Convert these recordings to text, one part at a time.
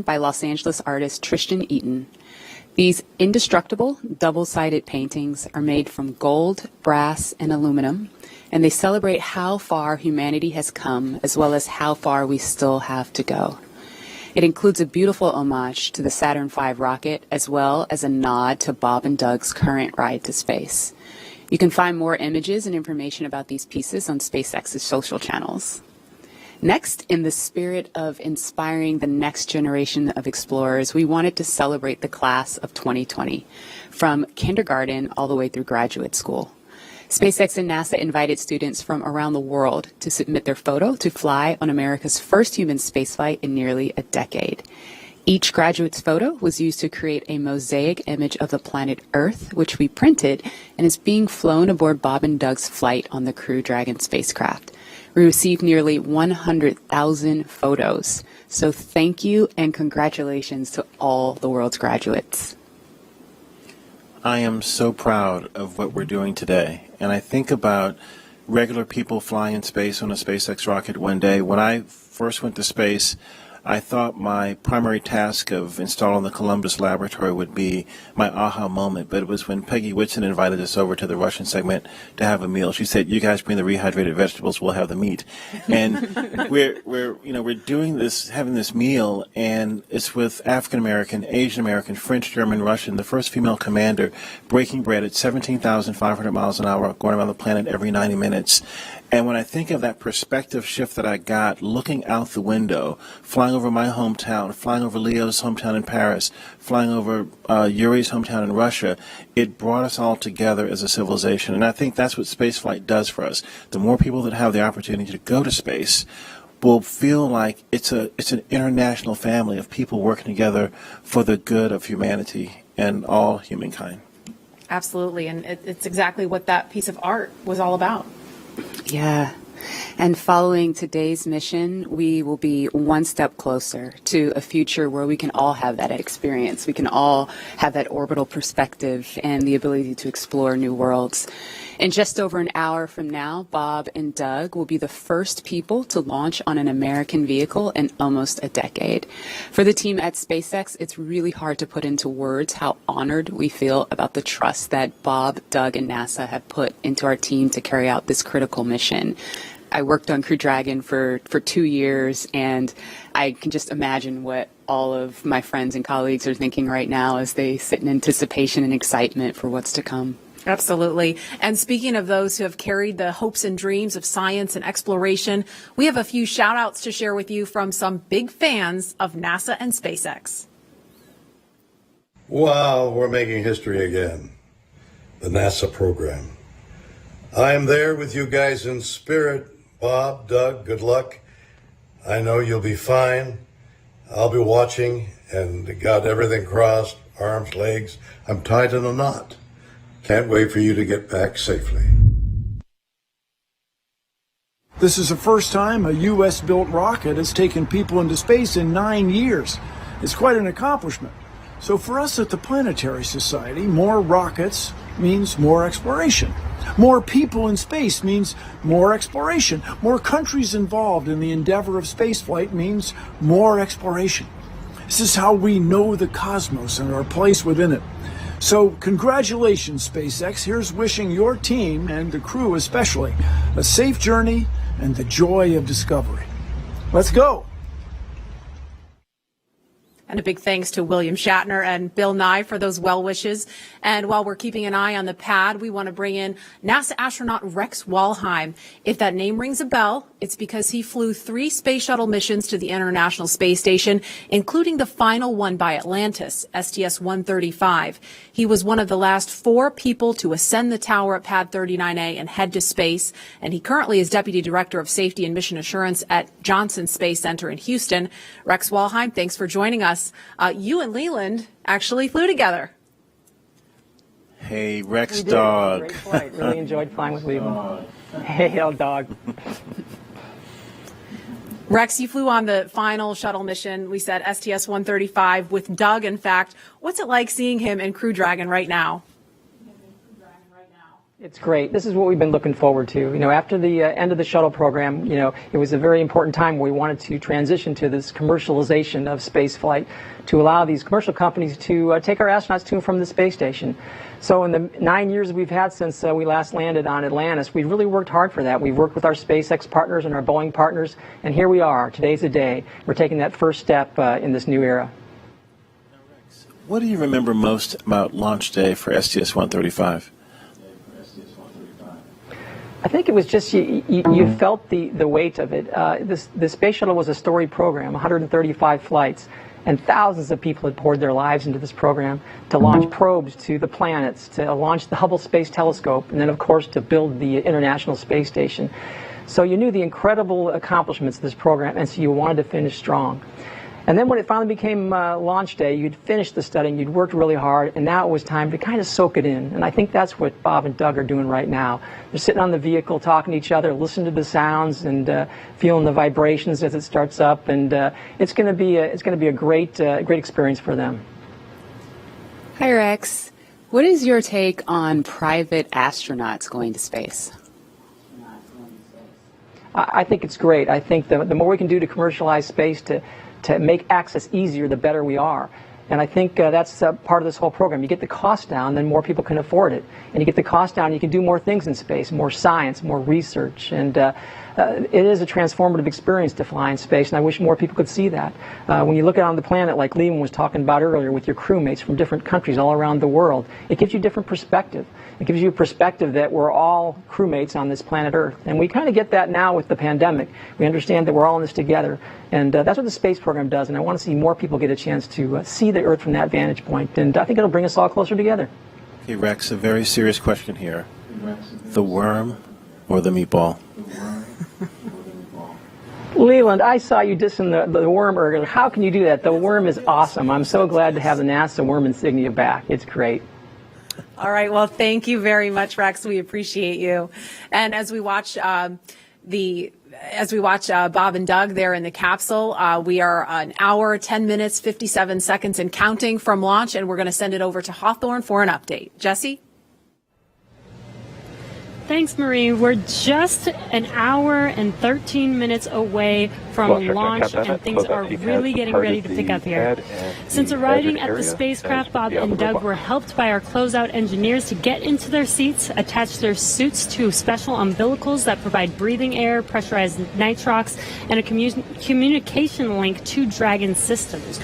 by Los Angeles artist Tristan Eaton. These indestructible, double-sided paintings are made from gold, brass, and aluminum, and they celebrate how far humanity has come, as well as how far we still have to go. It includes a beautiful homage to the Saturn V rocket, as well as a nod to Bob and Doug's current ride to space. You can find more images and information about these pieces on SpaceX's social channels. Next, in the spirit of inspiring the next generation of explorers, we wanted to celebrate the class of 2020, from kindergarten all the way through graduate school. SpaceX and NASA invited students from around the world to submit their photo to fly on America's first human spaceflight in nearly a decade. Each graduate's photo was used to create a mosaic image of the planet Earth, which we printed and is being flown aboard Bob and Doug's flight on the Crew Dragon spacecraft. We received nearly 100,000 photos. So thank you and congratulations to all the world's graduates. I am so proud of what we're doing today. And I think about regular people flying in space on a SpaceX rocket one day. When I first went to space, I thought my primary task of installing the Columbus laboratory would be my aha moment, but it was when Peggy Whitson invited us over to the Russian segment to have a meal. She said, "You guys bring the rehydrated vegetables, we'll have the meat." And we're doing this, having this meal, and it's with African American, Asian American, French, German, Russian, the first female commander breaking bread at 17,500 miles an hour, going around the planet every 90 minutes. And when I think of that perspective shift that I got looking out the window, flying over my hometown, flying over Leo's hometown in Paris, flying over Yuri's hometown in Russia, it brought us all together as a civilization. And I think that's what spaceflight does for us. The more people that have the opportunity to go to space will feel like it's an international family of people working together for the good of humanity and all humankind. Absolutely. And it's exactly what that piece of art was all about. Yeah. And following today's mission, we will be one step closer to a future where we can all have that experience. We can all have that orbital perspective and the ability to explore new worlds. In just over an hour from now, Bob and Doug will be the first people to launch on an American vehicle in almost a decade. For the team at SpaceX, it's really hard to put into words how honored we feel about the trust that Bob, Doug, and NASA have put into our team to carry out this critical mission. I worked on Crew Dragon for 2 years, and I can just imagine what all of my friends and colleagues are thinking right now as they sit in anticipation and excitement for what's to come. Absolutely. And speaking of those who have carried the hopes and dreams of science and exploration, we have a few shout outs to share with you from some big fans of NASA and SpaceX. Wow, we're making history again. The NASA program. I am there with you guys in spirit. Bob, Doug, good luck. I know you'll be fine. I'll be watching and got everything crossed, arms, legs. I'm tied in a knot. Can't wait for you to get back safely. This is the first time a U.S.-built rocket has taken people into space in 9 years. It's quite an accomplishment. So for us at the Planetary Society, more rockets means more exploration. More people in space means more exploration. More countries involved in the endeavor of spaceflight means more exploration. This is how we know the cosmos and our place within it. So congratulations, SpaceX. Here's wishing your team, and the crew especially, a safe journey and the joy of discovery. Let's go. And a big thanks to William Shatner and Bill Nye for those well wishes. And while we're keeping an eye on the pad, we want to bring in NASA astronaut Rex Walheim. If that name rings a bell, it's because he flew 3 space shuttle missions to the International Space Station, including the final one by Atlantis, STS-135. He was one of the last 4 people to ascend the tower at Pad 39A and head to space. And he currently is Deputy Director of Safety and Mission Assurance at Johnson Space Center in Houston. Rex Walheim, thanks for joining us. You and Leland actually flew together. Hey, Rex dog. Great flight. Really enjoyed flying with Leland. Hey, old dog. Rex, you flew on the final shuttle mission, we said STS-135 with Doug, in fact. What's it like seeing him in Crew Dragon right now? It's great. This is what we've been looking forward to. You know, after the end of the shuttle program, you know, it was a very important time where we wanted to transition to this commercialization of space flight to allow these commercial companies to take our astronauts to and from the space station. So in the 9 years we've had since we last landed on Atlantis, we've really worked hard for that. We've worked with our SpaceX partners and our Boeing partners, and here we are. Today's the day. We're taking that first step in this new era. What do you remember most about launch day for STS-135? I think it was just you felt the weight of it. The space shuttle was a storied program, 135 flights, and thousands of people had poured their lives into this program to launch probes to the planets, to launch the Hubble Space Telescope, and then, of course, to build the International Space Station. So you knew the incredible accomplishments of this program, and so you wanted to finish strong. And then when it finally became launch day, you'd finished the studying, you'd worked really hard, and now it was time to kind of soak it in. And I think that's what Bob and Doug are doing right now. They're sitting on the vehicle, talking to each other, listening to the sounds, and feeling the vibrations as it starts up. And it's going to be a great experience for them. Hi, Rex. What is your take on private astronauts going to space? I think it's great. I think the more we can do to commercialize space, to make access easier, the better we are. And I think that's part of this whole program. You get the cost down, then more people can afford it. And you get the cost down, you can do more things in space, more science, more research. And it is a transformative experience to fly in space, and I wish more people could see that. When you look out on the planet, like Lehman was talking about earlier, with your crewmates from different countries all around the world, it gives you a different perspective. It gives you a perspective that we're all crewmates on this planet Earth. And we kind of get that now with the pandemic. We understand that we're all in this together. And that's what the space program does. And I want to see more people get a chance to see the Earth from that vantage point. And I think it'll bring us all closer together. Hey, Rex, a very serious question here. The worm or the meatball? Leland, I saw you dissing the worm earlier. How can you do that? The worm is awesome. I'm so glad to have the NASA worm insignia back. It's great. All right. Well, thank you very much, Rex. We appreciate you. And as we watch Bob and Doug there in the capsule, we are an hour, 10 minutes, 57 seconds and counting from launch, and we're going to send it over to Hawthorne for an update. Jesse? Thanks, Marie. We're just an hour and 13 minutes away from launch, and things are really getting ready to pick up here. Since arriving at the spacecraft, Bob and Doug were helped by our closeout engineers to get into their seats, attach their suits to special umbilicals that provide breathing air, pressurized nitrox, and a communication link to Dragon systems.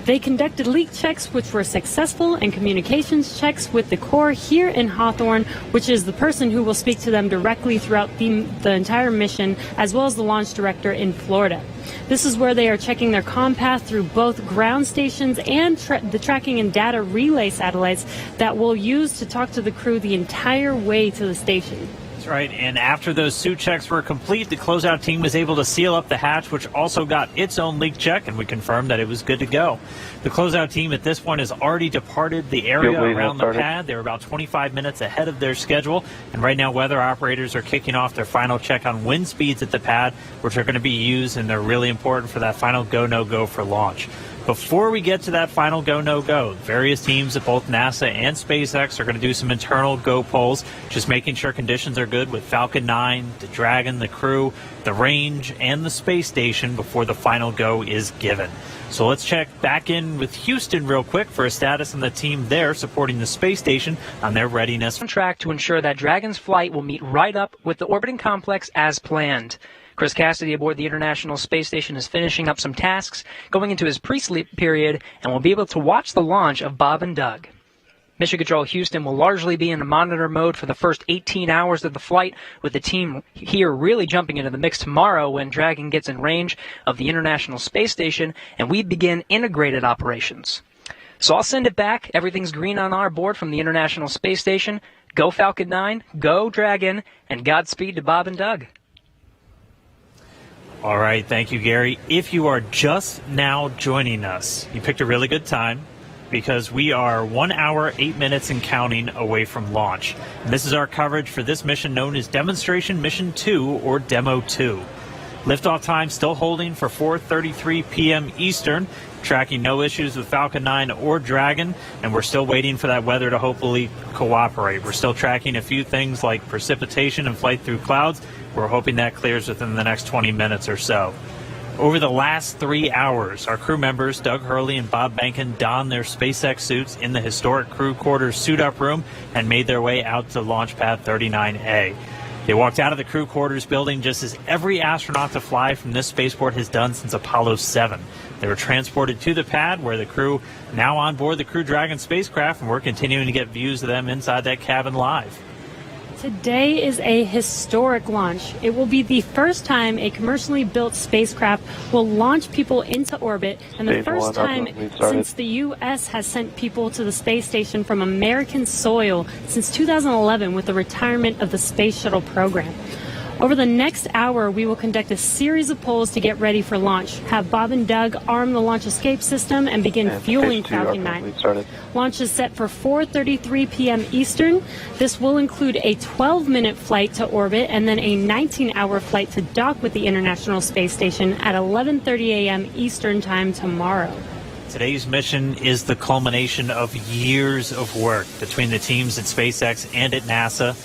They conducted leak checks, which were successful, and communications checks with the Corps here in Hawthorne, which is the person who will speak to them directly throughout the entire mission, as well as the launch director in Florida. This is where they are checking their comm path through both ground stations and the tracking and data relay satellites that we'll use to talk to the crew the entire way to the station. That's right, and after those suit checks were complete, the closeout team was able to seal up the hatch, which also got its own leak check, and we confirmed that it was good to go. The closeout team at this point has already departed the area around the pad. They were about 25 minutes ahead of their schedule, and right now weather operators are kicking off their final check on wind speeds at the pad, which are going to be used, and they're really important for that final go, no-go for launch. Before we get to that final go, no-go, various teams at both NASA and SpaceX are going to do some internal go polls, just making sure conditions are good with Falcon 9, the Dragon, the crew, the range, and the space station before the final go is given. So let's check back in with Houston real quick for a status on the team there supporting the space station on their readiness. On track to ensure that Dragon's flight will meet right up with the orbiting complex as planned. Chris Cassidy aboard the International Space Station is finishing up some tasks, going into his pre-sleep period, and will be able to watch the launch of Bob and Doug. Mission Control Houston will largely be in monitor mode for the first 18 hours of the flight, with the team here really jumping into the mix tomorrow when Dragon gets in range of the International Space Station and we begin integrated operations. So I'll send it back. Everything's green on our board from the International Space Station. Go Falcon 9, go Dragon, and Godspeed to Bob and Doug. All right, thank you, Gary. If you are just now joining us, you picked a really good time because we are 1 hour, 8 minutes and counting away from launch. And this is our coverage for this mission known as Demonstration Mission 2 or Demo 2. Liftoff time still holding for 4:33 p.m. Eastern. Tracking no issues with Falcon 9 or Dragon, and we're still waiting for that weather to hopefully cooperate. We're still tracking a few things like precipitation and flight through clouds. We're hoping that clears within the next 20 minutes or so. Over the last 3 hours, our crew members, Doug Hurley and Bob Behnken, donned their SpaceX suits in the historic crew quarters suit-up room and made their way out to Launch Pad 39A. They walked out of the crew quarters building just as every astronaut to fly from this spaceport has done since Apollo 7. They were transported to the pad where the crew now on board the Crew Dragon spacecraft, and we're continuing to get views of them inside that cabin live. Today is a historic launch. It will be the first time a commercially built spacecraft will launch people into orbit, and the first time since the U.S. has sent people to the space station from American soil since 2011 with the retirement of the Space Shuttle program. Over the next hour, we will conduct a series of polls to get ready for launch, have Bob and Doug arm the launch escape system, and begin fueling Falcon 9. Launch is set for 4:33 p.m. Eastern. This will include a 12-minute flight to orbit and then a 19-hour flight to dock with the International Space Station at 11:30 a.m. Eastern Time tomorrow. Today's mission is the culmination of years of work between the teams at SpaceX and at NASA.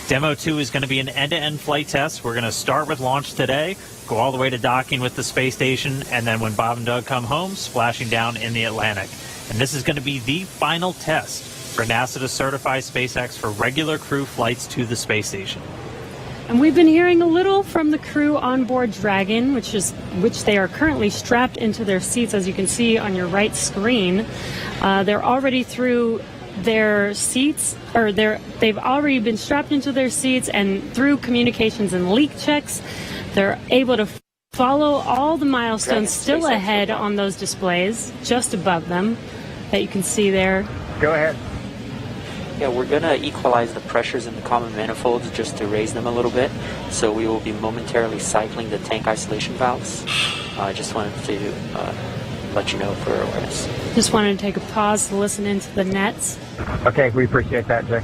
Demo 2 is going to be an end-to-end flight test. We're going to start with launch today, go all the way to docking with the space station, and then when Bob and Doug come home, splashing down in the Atlantic. And this is going to be the final test for NASA to certify SpaceX for regular crew flights to the space station. And we've been hearing a little from the crew on board Dragon, which they are currently strapped into their seats, as you can see on your right screen. They're already through their seats, or they've already been strapped into their seats, and through communications and leak checks, they're able to follow all the milestones still ahead on those displays just above them that you can see there. Go ahead. Yeah, we're going to equalize the pressures in the common manifolds just to raise them a little bit. So we will be momentarily cycling the tank isolation valves. I just wanted to let you know for awareness. Just wanted to take a pause to listen into the nets. Okay, we appreciate that, Jay.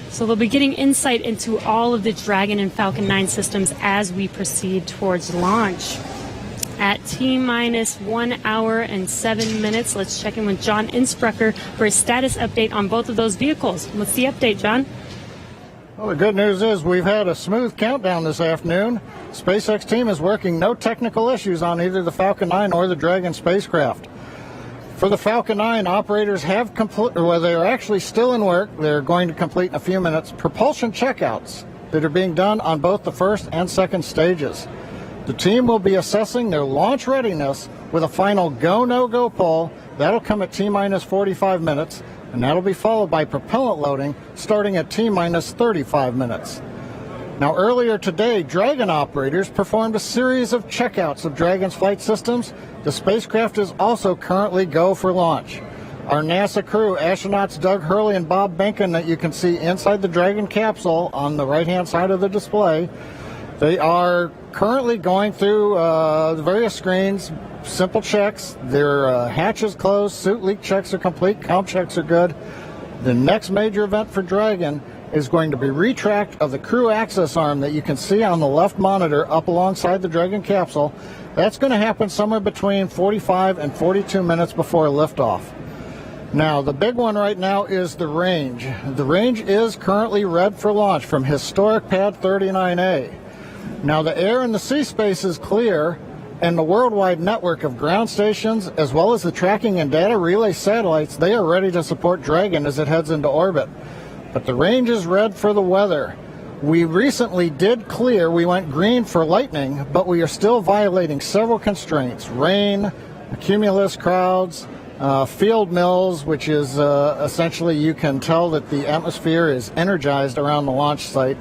So they'll be getting insight into all of the Dragon and Falcon 9 systems as we proceed towards launch. At T-minus 1 hour and 7 minutes, let's check in with John Insprucker for a status update on both of those vehicles. What's the update, John? Well, the good news is we've had a smooth countdown this afternoon. SpaceX team is working no technical issues on either the Falcon 9 or the Dragon spacecraft. For the Falcon 9, operators have they're actually still in work. They're going to complete in a few minutes propulsion checkouts that are being done on both the first and second stages. The team will be assessing their launch readiness with a final go, no-go poll. That'll come at T-minus 45 minutes, and that'll be followed by propellant loading starting at T-minus 35 minutes. Now, earlier today, Dragon operators performed a series of checkouts of Dragon's flight systems. The spacecraft is also currently go for launch. Our NASA crew, astronauts Doug Hurley and Bob Behnken, that you can see inside the Dragon capsule on the right-hand side of the display, they are currently going through the various screens, simple checks. Their hatch is closed, suit leak checks are complete, comp checks are good. The next major event for Dragon is going to be retract of the crew access arm that you can see on the left monitor up alongside the Dragon capsule. That's going to happen somewhere between 45 and 42 minutes before liftoff. Now, the big one right now is the range. The range is currently red for launch from historic pad 39A. Now, the air and the sea space is clear, and the worldwide network of ground stations, as well as the tracking and data relay satellites, they are ready to support Dragon as it heads into orbit. But the range is red for the weather. We recently did clear, we went green for lightning, but we are still violating several constraints. Rain, cumulus clouds, field mills, which is essentially you can tell that the atmosphere is energized around the launch site.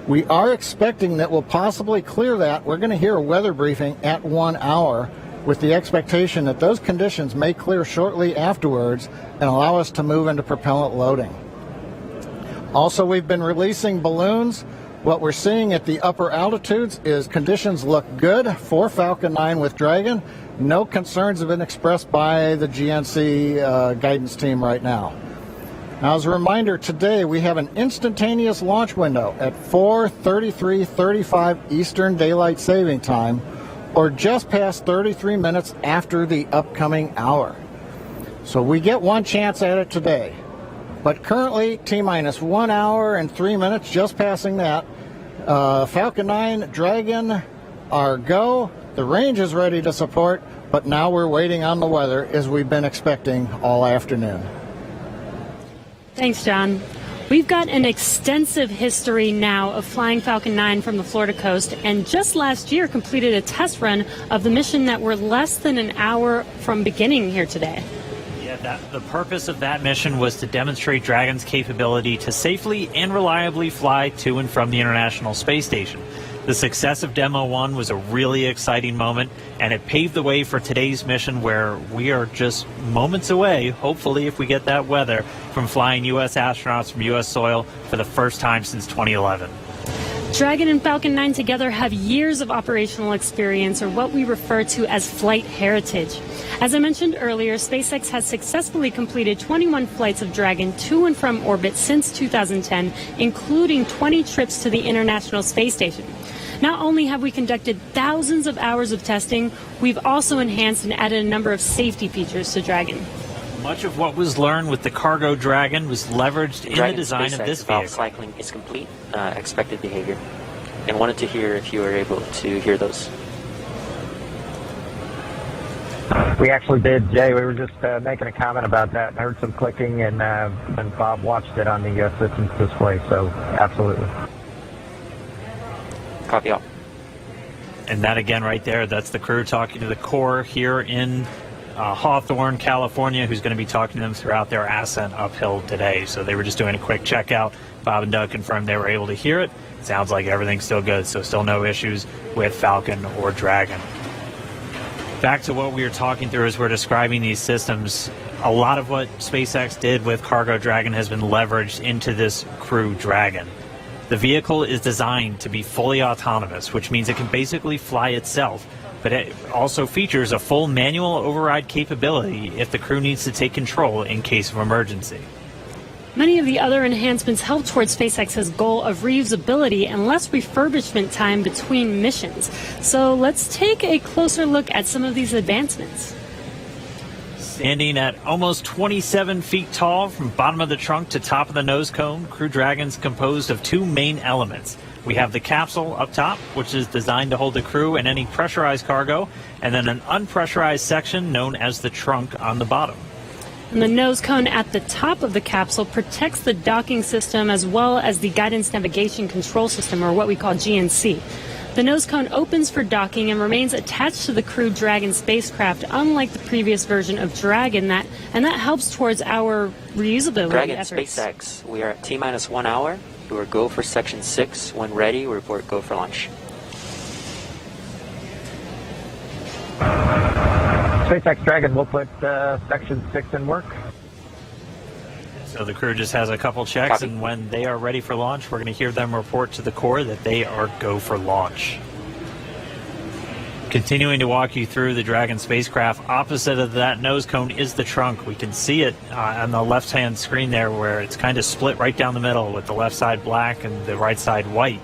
We are expecting that we'll possibly clear that. We're going to hear a weather briefing at 1 hour with the expectation that those conditions may clear shortly afterwards and allow us to move into propellant loading. Also, we've been releasing balloons. What we're seeing at the upper altitudes is conditions look good for Falcon 9 with Dragon. No concerns have been expressed by the GNC guidance team right now. Now, as a reminder, today we have an instantaneous launch window at 4:33:35 Eastern Daylight Saving Time, or just past 33 minutes after the upcoming hour. So we get one chance at it today. But currently, T-minus 1 hour and 3 minutes, just passing that. Falcon 9 Dragon are go. The range is ready to support, but now we're waiting on the weather, as we've been expecting all afternoon. Thanks, John. We've got an extensive history now of flying Falcon 9 from the Florida coast, and just last year completed a test run of the mission that we're less than an hour from beginning here today. Yeah, the purpose of that mission was to demonstrate Dragon's capability to safely and reliably fly to and from the International Space Station. The success of Demo 1 was a really exciting moment, and it paved the way for today's mission, where we are just moments away, hopefully if we get that weather, from flying U.S. astronauts from U.S. soil for the first time since 2011. Dragon and Falcon 9 together have years of operational experience, or what we refer to as flight heritage. As I mentioned earlier, SpaceX has successfully completed 21 flights of Dragon to and from orbit since 2010, including 20 trips to the International Space Station. Not only have we conducted thousands of hours of testing, we've also enhanced and added a number of safety features to Dragon. Much of what was learned with the cargo Dragon was leveraged in the design of this vehicle. Valve cycling is complete, expected behavior, and wanted to hear if you were able to hear those. We actually did, Jay. We were just making a comment about that. I heard some clicking, and Bob watched it on the systems display, so absolutely. Copy all. And that again right there, that's the crew talking to the Corps here in Hawthorne, California, who's going to be talking to them throughout their ascent uphill today. So they were just doing a quick checkout. Bob and Doug confirmed they were able to hear it. Sounds like everything's still good, so still no issues with Falcon or Dragon. Back to what we were talking through as we're describing these systems, a lot of what SpaceX did with Cargo Dragon has been leveraged into this Crew Dragon. The vehicle is designed to be fully autonomous, which means it can basically fly itself, but it also features a full manual override capability if the crew needs to take control in case of emergency. Many of the other enhancements help towards SpaceX's goal of reusability and less refurbishment time between missions. So let's take a closer look at some of these advancements. Standing at almost 27 feet tall from bottom of the trunk to top of the nose cone, Crew Dragon's composed of two main elements. We have the capsule up top, which is designed to hold the crew and any pressurized cargo, and then an unpressurized section known as the trunk on the bottom. And the nose cone at the top of the capsule protects the docking system as well as the guidance navigation control system, or what we call GNC. The nose cone opens for docking and remains attached to the Crew Dragon spacecraft, unlike the previous version of Dragon, and that helps towards our reusability Dragon efforts. SpaceX, we are at T-minus 1 hour. You are go for section 6. When ready, report go for launch. SpaceX Dragon will put section 6 in work. So the crew just has a couple checks, Copy. and when they are ready for launch, we're going to hear them report to the Corps that they are go for launch. Continuing to walk you through the Dragon spacecraft, opposite of that nose cone is the trunk. We can see it on the left-hand screen there, where it's kind of split right down the middle with the left side black and the right side white.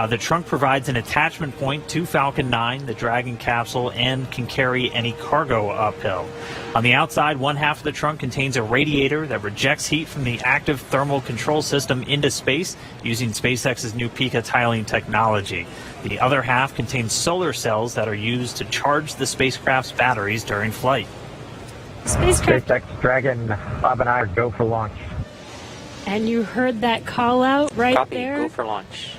The trunk provides an attachment point to Falcon 9, the Dragon capsule, and can carry any cargo uphill. On the outside, one half of the trunk contains a radiator that rejects heat from the active thermal control system into space using SpaceX's new Pica tiling technology. The other half contains solar cells that are used to charge the spacecraft's batteries during flight. SpaceX Dragon, Bob and I are go for launch. And you heard that call out right Copy, there. go for launch.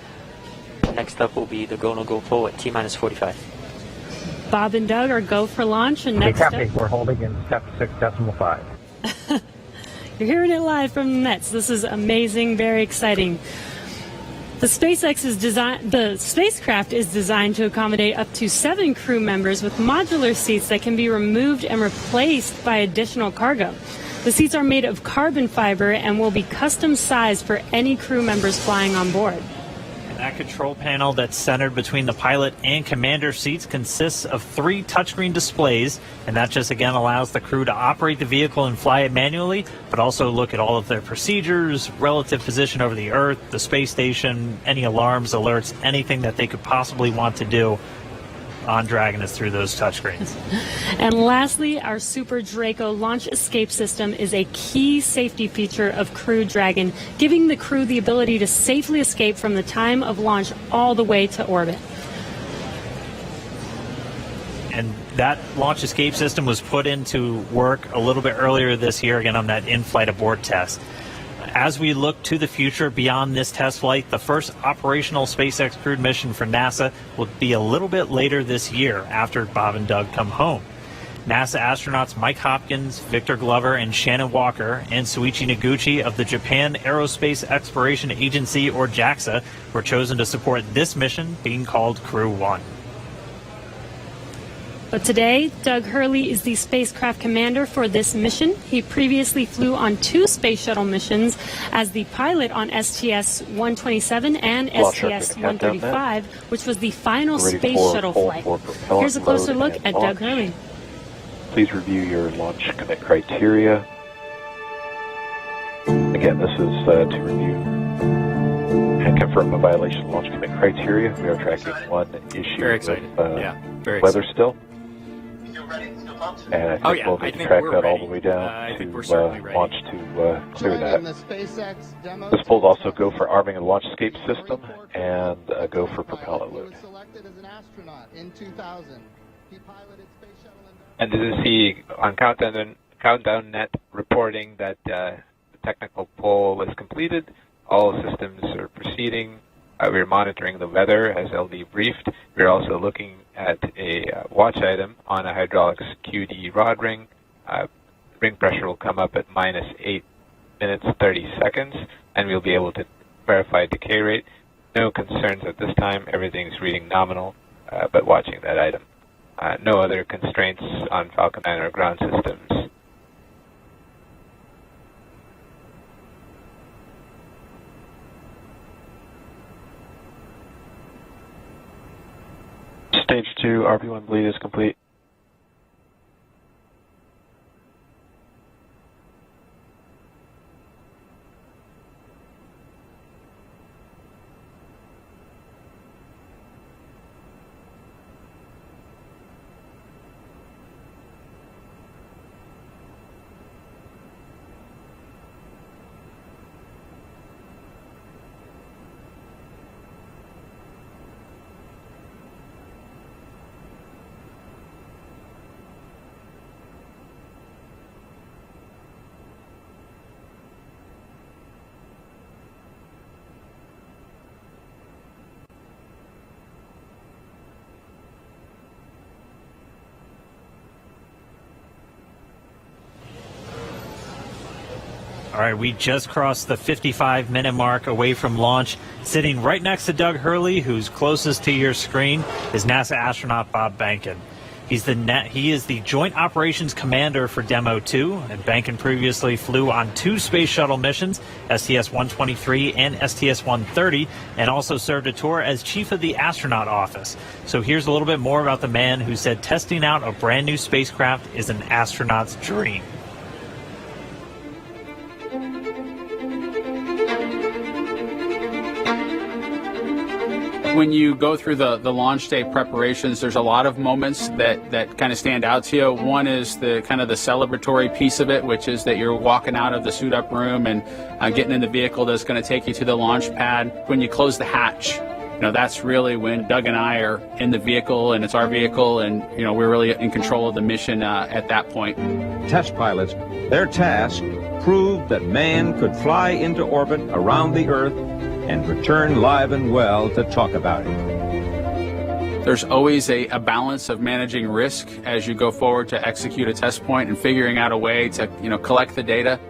Next up will be the go no go pull at T-minus 45. Bob and Doug are go for launch, and next up, We're holding in step 6.5. you're hearing it live from the nets. This is amazing, very exciting. The spacecraft is designed to accommodate up to 7 crew members with modular seats that can be removed and replaced by additional cargo. The seats are made of carbon fiber and will be custom sized for any crew members flying on board. That control panel that's centered between the pilot and commander seats consists of 3 touchscreen displays, and that just again allows the crew to operate the vehicle and fly it manually, but also look at all of their procedures, relative position over the Earth, the space station, any alarms, alerts, anything that they could possibly want to do on Dragon is through those touchscreens. And lastly, our Super Draco launch escape system is a key safety feature of Crew Dragon, giving the crew the ability to safely escape from the time of launch all the way to orbit. And that launch escape system was put into work a little bit earlier this year, again on that in-flight abort test. As we look to the future beyond this test flight, the first operational SpaceX crewed mission for NASA will be a little bit later this year after Bob and Doug come home. NASA astronauts Mike Hopkins, Victor Glover, and Shannon Walker, and Soichi Noguchi of the Japan Aerospace Exploration Agency, or JAXA, were chosen to support this mission, being called Crew 1. But today, Doug Hurley is the spacecraft commander for this mission. He previously flew on 2 space shuttle missions as the pilot on STS-127 and STS-135, which was the final space shuttle flight. Here's a closer look at Doug Hurley. Please review your launch commit criteria. Again, this is to review and confirm a violation of launch commit criteria. We are tracking one issue with weather still. And I think we'll need to track that all the way down to launch to clear that. This will also go for arming and launch escape system and go for propellant load. And this is he on Countdown Net reporting that the technical poll is completed. All systems are proceeding. We're monitoring the weather as LD briefed. We're also looking at a watch item on a hydraulics QD rod ring. Ring pressure will come up at -8 minutes 30 seconds, and we'll be able to verify decay rate. No concerns at this time. Everything's reading nominal, but watching that item. No other constraints on Falcon 9 or ground systems. Stage 2 RP1 bleed is complete. All right, we just crossed the 55-minute mark away from launch. Sitting right next to Doug Hurley, who's closest to your screen, is NASA astronaut Bob Behnken. He is the Joint Operations Commander for Demo 2, and Behnken previously flew on 2 space shuttle missions, STS-123 and STS-130, and also served a tour as Chief of the Astronaut Office. So here's a little bit more about the man who said testing out a brand new spacecraft is an astronaut's dream. When you go through the launch day preparations, there's a lot of moments that kind of stand out to you. One is the kind of the celebratory piece of it, which is that you're walking out of the suit up room and getting in the vehicle that's going to take you to the launch pad. When you close the hatch, that's really when Doug and I are in the vehicle, and it's our vehicle, and we're really in control of the mission at that point. Test pilots, their task proved that man could fly into orbit around the Earth and return live and well to talk about it. There's always a balance of managing risk as you go forward to execute a test point and figuring out a way to collect the data.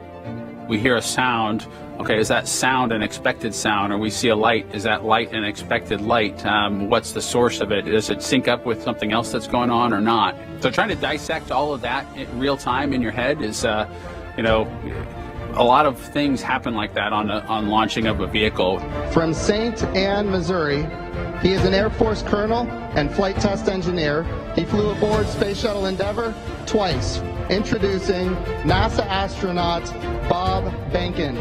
We hear a sound. Okay, is that sound an expected sound? Or we see a light, is that light an expected light? What's the source of it? Does it sync up with something else that's going on or not? So trying to dissect all of that in real time in your head is, A lot of things happen like that on launching of a vehicle. From St. Anne, Missouri, he is an Air Force colonel and flight test engineer. He flew aboard Space Shuttle Endeavour twice. Introducing NASA astronaut Bob Behnken.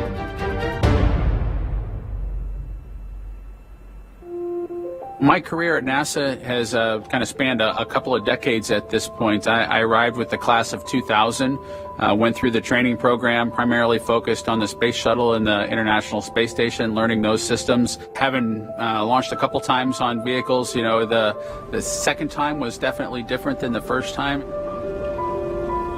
My career at NASA has kind of spanned a couple of decades at this point. I arrived with the class of 2000, went through the training program, primarily focused on the Space Shuttle and the International Space Station, learning those systems. Having launched a couple times on vehicles, the second time was definitely different than the first time.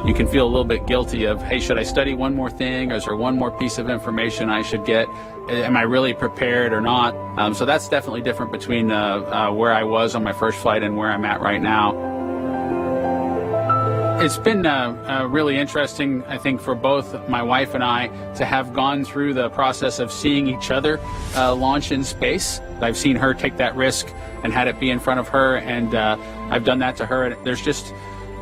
You can feel a little bit guilty of, hey, should I study one more thing? Or is there one more piece of information I should get? Am I really prepared or not? So that's definitely different between where I was on my first flight and where I'm at right now. It's been really interesting, I think, for both my wife and I to have gone through the process of seeing each other launch in space. I've seen her take that risk and had it be in front of her, and I've done that to her. And there's just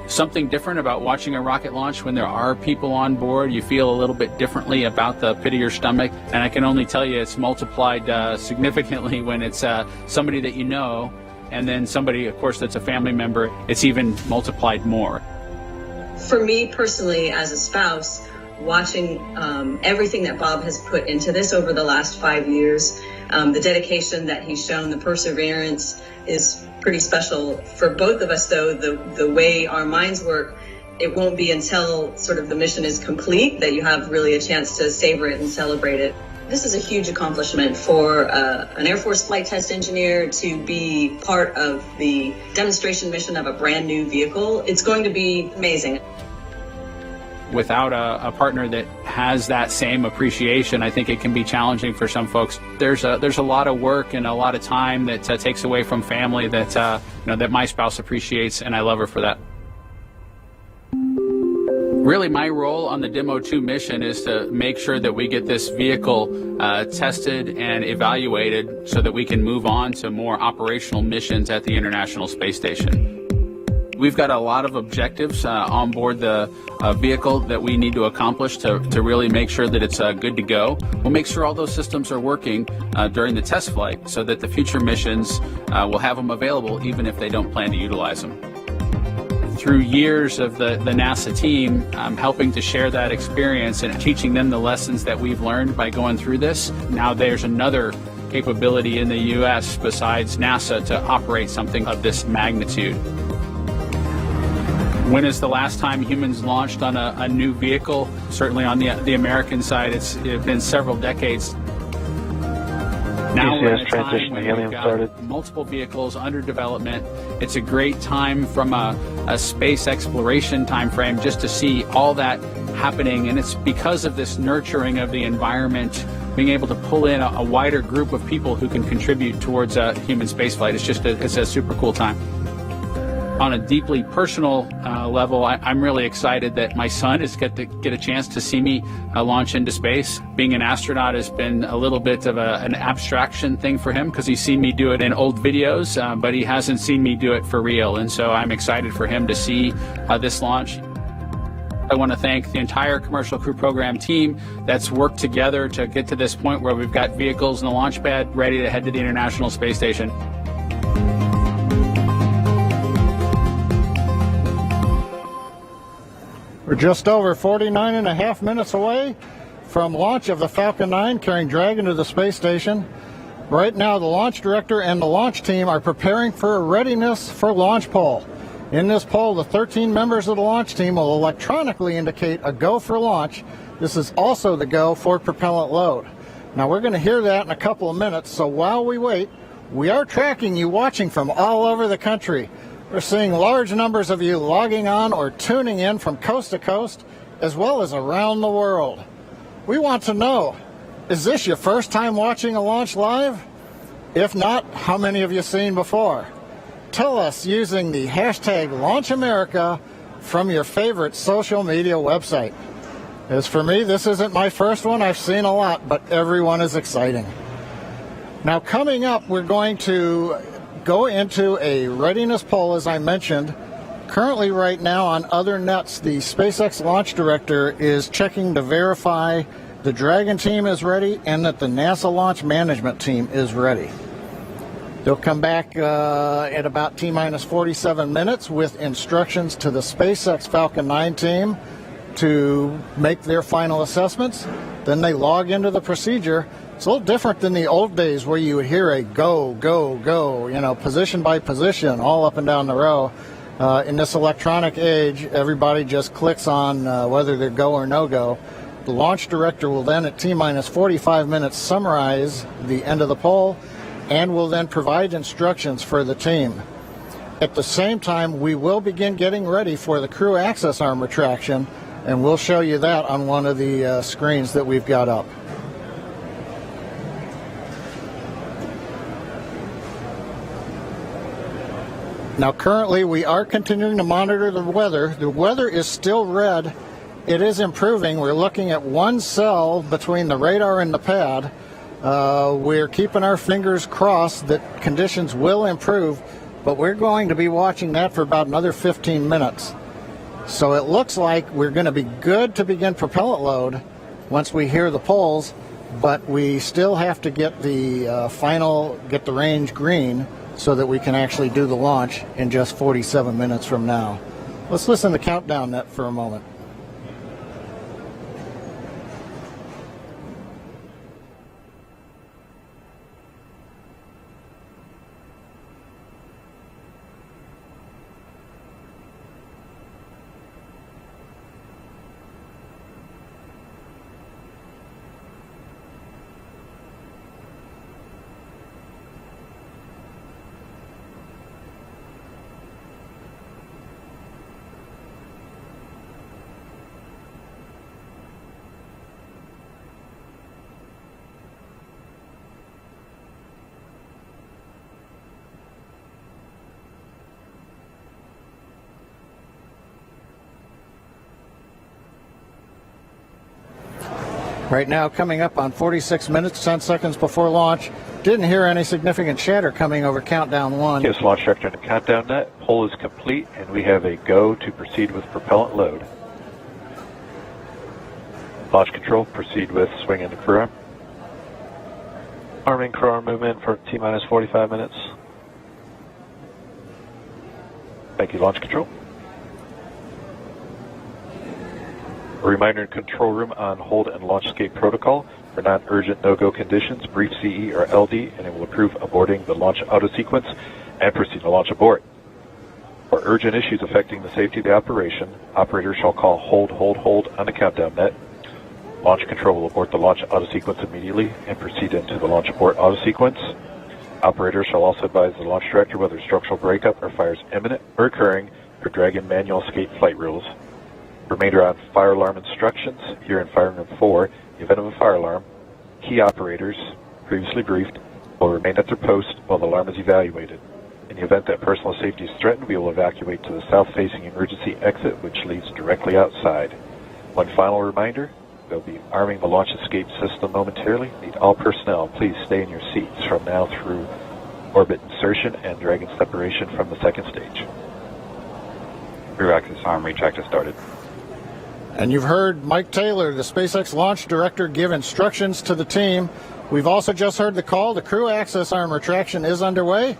something different about watching a rocket launch when there are people on board. You feel a little bit differently about the pit of your stomach, and I can only tell you it's multiplied significantly when it's somebody that you know, and then somebody, of course, that's a family member. It's even multiplied more. For me personally, as a spouse, watching everything that Bob has put into this over the last 5 years, the dedication that he's shown, the perseverance is pretty special. For both of us, though, the way our minds work, it won't be until sort of the mission is complete that you have really a chance to savor it and celebrate it. This is a huge accomplishment for an Air Force flight test engineer to be part of the demonstration mission of a brand new vehicle. It's going to be amazing. Without a partner that has that same appreciation, I think it can be challenging for some folks. There's a lot of work and a lot of time that takes away from family that that my spouse appreciates, and I love her for that. Really, my role on the Demo 2 mission is to make sure that we get this vehicle tested and evaluated so that we can move on to more operational missions at the International Space Station. We've got a lot of objectives on board the vehicle that we need to accomplish to really make sure that it's good to go. We'll make sure all those systems are working during the test flight so that the future missions will have them available even if they don't plan to utilize them. Through years of the NASA team, I'm helping to share that experience and teaching them the lessons that we've learned by going through this. Now there's another capability in the U.S. besides NASA to operate something of this magnitude. When is the last time humans launched on a new vehicle? Certainly on the American side, it's been several decades. Now we're at a time when we've got multiple vehicles under development. It's a great time from a space exploration time frame just to see all that happening, and it's because of this nurturing of the environment, being able to pull in a wider group of people who can contribute towards human spaceflight. It's a super cool time. On a deeply personal level, I'm really excited that my son is get a chance to see me launch into space. Being an astronaut has been a little bit of an abstraction thing for him because he's seen me do it in old videos, but he hasn't seen me do it for real. And so I'm excited for him to see this launch. I want to thank the entire Commercial Crew Program team that's worked together to get to this point where we've got vehicles in the launch pad ready to head to the International Space Station. We're just over 49 and a half minutes away from launch of the Falcon 9 carrying Dragon to the space station. Right now, the launch director and the launch team are preparing for a readiness for launch poll. In this poll, the 13 members of the launch team will electronically indicate a go for launch. This is also the go for propellant load. Now, we're going to hear that in a couple of minutes, so while we wait, we are tracking you watching from all over the country. We're seeing large numbers of you logging on or tuning in from coast to coast, as well as around the world. We want to know, is this your first time watching a launch live? If not, how many have you seen before? Tell us using the hashtag LaunchAmerica from your favorite social media website. As for me, this isn't my first one. I've seen a lot, but everyone is exciting. Now, coming up, we're going to go into a readiness poll, as I mentioned, currently right now on other nets, the SpaceX launch director is checking to verify the Dragon team is ready and that the NASA launch management team is ready. They'll come back at about T-minus 47 minutes with instructions to the SpaceX Falcon 9 team to make their final assessments. Then they log into the procedure. It's a little different than the old days where you would hear a go, go, go, you know, position by position, all up and down the row. In this electronic age, everybody just clicks on whether they're go or no go. The launch director will then at T-minus 45 minutes summarize the end of the poll and will then provide instructions for the team. At the same time, we will begin getting ready for the crew access arm retraction, and we'll show you that on one of the screens that we've got up. Now currently we are continuing to monitor the weather. The weather is still red. It is improving. We're looking at one cell between the radar and the pad. We're keeping our fingers crossed that conditions will improve, but we're going to be watching that for about another 15 minutes. So it looks like we're going to be good to begin propellant load once we hear the polls, but we still have to get the get the range green so that we can actually do the launch in just 47 minutes from now. Let's listen to the countdown net for a moment. Right now, coming up on 46 minutes, 10 seconds before launch. Didn't hear any significant chatter coming over countdown one. Yes, launch director in the countdown net. Poll is complete, and we have a go to proceed with propellant load. Launch control, proceed with swing into crew arm. Arming crew arm movement for T-minus 45 minutes. Thank you, launch control. A reminder in control room on hold and launch escape protocol. For non-urgent no-go conditions, brief CE or LD, and it will approve aborting the launch auto sequence and proceed to launch abort. For urgent issues affecting the safety of the operation, operators shall call hold, hold, hold on the countdown net. Launch control will abort the launch auto sequence immediately and proceed into the launch abort auto sequence. Operators shall also advise the launch director whether structural breakup or fire is imminent or occurring for Dragon manual escape flight rules. Remainder on fire alarm instructions. Here in Fire Room 4, in the event of a fire alarm, key operators, previously briefed, will remain at their post while the alarm is evaluated. In the event that personal safety is threatened, we will evacuate to the south-facing emergency exit, which leads directly outside. One final reminder, we'll be arming the launch escape system momentarily. Need all personnel, please stay in your seats from now through orbit insertion and Dragon separation from the second stage. Rear access arm retract has started. And you've heard Mike Taylor, the SpaceX launch director, give instructions to the team. We've also just heard the call. The crew access arm retraction is underway.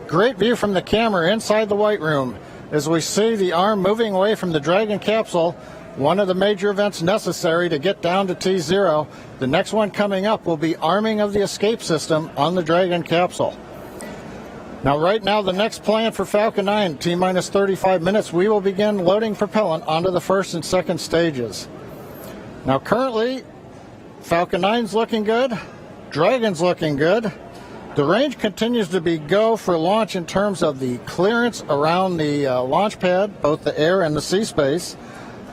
Great view from the camera inside the White Room as we see the arm moving away from the Dragon capsule, one of the major events necessary to get down to T0. The next one coming up will be arming of the escape system on the Dragon capsule. Now, right now, the next plan for Falcon 9, T-minus 35 minutes, we will begin loading propellant onto the first and second stages. Now, currently, Falcon 9's looking good. Dragon's looking good. The range continues to be go for launch in terms of the clearance around the launch pad, both the air and the sea space.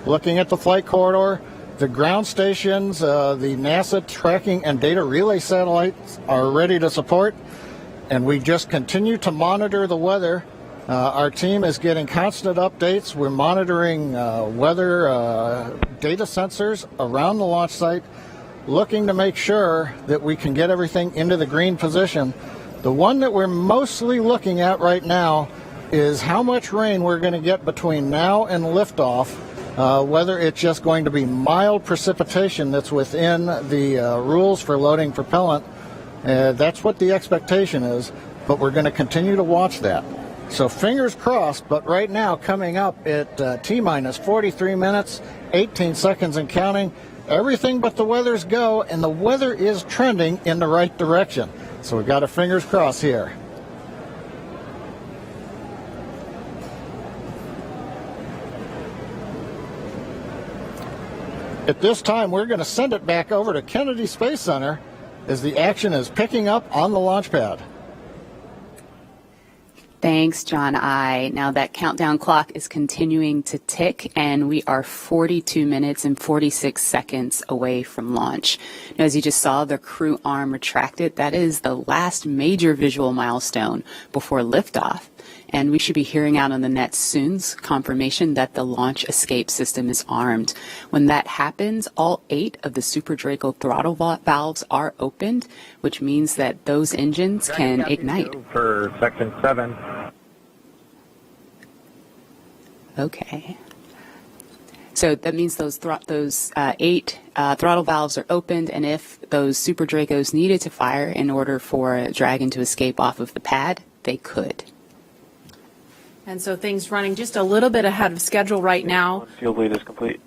Looking at the flight corridor, the ground stations, the NASA tracking and data relay satellites are ready to support. And we just continue to monitor the weather. Our team is getting constant updates. We're monitoring weather data sensors around the launch site, looking to make sure that we can get everything into the green position. The one that we're mostly looking at right now is how much rain we're going to get between now and liftoff, whether it's just going to be mild precipitation that's within the rules for loading propellant. That's what the expectation is, but we're going to continue to watch that. So fingers crossed, but right now coming up at T-minus 43 minutes, 18 seconds and counting, everything but the weather's go, and the weather is trending in the right direction. So we've got our fingers crossed here. At this time, we're going to send it back over to Kennedy Space Center as the action is picking up on the launch pad. Thanks, John I. Now that countdown clock is continuing to tick, and we are 42 minutes and 46 seconds away from launch. Now, as you just saw, the crew arm retracted. That is the last major visual milestone before liftoff. And we should be hearing out on the net soon confirmation that the launch escape system is armed. When that happens, all 8 of the Super Draco throttle valves are opened, which means that those engines can ignite. For section 7. Okay. So that means those 8 throttle valves are opened, and if those Super Dracos needed to fire in order for a Dragon to escape off of the pad, they could. And so things running just a little bit ahead of schedule right now. Field lead is complete.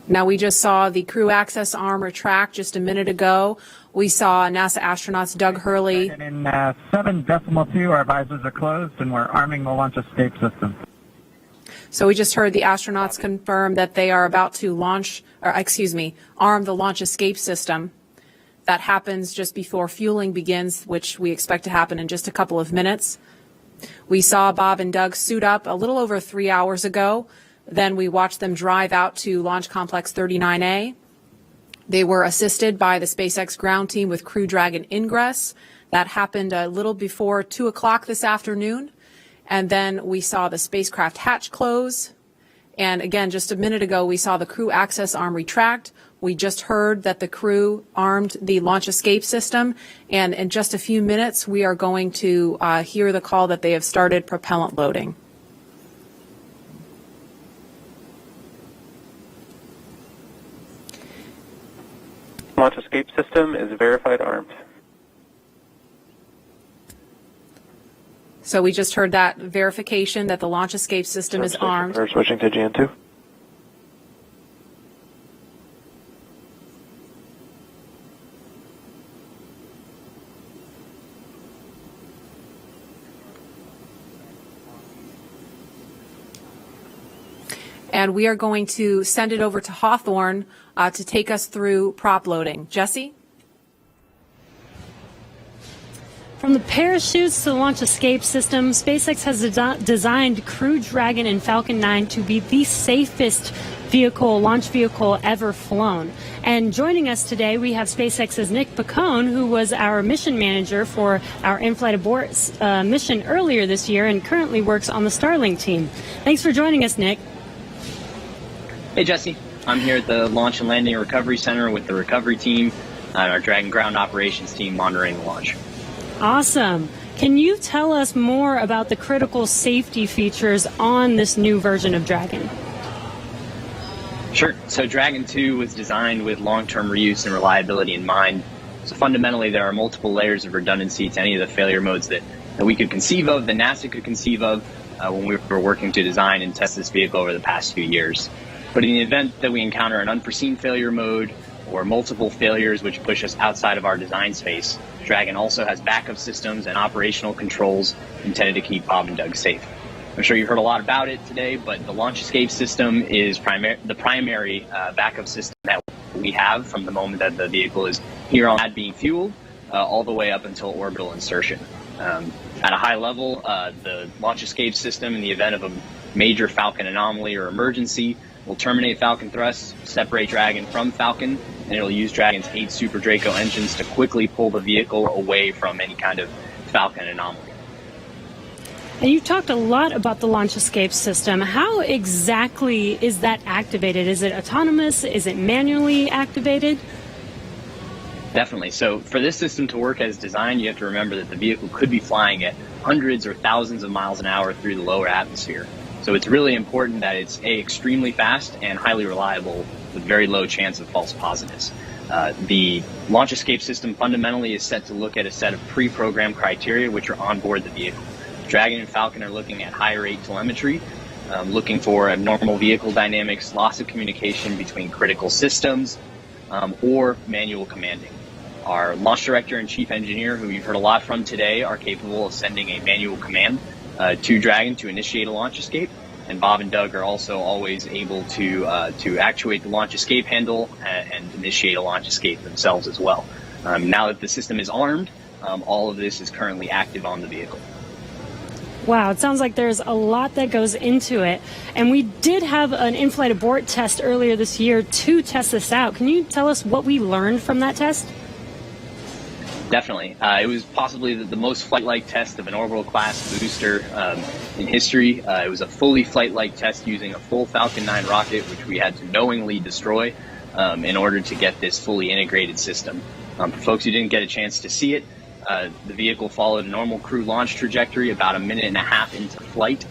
Now, we just saw the crew access arm retract just a minute ago. We saw NASA astronauts Doug Hurley. In 7.2, our visors are closed, and we're arming the launch escape system. So we just heard the astronauts confirm that they are about to arm the launch escape system. That happens just before fueling begins, which we expect to happen in just a couple of minutes. We saw Bob and Doug suit up a little over 3 hours ago. Then we watched them drive out to Launch Complex 39A. They were assisted by the SpaceX ground team with Crew Dragon ingress. That happened a little before 2 o'clock this afternoon. And then we saw the spacecraft hatch close. And again, just a minute ago, we saw the crew access arm retract. We just heard that the crew armed the launch escape system. And in just a few minutes, we are going to hear the call that they have started propellant loading. Launch escape system is verified armed. So we just heard that verification that the launch escape system is armed. We're switching to GN2. And we are going to send it over to Hawthorne to take us through prop loading. Jesse? From the parachutes to the launch escape system, SpaceX has designed Crew Dragon and Falcon 9 to be the safest launch vehicle ever flown. And joining us today, we have SpaceX's Nick Picone, who was our mission manager for our in-flight abort mission earlier this year and currently works on the Starlink team. Thanks for joining us, Nick. Hey, Jesse. I'm here at the Launch and Landing Recovery Center with the recovery team and our Dragon ground operations team monitoring the launch. Awesome. Can you tell us more about the critical safety features on this new version of Dragon? Sure. So Dragon 2 was designed with long-term reuse and reliability in mind. So fundamentally, there are multiple layers of redundancy to any of the failure modes that we could conceive of, that NASA could conceive of when we were working to design and test this vehicle over the past few years. But in the event that we encounter an unforeseen failure mode or multiple failures which push us outside of our design space, Dragon also has backup systems and operational controls intended to keep Bob and Doug safe. I'm sure you've heard a lot about it today, but the launch escape system is the primary backup system that we have from the moment that the vehicle is here on pad being fueled all the way up until orbital insertion. At a high level, the launch escape system, in the event of a major Falcon anomaly or emergency, will terminate Falcon thrust, separate Dragon from Falcon, and it'll use Dragon's 8 Super Draco engines to quickly pull the vehicle away from any kind of Falcon anomaly. And you talked a lot about the launch escape system. How exactly is that activated? Is it autonomous? Is it manually activated? Definitely. So for this system to work as designed, you have to remember that the vehicle could be flying at hundreds or thousands of miles an hour through the lower atmosphere. So it's really important that it's extremely fast and highly reliable with very low chance of false positives. The launch escape system fundamentally is set to look at a set of pre-programmed criteria which are on board the vehicle. Dragon and Falcon are looking at high rate telemetry, looking for abnormal vehicle dynamics, loss of communication between critical systems, or manual commanding. Our launch director and chief engineer, who you've heard a lot from today, are capable of sending a manual command to Dragon to initiate a launch escape. And Bob and Doug are also always able to actuate the launch escape handle and initiate a launch escape themselves as well. Now that the system is armed, all of this is currently active on the vehicle. Wow, it sounds like there's a lot that goes into it. And we did have an in-flight abort test earlier this year to test this out. Can you tell us what we learned from that test? Definitely. It was possibly the most flight-like test of an orbital class booster in history. It was a fully flight-like test using a full Falcon 9 rocket, which we had to knowingly destroy in order to get this fully integrated system. For folks who didn't get a chance to see it, the vehicle followed a normal crew launch trajectory about a minute and a half into flight.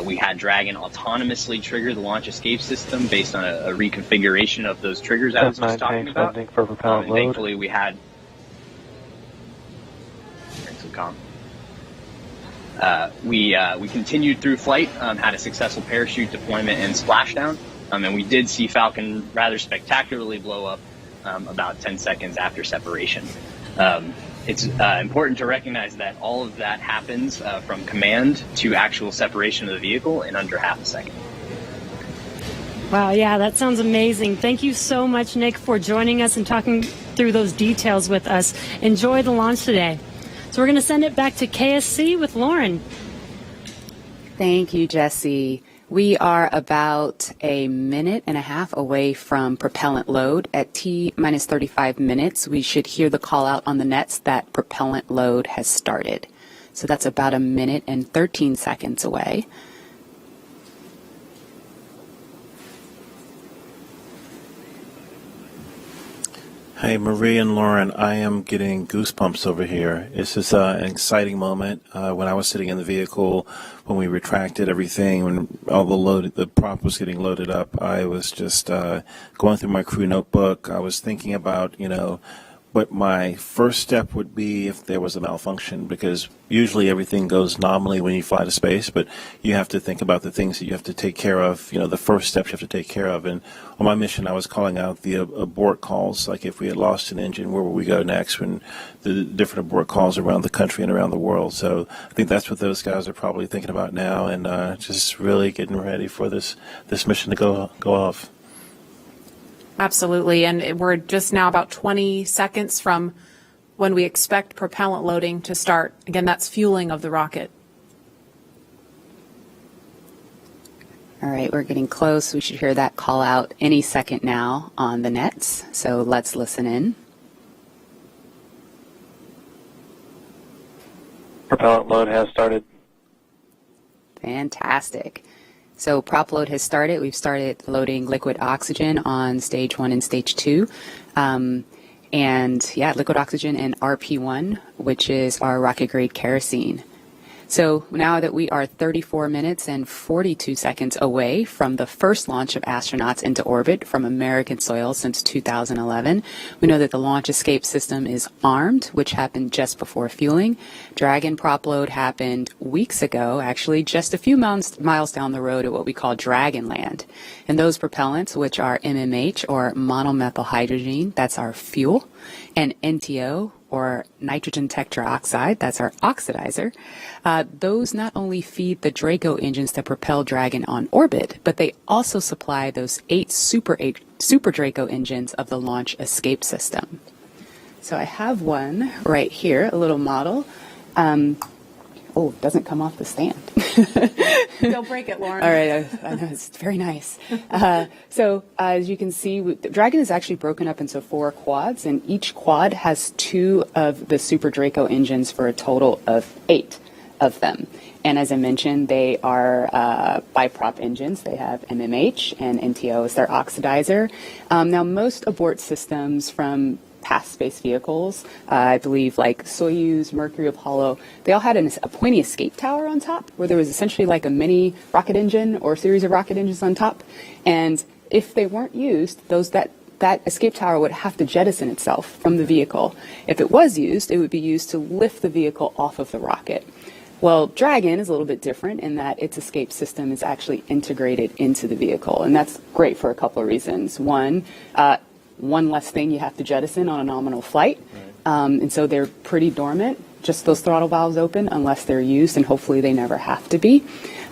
We had Dragon autonomously trigger the launch escape system based on a reconfiguration of those triggers I was just talking about. And thankfully we had we continued through flight, had a successful parachute deployment and splashdown, and we did see Falcon rather spectacularly blow up about 10 seconds after separation. It's important to recognize that all of that happens from command to actual separation of the vehicle in under half a second. Wow, yeah, that sounds amazing. Thank you so much, Nick, for joining us and talking through those details with us. Enjoy the launch today. So we're going to send it back to KSC with Lauren. Thank you, Jesse. We are about a minute and a half away from propellant load. At T-minus 35 minutes, we should hear the call out on the nets that propellant load has started. So that's about a minute and 13 seconds away. Hey, Marie and Lauren, I am getting goosebumps over here. This is an exciting moment. When I was sitting in the vehicle, when we retracted everything, when all the prop was getting loaded up, I was just going through my crew notebook. I was thinking about, what my first step would be if there was a malfunction, because usually everything goes nominally when you fly to space, but you have to think about the things that you have to take care of, the first steps you have to take care of. And on my mission, I was calling out the abort calls, like if we had lost an engine, where would we go next, when the different abort calls around the country and around the world. So I think that's what those guys are probably thinking about now, and just really getting ready for this mission to go off. Absolutely, and we're just now about 20 seconds from when we expect propellant loading to start. Again, that's fueling of the rocket. All right, we're getting close. We should hear that call out any second now on the nets. So let's listen in. Propellant load has started. Fantastic. So prop load has started. We've started loading liquid oxygen on stage 1 and stage 2. And liquid oxygen and RP1, which is our rocket grade kerosene. So now that we are 34 minutes and 42 seconds away from the first launch of astronauts into orbit from American soil since 2011, we know that the launch escape system is armed, which happened just before fueling. Dragon prop load happened weeks ago, actually just a few miles down the road at what we call Dragonland. And those propellants, which are MMH or monomethyl hydrogen, that's our fuel, and NTO, or nitrogen tetroxide, that's our oxidizer, those not only feed the Draco engines that propel Dragon on orbit, but they also supply those 8 Super Draco engines of the launch escape system. So I have one right here, a little model. It doesn't come off the stand. Don't break it, Lauren. All right, I know, it's very nice. So as you can see, the Dragon is actually broken up into 4 quads, and each quad has 2 of the Super Draco engines for a total of 8 of them. And as I mentioned, they are biprop engines. They have MMH and NTO as their oxidizer. Now, most abort systems from past space vehicles, I believe like Soyuz, Mercury, Apollo, they all had a pointy escape tower on top where there was essentially like a mini rocket engine or a series of rocket engines on top. And if they weren't used, that escape tower would have to jettison itself from the vehicle. If it was used, it would be used to lift the vehicle off of the rocket. Well, Dragon is a little bit different in that its escape system is actually integrated into the vehicle, and that's great for a couple of reasons. One less thing you have to jettison on a nominal flight, and so they're pretty dormant, just those throttle valves open unless they're used, and hopefully they never have to be.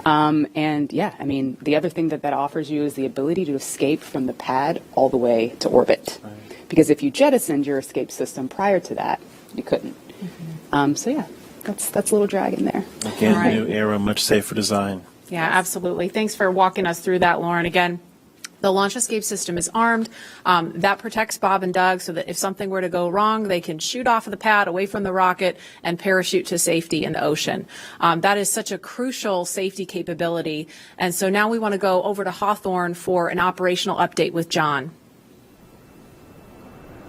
And yeah, I mean, the other thing that offers you is the ability to escape from the pad all the way to orbit. Because if you jettisoned your escape system prior to that, you couldn't. So yeah. That's a little Dragon there. Again, right. New era, much safer design. Yeah, absolutely. Thanks for walking us through that, Lauren. Again, the launch escape system is armed. That protects Bob and Doug so that if something were to go wrong, they can shoot off of the pad away from the rocket and parachute to safety in the ocean. That is such a crucial safety capability. And so now we want to go over to Hawthorne for an operational update with John.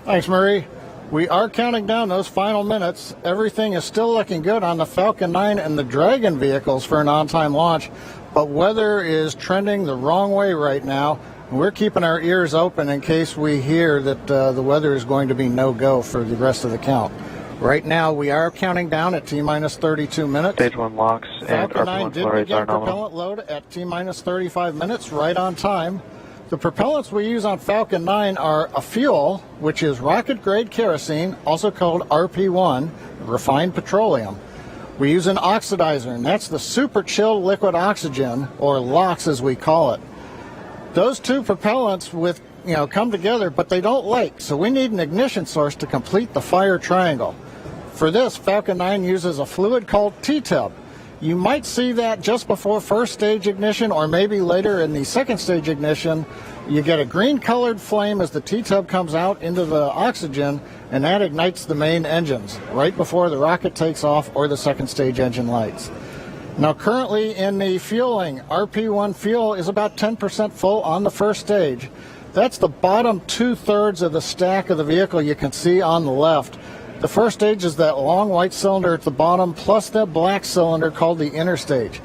Thanks, Marie. We are counting down those final minutes. Everything is still looking good on the Falcon 9 and the Dragon vehicles for an on-time launch, but weather is trending the wrong way right now. We're keeping our ears open in case we hear that the weather is going to be no-go for the rest of the count. Right now, we are counting down at T-minus 32 minutes. Stage 1 locks and Falcon 9 RP1 did fluorides begin are nominal. propellant load at T-minus 35 minutes, right on time. The propellants we use on Falcon 9 are a fuel, which is rocket-grade kerosene, also called RP1, refined petroleum. We use an oxidizer, and that's the super chilled liquid oxygen, or LOX as we call it. Those two propellants come together, but they don't like, so we need an ignition source to complete the fire triangle. For this, Falcon 9 uses a fluid called T-tub. You might see that just before first stage ignition or maybe later in the second stage ignition. You get a green colored flame as the T-tub comes out into the oxygen, and that ignites the main engines right before the rocket takes off or the second stage engine lights. Now currently in the fueling, RP1 fuel is about 10% full on the first stage. That's the bottom 2/3 of the stack of the vehicle you can see on the left. The first stage is that long white cylinder at the bottom, plus that black cylinder called the inner stage.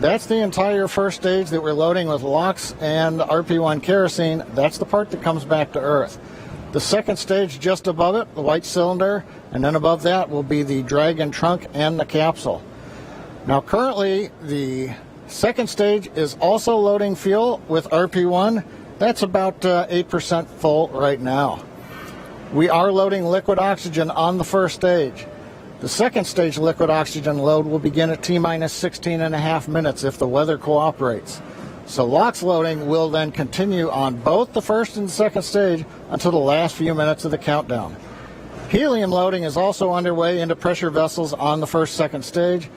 That's the entire first stage that we're loading with LOX and RP1 kerosene. That's the part that comes back to Earth. The second stage just above it, the white cylinder, and then above that will be the Dragon trunk and the capsule. Now currently, the second stage is also loading fuel with RP1. That's about 8% full right now. We are loading liquid oxygen on the first stage. The second stage liquid oxygen load will begin at T-minus 16.5 minutes if the weather cooperates. So LOX loading will then continue on both the first and second stage until the last few minutes of the countdown. Helium loading is also underway into pressure vessels on the second stage.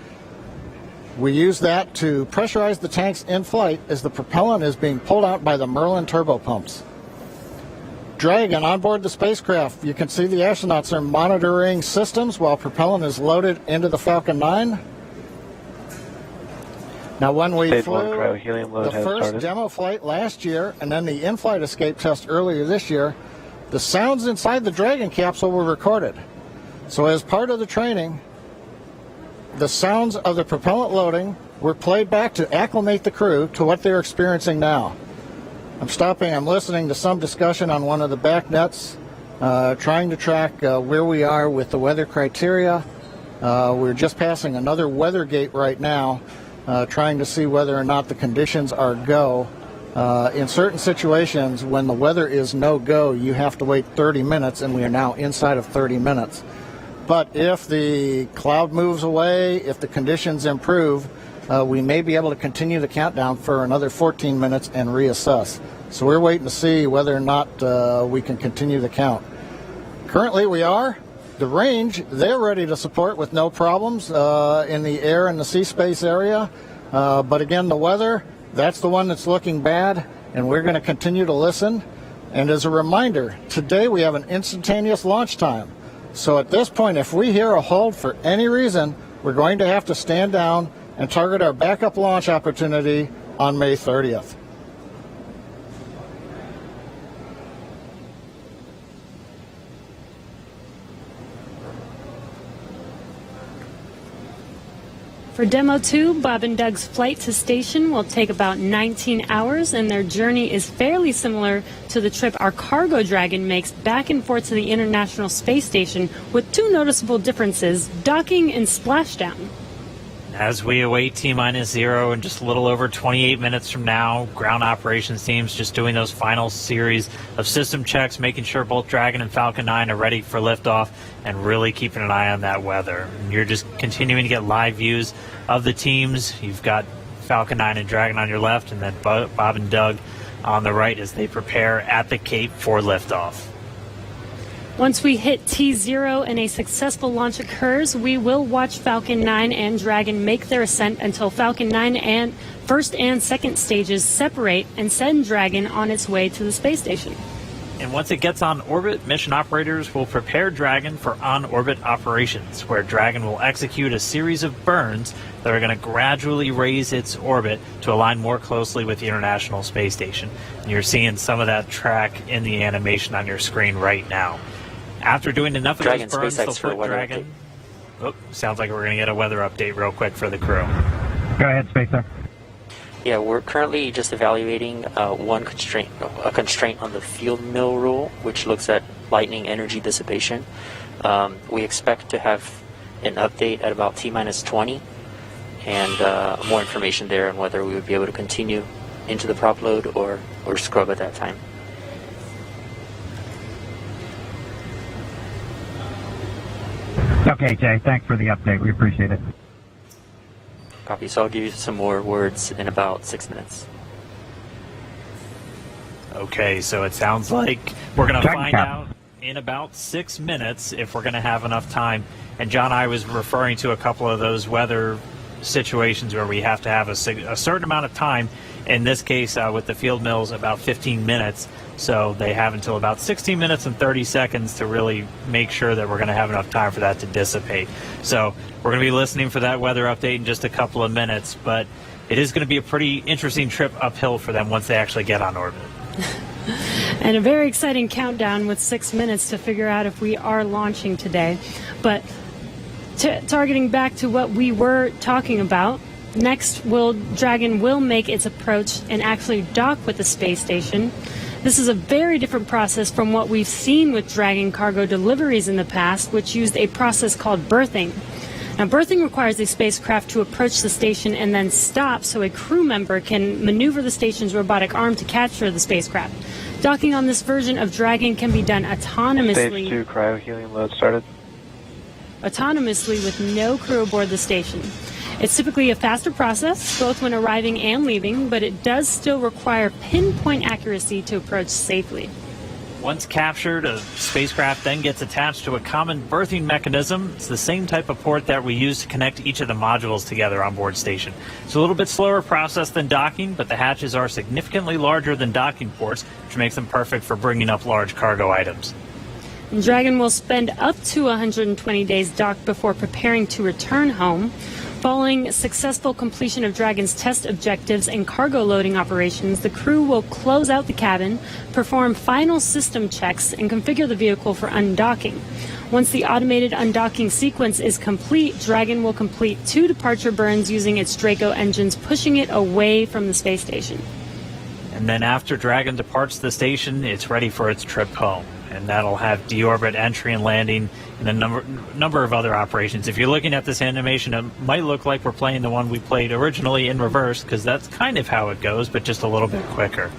We use that to pressurize the tanks in flight as the propellant is being pulled out by the Merlin turbopumps. Dragon on board the spacecraft. You can see the astronauts are monitoring systems while propellant is loaded into the Falcon 9. Now when we flew the first demo flight last year and then the in-flight escape test earlier this year, the sounds inside the Dragon capsule were recorded. So as part of the training, the sounds of the propellant loading were played back to acclimate the crew to what they're experiencing now. I'm listening to some discussion on one of the back nets, trying to track where we are with the weather criteria. We're just passing another weather gate right now, trying to see whether or not the conditions are go. In certain situations, when the weather is no-go, you have to wait 30 minutes, and we are now inside of 30 minutes. But if the cloud moves away, if the conditions improve, we may be able to continue the countdown for another 14 minutes and reassess. So we're waiting to see whether or not we can continue the count. Currently we are. The range, they're ready to support with no problems in the air and the sea space area. But again, the weather, that's the one that's looking bad, and we're going to continue to listen. And as a reminder, today we have an instantaneous launch time. So at this point, if we hear a hold for any reason, we're going to have to stand down and target our backup launch opportunity on May 30th. For Demo 2, Bob and Doug's flight to station will take about 19 hours, and their journey is fairly similar to the trip our Cargo Dragon makes back and forth to the International Space Station, with two noticeable differences: docking and splashdown. As we await T-0 in just a little over 28 minutes from now, ground operations teams just doing those final series of system checks, making sure both Dragon and Falcon 9 are ready for liftoff, and really keeping an eye on that weather. And you're just continuing to get live views of the teams. You've got Falcon 9 and Dragon on your left, and then Bob and Doug on the right as they prepare at the Cape for liftoff. Once we hit T0 and a successful launch occurs, we will watch Falcon 9 and Dragon make their ascent until Falcon 9 and first and second stages separate and send Dragon on its way to the space station. And once it gets on orbit, mission operators will prepare Dragon for on-orbit operations, where Dragon will execute a series of burns that are going to gradually raise its orbit to align more closely with the International Space Station. And you're seeing some of that track in the animation on your screen right now. After doing enough of Dragon those burns, they'll put Dragon... Oh, sounds like we're going to get a weather update real quick for the crew. Go ahead, Spacer. Yeah, we're currently just evaluating a constraint on the field mill rule, which looks at lightning energy dissipation. We expect to have an update at about T-20 and more information there on whether we would be able to continue into the prop load or scrub at that time. Okay, Jay, thanks for the update. We appreciate it. Copy. So I'll give you some more words in about 6 minutes. Okay, so it sounds like we're going to find out in about 6 minutes if we're going to have enough time. And John, I was referring to a couple of those weather situations where we have to have a certain amount of time. In this case, with the field mills, about 15 minutes. So they have until about 16 minutes and 30 seconds to really make sure that we're going to have enough time for that to dissipate. So we're going to be listening for that weather update in just a couple of minutes, but it is going to be a pretty interesting trip uphill for them once they actually get on orbit. And a very exciting countdown with 6 minutes to figure out if we are launching today. But targeting back to what we were talking about, next Dragon will make its approach and actually dock with the space station. This is a very different process from what we've seen with Dragon cargo deliveries in the past, which used a process called berthing. Now, berthing requires a spacecraft to approach the station and then stop so a crew member can maneuver the station's robotic arm to capture the spacecraft. Docking on this version of Dragon can be done autonomously. Stage 2 cryo-helium load started. Autonomously with no crew aboard the station. It's typically a faster process, both when arriving and leaving, but it does still require pinpoint accuracy to approach safely. Once captured, a spacecraft then gets attached to a common berthing mechanism. It's the same type of port that we use to connect each of the modules together on board station. It's a little bit slower process than docking, but the hatches are significantly larger than docking ports, which makes them perfect for bringing up large cargo items. And Dragon will spend up to 120 days docked before preparing to return home. Following successful completion of Dragon's test objectives and cargo loading operations, the crew will close out the cabin, perform final system checks, and configure the vehicle for undocking. Once the automated undocking sequence is complete, Dragon will complete 2 departure burns using its Draco engines, pushing it away from the space station. And then after Dragon departs the station, it's ready for its trip home. And that'll have deorbit entry and landing and a number of other operations. If you're looking at this animation, it might look like we're playing the one we played originally in reverse, because that's kind of how it goes, but just a little bit quicker.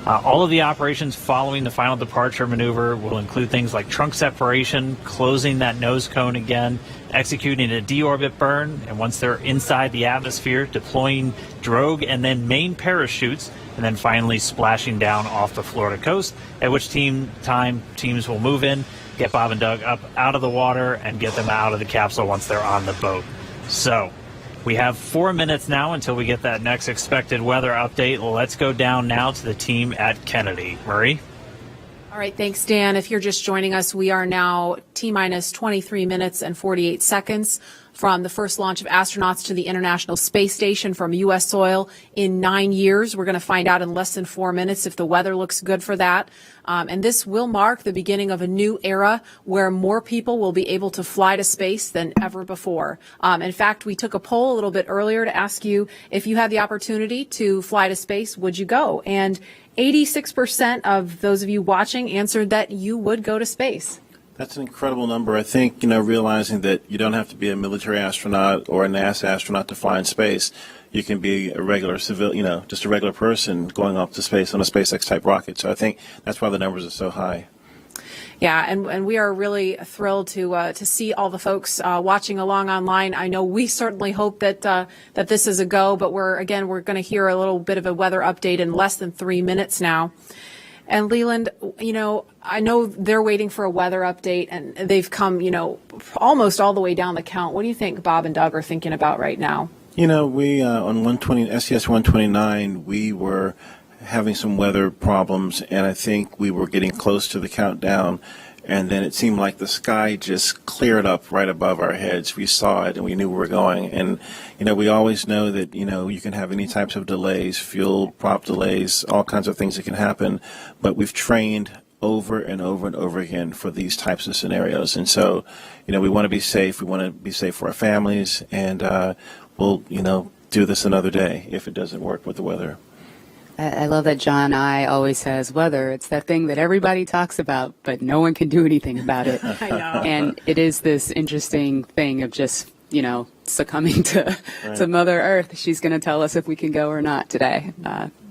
All of the operations following the final departure maneuver will include things like trunk separation, closing that nose cone again, executing a deorbit burn, and once they're inside the atmosphere, deploying drogue and then main parachutes, and then finally splashing down off the Florida coast, at which teams will move in, get Bob and Doug up out of the water, and get them out of the capsule once they're on the boat. So we have 4 minutes now until we get that next expected weather update. Let's go down now to the team at Kennedy. Murray? All right, thanks, Dan. If you're just joining us, we are now T-minus 23 minutes and 48 seconds from the first launch of astronauts to the International Space Station from U.S. soil in 9 years. We're going to find out in less than 4 minutes if the weather looks good for that. And this will mark the beginning of a new era where more people will be able to fly to space than ever before. In fact, we took a poll a little bit earlier to ask you if you had the opportunity to fly to space, would you go? And 86% of those of you watching answered that you would go to space. That's an incredible number. I think, realizing that you don't have to be a military astronaut or a NASA astronaut to fly in space. You can be a regular civilian, just a regular person going up to space on a SpaceX type rocket. So I think that's why the numbers are so high. Yeah, and we are really thrilled to see all the folks watching along online. I know we certainly hope that that this is a go, but we're going to hear a little bit of a weather update in less than 3 minutes now. And Leland, I know they're waiting for a weather update, and they've come, almost all the way down the count. What do you think Bob and Doug are thinking about right now? We on SES 129, we were having some weather problems, and I think we were getting close to the countdown, and then it seemed like the sky just cleared up right above our heads. We saw it, and we knew where we were going. And, we always know that, you can have any types of delays, fuel prop delays, all kinds of things that can happen, but we've trained over and over and over again for these types of scenarios. And so, we want to be safe. We want to be safe for our families, and we'll, do this another day if it doesn't work with the weather. I love that John I always says weather. It's that thing that everybody talks about, but no one can do anything about it. I know. And it is this interesting thing of just, succumbing to Mother Earth. She's going to tell us if we can go or not today.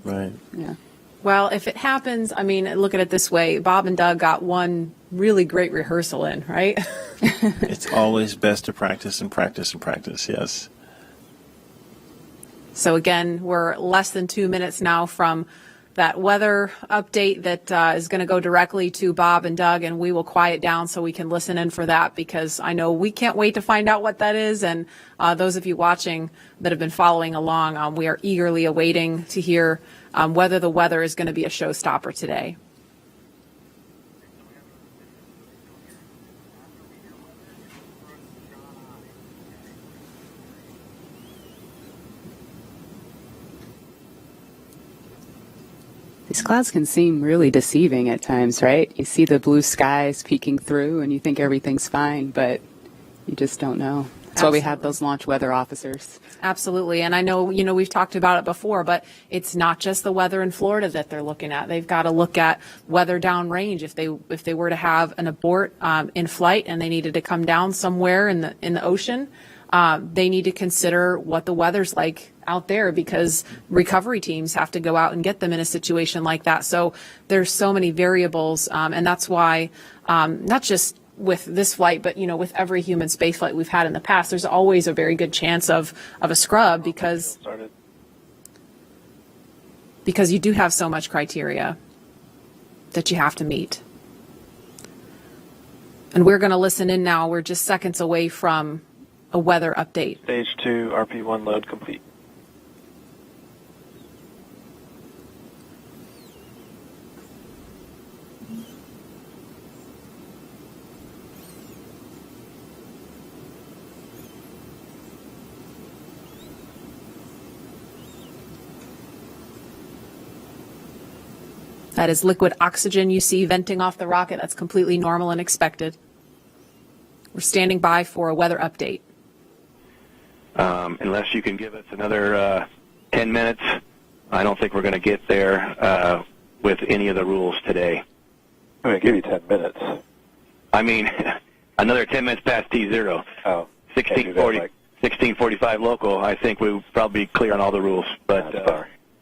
Right. Yeah. Well, if it happens, look at it this way. Bob and Doug got one really great rehearsal in, right? It's always best to practice and practice and practice, yes. So again, we're less than 2 minutes now from that weather update that is going to go directly to Bob and Doug, and we will quiet down so we can listen in for that, because I know we can't wait to find out what that is. And those of you watching that have been following along, we are eagerly awaiting to hear whether the weather is going to be a showstopper today. These clouds can seem really deceiving at times, right? You see the blue skies peeking through and you think everything's fine, but you just don't know. That's why we have those launch weather officers. Absolutely. And I know, we've talked about it before, but it's not just the weather in Florida that they're looking at. They've got to look at weather downrange. If they were to have an abort in flight and they needed to come down somewhere in the ocean, they need to consider what the weather's like out there, because recovery teams have to go out and get them in a situation like that. So there's so many variables, and that's why not just with this flight, but with every human space flight we've had in the past, there's always a very good chance of a scrub, because you do have so much criteria that you have to meet. And we're going to listen in now. We're just seconds away from a weather update. Stage 2, RP1 load complete. That is liquid oxygen you see venting off the rocket. That's completely normal and expected. We're standing by for a weather update. Unless you can give us another 10 minutes, I don't think we're going to get there with any of the rules today. I'm going to give you 10 minutes. I mean, another 10 minutes past T0. Oh, 16:45 local. I think we'll probably be clear on all the rules, but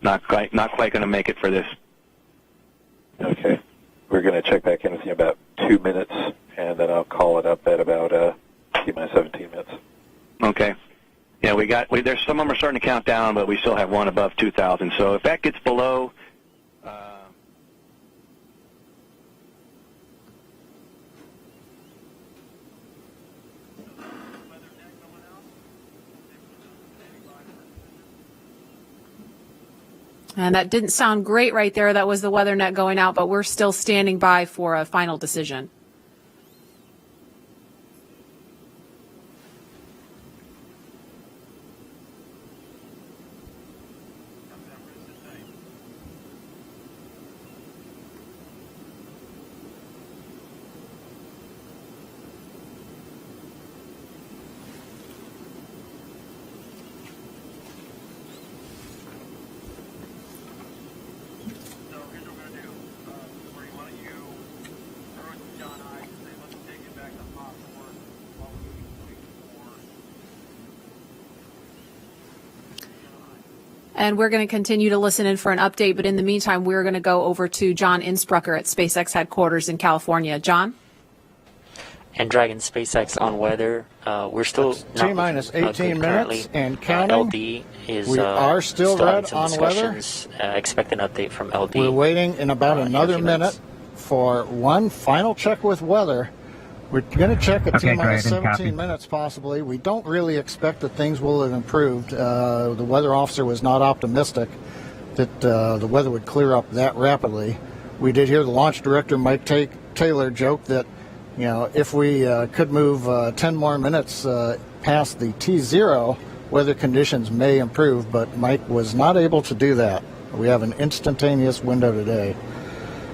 not quite going to make it for this. Okay. We're going to check back in with you in about 2 minutes, and then I'll call it up at about T-minus 17 minutes. Okay. Yeah, there's some of them are starting to count down, but we still have one above 2,000. So if that gets below, And that didn't sound great right there. That was the weather net going out, but we're still standing by for a final decision. And we're going to continue to listen in for an update. But in the meantime, we're going to go over to John Innsbrucker at SpaceX headquarters in California. John? And Dragon SpaceX on weather. We're still T-minus 18 minutes and counting. LD is we are still red on weather. Expect an update from LD. We're waiting in about another minute for one final check with weather. We're going to check at T-minus 17 minutes possibly. We don't really expect that things will have improved. The weather officer was not optimistic that the weather would clear up that rapidly. We did hear the launch director, Mike Taylor, joke that, you know, if we could move 10 more minutes past the T0, weather conditions may improve, but Mike was not able to do that. We have an instantaneous window today.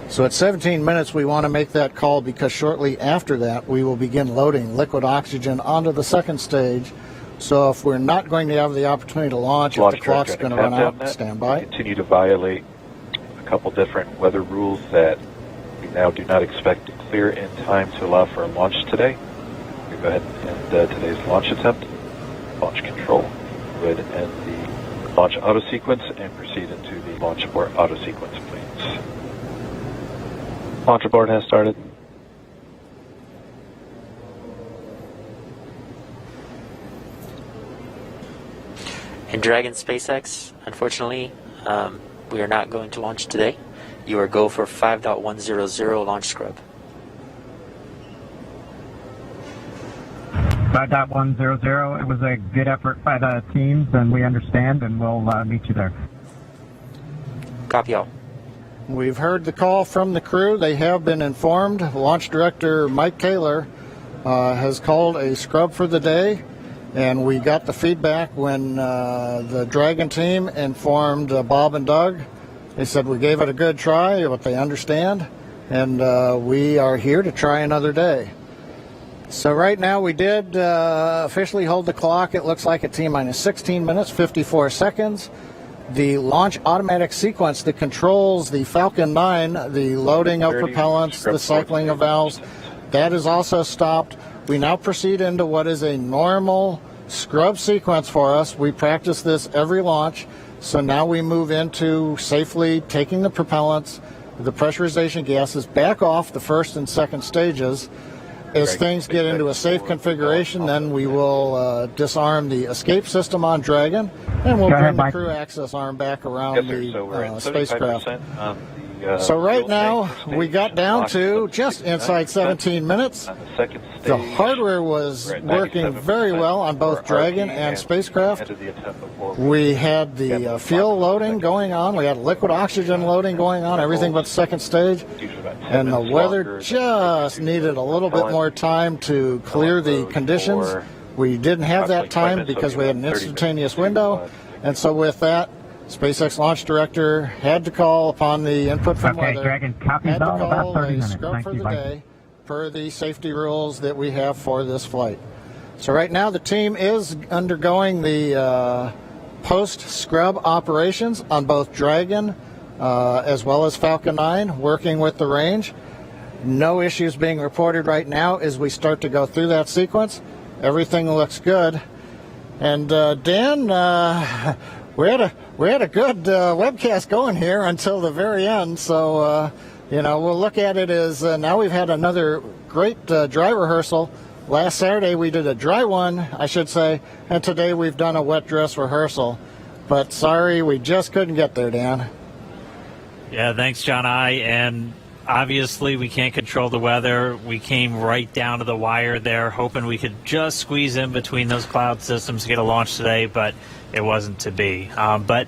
So at 17 minutes, we want to make that call because shortly after that, we will begin loading liquid oxygen onto the second stage. So if we're not going to have the opportunity to launch, if the clock's going to run out, stand by. Continue to violate a couple different weather rules that we now do not expect to clear in time to allow for a launch today. We go ahead and end today's launch attempt. Launch control would end the launch auto sequence and proceed into the launch abort auto sequence, please. Launch abort has started. And Dragon SpaceX, unfortunately, we are not going to launch today. You are go for 5.100 launch scrub. 5.100. It was a good effort by the teams, and we understand, and we'll meet you there. Copy all. We've heard the call from the crew. They have been informed. Launch director Mike Taylor has called a scrub for the day, and we got the feedback when the Dragon team informed Bob and Doug. They said we gave it a good try, but they understand, and we are here to try another day. So right now we did officially hold the clock. It looks like a T-minus 16 minutes, 54 seconds. The launch automatic sequence that controls the Falcon 9, the loading of propellants, the cycling of valves, that is also stopped. We now proceed into what is a normal scrub sequence for us. We practice this every launch. So now we move into safely taking the propellants, the pressurization gases back off the first and second stages. As things get into a safe configuration, then we will disarm the escape system on Dragon, and we'll bring the crew access arm back around the spacecraft. So right now, we got down to just inside 17 minutes. The hardware was working very well on both Dragon and spacecraft. We had the fuel loading going on. We had liquid oxygen loading going on, everything but second stage. And the weather just needed a little bit more time to clear the conditions. We didn't have that time because we had an instantaneous window. And so with that, SpaceX launch director had to call upon the input from weather, Dragon, had to all call about 30 a minutes. scrub Thank for you, the bye. day per the safety rules that we have for this flight. So right now the team is undergoing the post-scrub operations on both Dragon as well as Falcon 9, working with the range. No issues being reported right now as we start to go through that sequence. Everything looks good. And Dan, we had a good webcast going here until the very end. So, we'll look at it as now we've had another great dry rehearsal. Last Saturday we did a dry one, I should say, and today we've done a wet dress rehearsal. But sorry, we just couldn't get there, Dan. Yeah, thanks, John I. And obviously we can't control the weather. We came right down to the wire there, hoping we could just squeeze in between those cloud systems to get a launch today, but it wasn't to be. But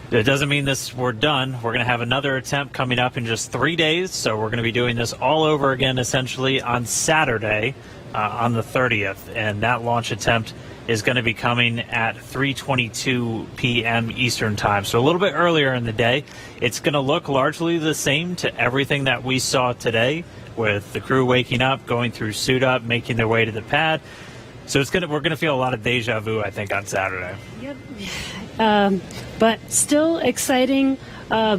It doesn't mean we're done. We're going to have another attempt coming up in just 3 days, so we're going to be doing this all over again essentially on Saturday, on the 30th, and that launch attempt is going to be coming at 3:22 p.m. Eastern Time, so a little bit earlier in the day. It's going to look largely the same to everything that we saw today, with the crew waking up, going through suit up, making their way to the pad. So we're going to feel a lot of deja vu, I think, on Saturday. Yep. But still exciting.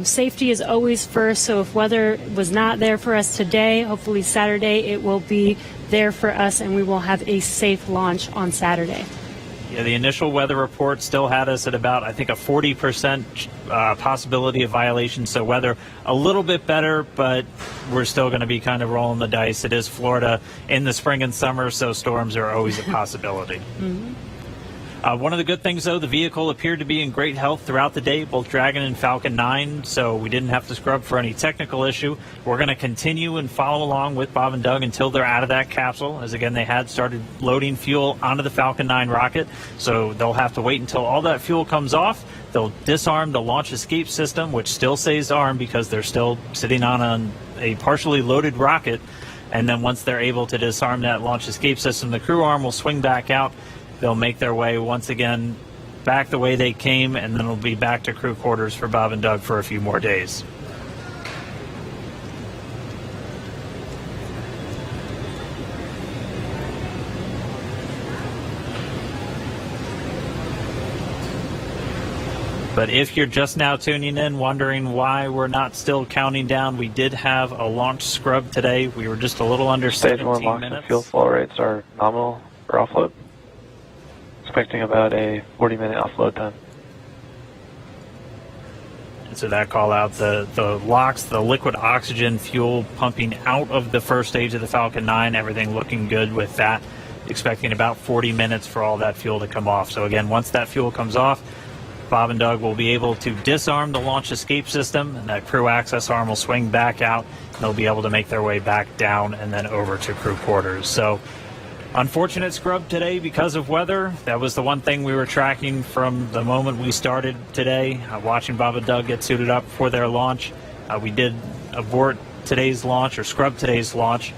Safety is always first, so if weather was not there for us today, hopefully Saturday it will be there for us and we will have a safe launch on Saturday. Yeah, the initial weather report still had us at about, I think, a 40% possibility of violation. So weather a little bit better, but we're still going to be kind of rolling the dice. It is Florida in the spring and summer, so storms are always a possibility. Mm-hmm. One of the good things, though, the vehicle appeared to be in great health throughout the day, both Dragon and Falcon 9, so we didn't have to scrub for any technical issue. We're going to continue and follow along with Bob and Doug until they're out of that capsule, as again, they had started loading fuel onto the Falcon 9 rocket, so they'll have to wait until all that fuel comes off. They'll disarm the launch escape system, which still stays armed because they're still sitting on a partially loaded rocket, and then once they're able to disarm that launch escape system, the crew arm will swing back out. They'll make their way once again back the way they came, and then it'll be back to crew quarters for Bob and Doug for a few more days. But if you're just now tuning in, wondering why we're not still counting down, we did have a launch scrub today. We were just a little under 17 minutes. Stage 1 LOX and fuel flow rates are nominal for offload. Expecting about a 40-minute offload time. And so that call out, the LOX, the liquid oxygen fuel pumping out of the first stage of the Falcon 9, everything looking good with that. Expecting about 40 minutes for all that fuel to come off. So again, once that fuel comes off, Bob and Doug will be able to disarm the launch escape system, and that crew access arm will swing back out, and they'll be able to make their way back down and then over to crew quarters. So unfortunate scrub today because of weather. That was the one thing we were tracking from the moment we started today, watching Bob and Doug get suited up for their launch. We did abort today's launch, or scrub today's launch,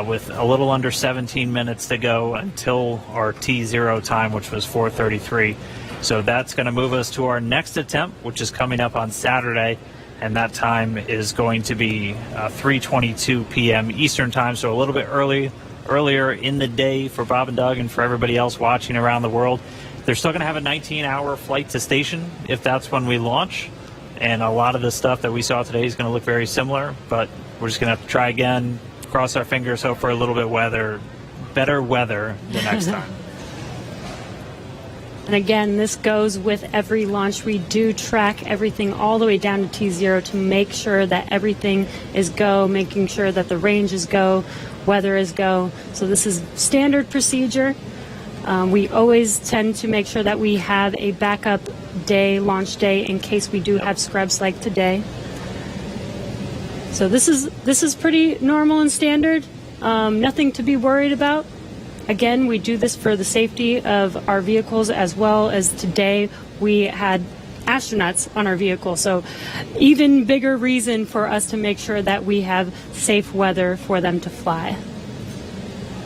with a little under 17 minutes to go until our T0 time, which was 4:33. So that's going to move us to our next attempt, which is coming up on Saturday, and that time is going to be 3:22 p.m. Eastern time, so a little bit earlier in the day for Bob and Doug and for everybody else watching around the world. They're still going to have a 19-hour flight to station if that's when we launch, and a lot of the stuff that we saw today is going to look very similar, but we're just going to have to try again, cross our fingers, hope for a little bit better weather the next time. And again, this goes with every launch. We do track everything all the way down to T0 to make sure that everything is go, making sure that the range is go, weather is go. So this is standard procedure. We always tend to make sure that we have a backup day, launch day, in case we do have scrubs like today. So this is pretty normal and standard. Nothing to be worried about. Again, we do this for the safety of our vehicles, as well as today we had astronauts on our vehicle. So even bigger reason for us to make sure that we have safe weather for them to fly.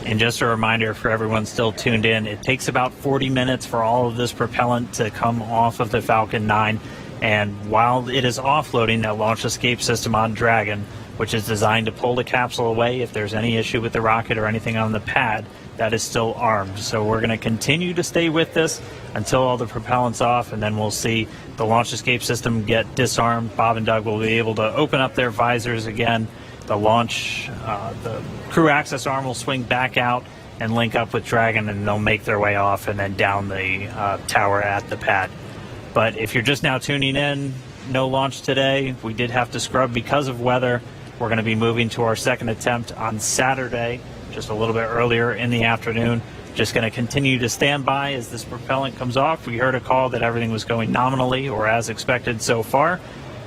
And just a reminder for everyone still tuned in, it takes about 40 minutes for all of this propellant to come off of the Falcon 9. And while it is offloading that launch escape system on Dragon, which is designed to pull the capsule away if there's any issue with the rocket or anything on the pad, that is still armed. So we're going to continue to stay with this until all the propellant's off, and then we'll see the launch escape system get disarmed. Bob and Doug will be able to open up their visors again. The crew access arm will swing back out and link up with Dragon, and they'll make their way off and then down the tower at the pad. But if you're just now tuning in, no launch today. We did have to scrub because of weather. We're going to be moving to our second attempt on Saturday, just a little bit earlier in the afternoon. Just going to continue to stand by as this propellant comes off. We heard a call that everything was going nominally or as expected so far.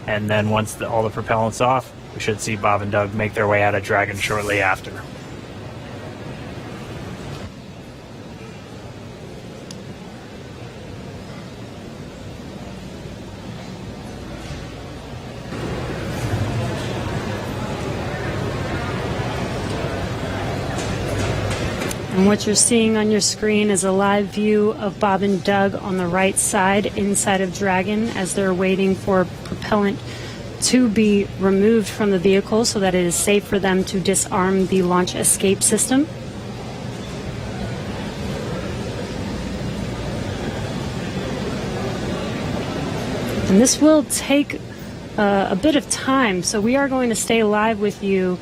And then once all the propellant's off, we should see Bob and Doug make their way out of Dragon shortly after. And what you're seeing on your screen is a live view of Bob and Doug on the right side inside of Dragon as they're waiting for propellant to be removed from the vehicle so that it is safe for them to disarm the launch escape system. And this will take a bit of time, so we are going to stay live with you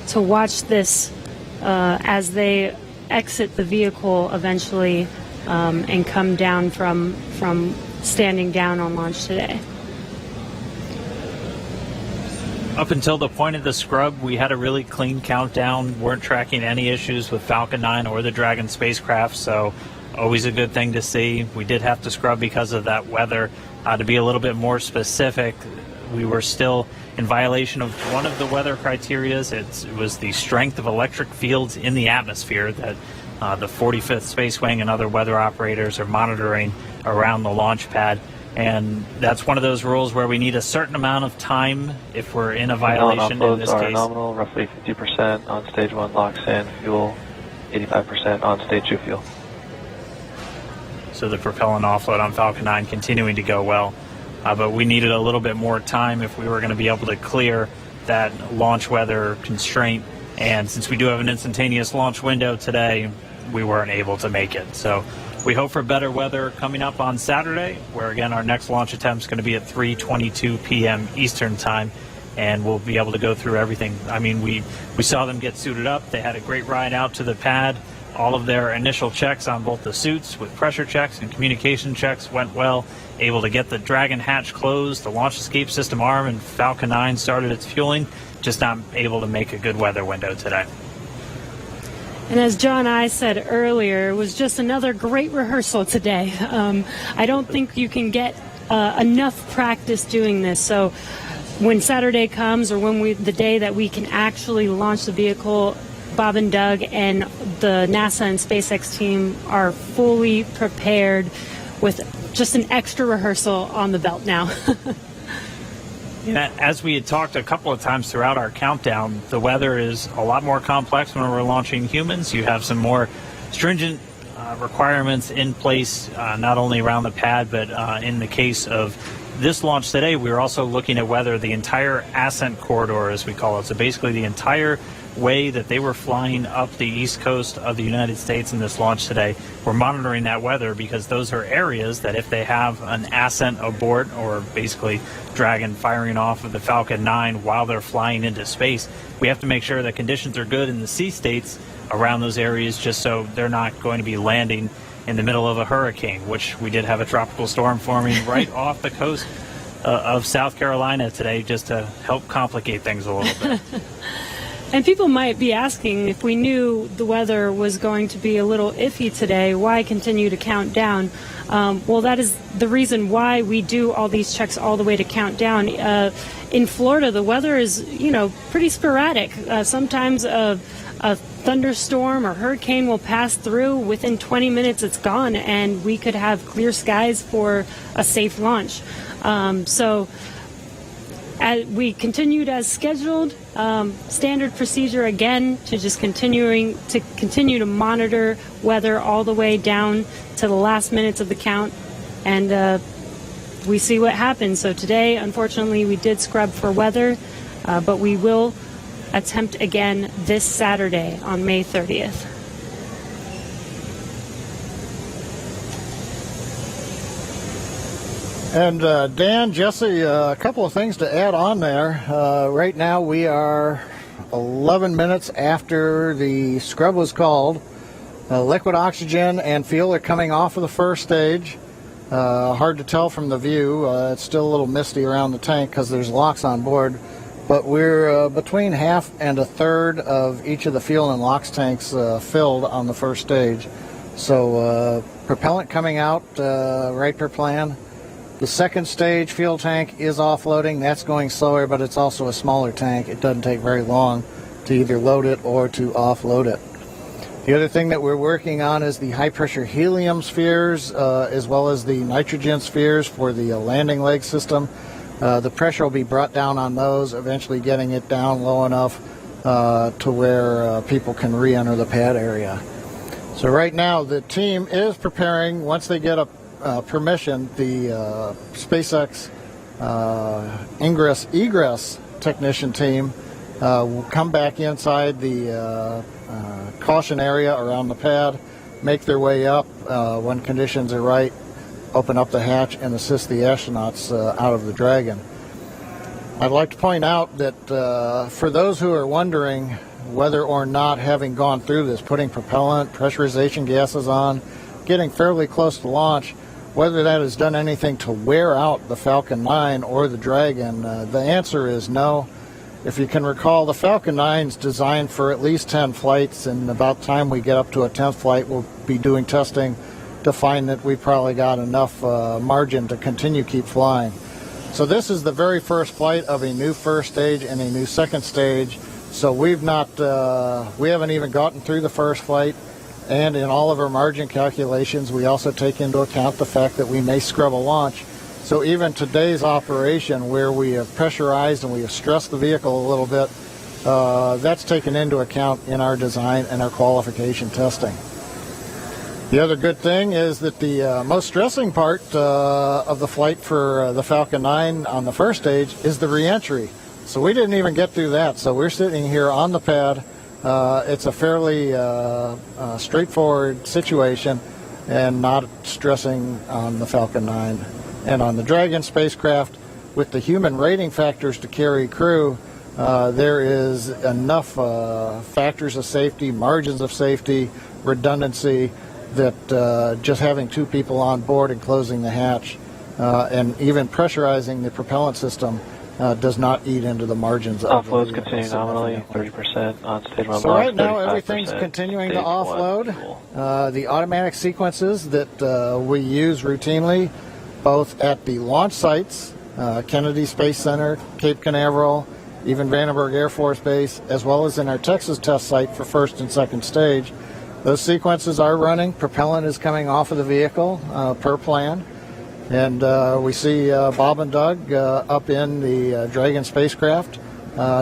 to watch this as they exit the vehicle eventually and come down from standing down on launch today. Up until the point of the scrub, we had a really clean countdown, weren't tracking any issues with Falcon 9 or the Dragon spacecraft, so always a good thing to see. We did have to scrub because of that weather. To be a little bit more specific, we were still in violation of one of the weather criterias. It was the strength of electric fields in the atmosphere that the 45th Space Wing and other weather operators are monitoring around the launch pad. And that's one of those rules where we need a certain amount of time if we're in a violation. In this case, nominal, roughly 50% on stage 1 locks in, fuel 85% on stage 2 fuel. So the propellant offload on Falcon 9 continuing to go well. But we needed a little bit more time if we were going to be able to clear that launch weather constraint. And since we do have an instantaneous launch window today, we weren't able to make it. So we hope for better weather coming up on Saturday, where again our next launch attempt is going to be at 3:22 p.m. Eastern time, and we'll be able to go through everything. I mean, we saw them get suited up. They had a great ride out to the pad. All of their initial checks on both the suits with pressure checks and communication checks went well. Able to get the Dragon hatch closed, the launch escape system arm, and Falcon 9 started its fueling. Just not able to make a good weather window today. And as John I said earlier, it was just another great rehearsal today. I don't think you can get enough practice doing this. So when Saturday comes, or when the day that we can actually launch the vehicle, Bob and Doug and the NASA and SpaceX team are fully prepared with just an extra rehearsal on the belt now. As we had talked a couple of times throughout our countdown, the weather is a lot more complex when we're launching humans. You have some more stringent requirements in place, not only around the pad, but in the case of this launch today, we were also looking at whether the entire ascent corridor, as we call it, so basically the entire way that they were flying up the east coast of the United States in this launch today, we're monitoring that weather because those are areas that if they have an ascent abort, or basically Dragon firing off of the Falcon 9 while they're flying into space, we have to make sure that conditions are good in the sea states around those areas, just so they're not going to be landing in the middle of a hurricane, which we did have a tropical storm forming right off the coast of South Carolina today, just to help complicate things a little bit. And people might be asking, if we knew the weather was going to be a little iffy today, why continue to count down? Well, that is the reason why we do all these checks all the way to count down. In Florida, the weather is, pretty sporadic. Sometimes a thunderstorm or hurricane will pass through. Within 20 minutes, it's gone, and we could have clear skies for a safe launch. So we continued as scheduled. Standard procedure again to just continue to monitor weather all the way down to the last minutes of the count, and we see what happens. So today, unfortunately, we did scrub for weather, but we will attempt again this Saturday on May 30th. And Dan, Jesse, a couple of things to add on there. Right now we are 11 minutes after the scrub was called. Liquid oxygen and fuel are coming off of the first stage. Hard to tell from the view. It's still a little misty around the tank because there's locks on board. But we're between half and a third of each of the fuel and LOX tanks filled on the first stage. So propellant coming out right per plan. The second stage fuel tank is offloading. That's going slower, but it's also a smaller tank. It doesn't take very long to either load it or to offload it. The other thing that we're working on is the high-pressure helium spheres, as well as the nitrogen spheres for the landing leg system. The pressure will be brought down on those, eventually getting it down low enough to where people can re-enter the pad area. So right now the team is preparing, once they get a permission, the SpaceX ingress-egress technician team will come back inside the caution area around the pad, make their way up when conditions are right, open up the hatch and assist the astronauts out of the Dragon. I'd like to point out that for those who are wondering whether or not, having gone through this, putting propellant, pressurization gases on, getting fairly close to launch, whether that has done anything to wear out the Falcon 9 or the Dragon, the answer is no. If you can recall, the Falcon 9 is designed for at least 10 flights, and about the time we get up to a 10th flight, we'll be doing testing to find that we probably got enough margin to continue keep flying. So this is the very first flight of a new first stage and a new second stage. So we haven't even gotten through the first flight, and in all of our margin calculations, we also take into account the fact that we may scrub a launch. So even today's operation, where we have pressurized and we have stressed the vehicle a little bit, that's taken into account in our design and our qualification testing. The other good thing is that the most stressing part of the flight for the Falcon 9 on the first stage is the re-entry. So we didn't even get through that. So we're sitting here on the pad. It's a fairly straightforward situation and not stressing on the Falcon 9. And on the Dragon spacecraft, with the human rating factors to carry crew, there is enough factors of safety, margins of safety, redundancy, that just having 2 people on board and closing the hatch and even pressurizing the propellant system does not eat into the margins of offloads continue nominally 30% on stage 1. So right now everything's continuing to offload. The automatic sequences that we use routinely, both at the launch sites, Kennedy Space Center, Cape Canaveral, even Vandenberg Air Force Base, as well as in our Texas test site for first and second stage. Those sequences are running. Propellant is coming off of the vehicle per plan. And we see Bob and Doug up in the Dragon spacecraft,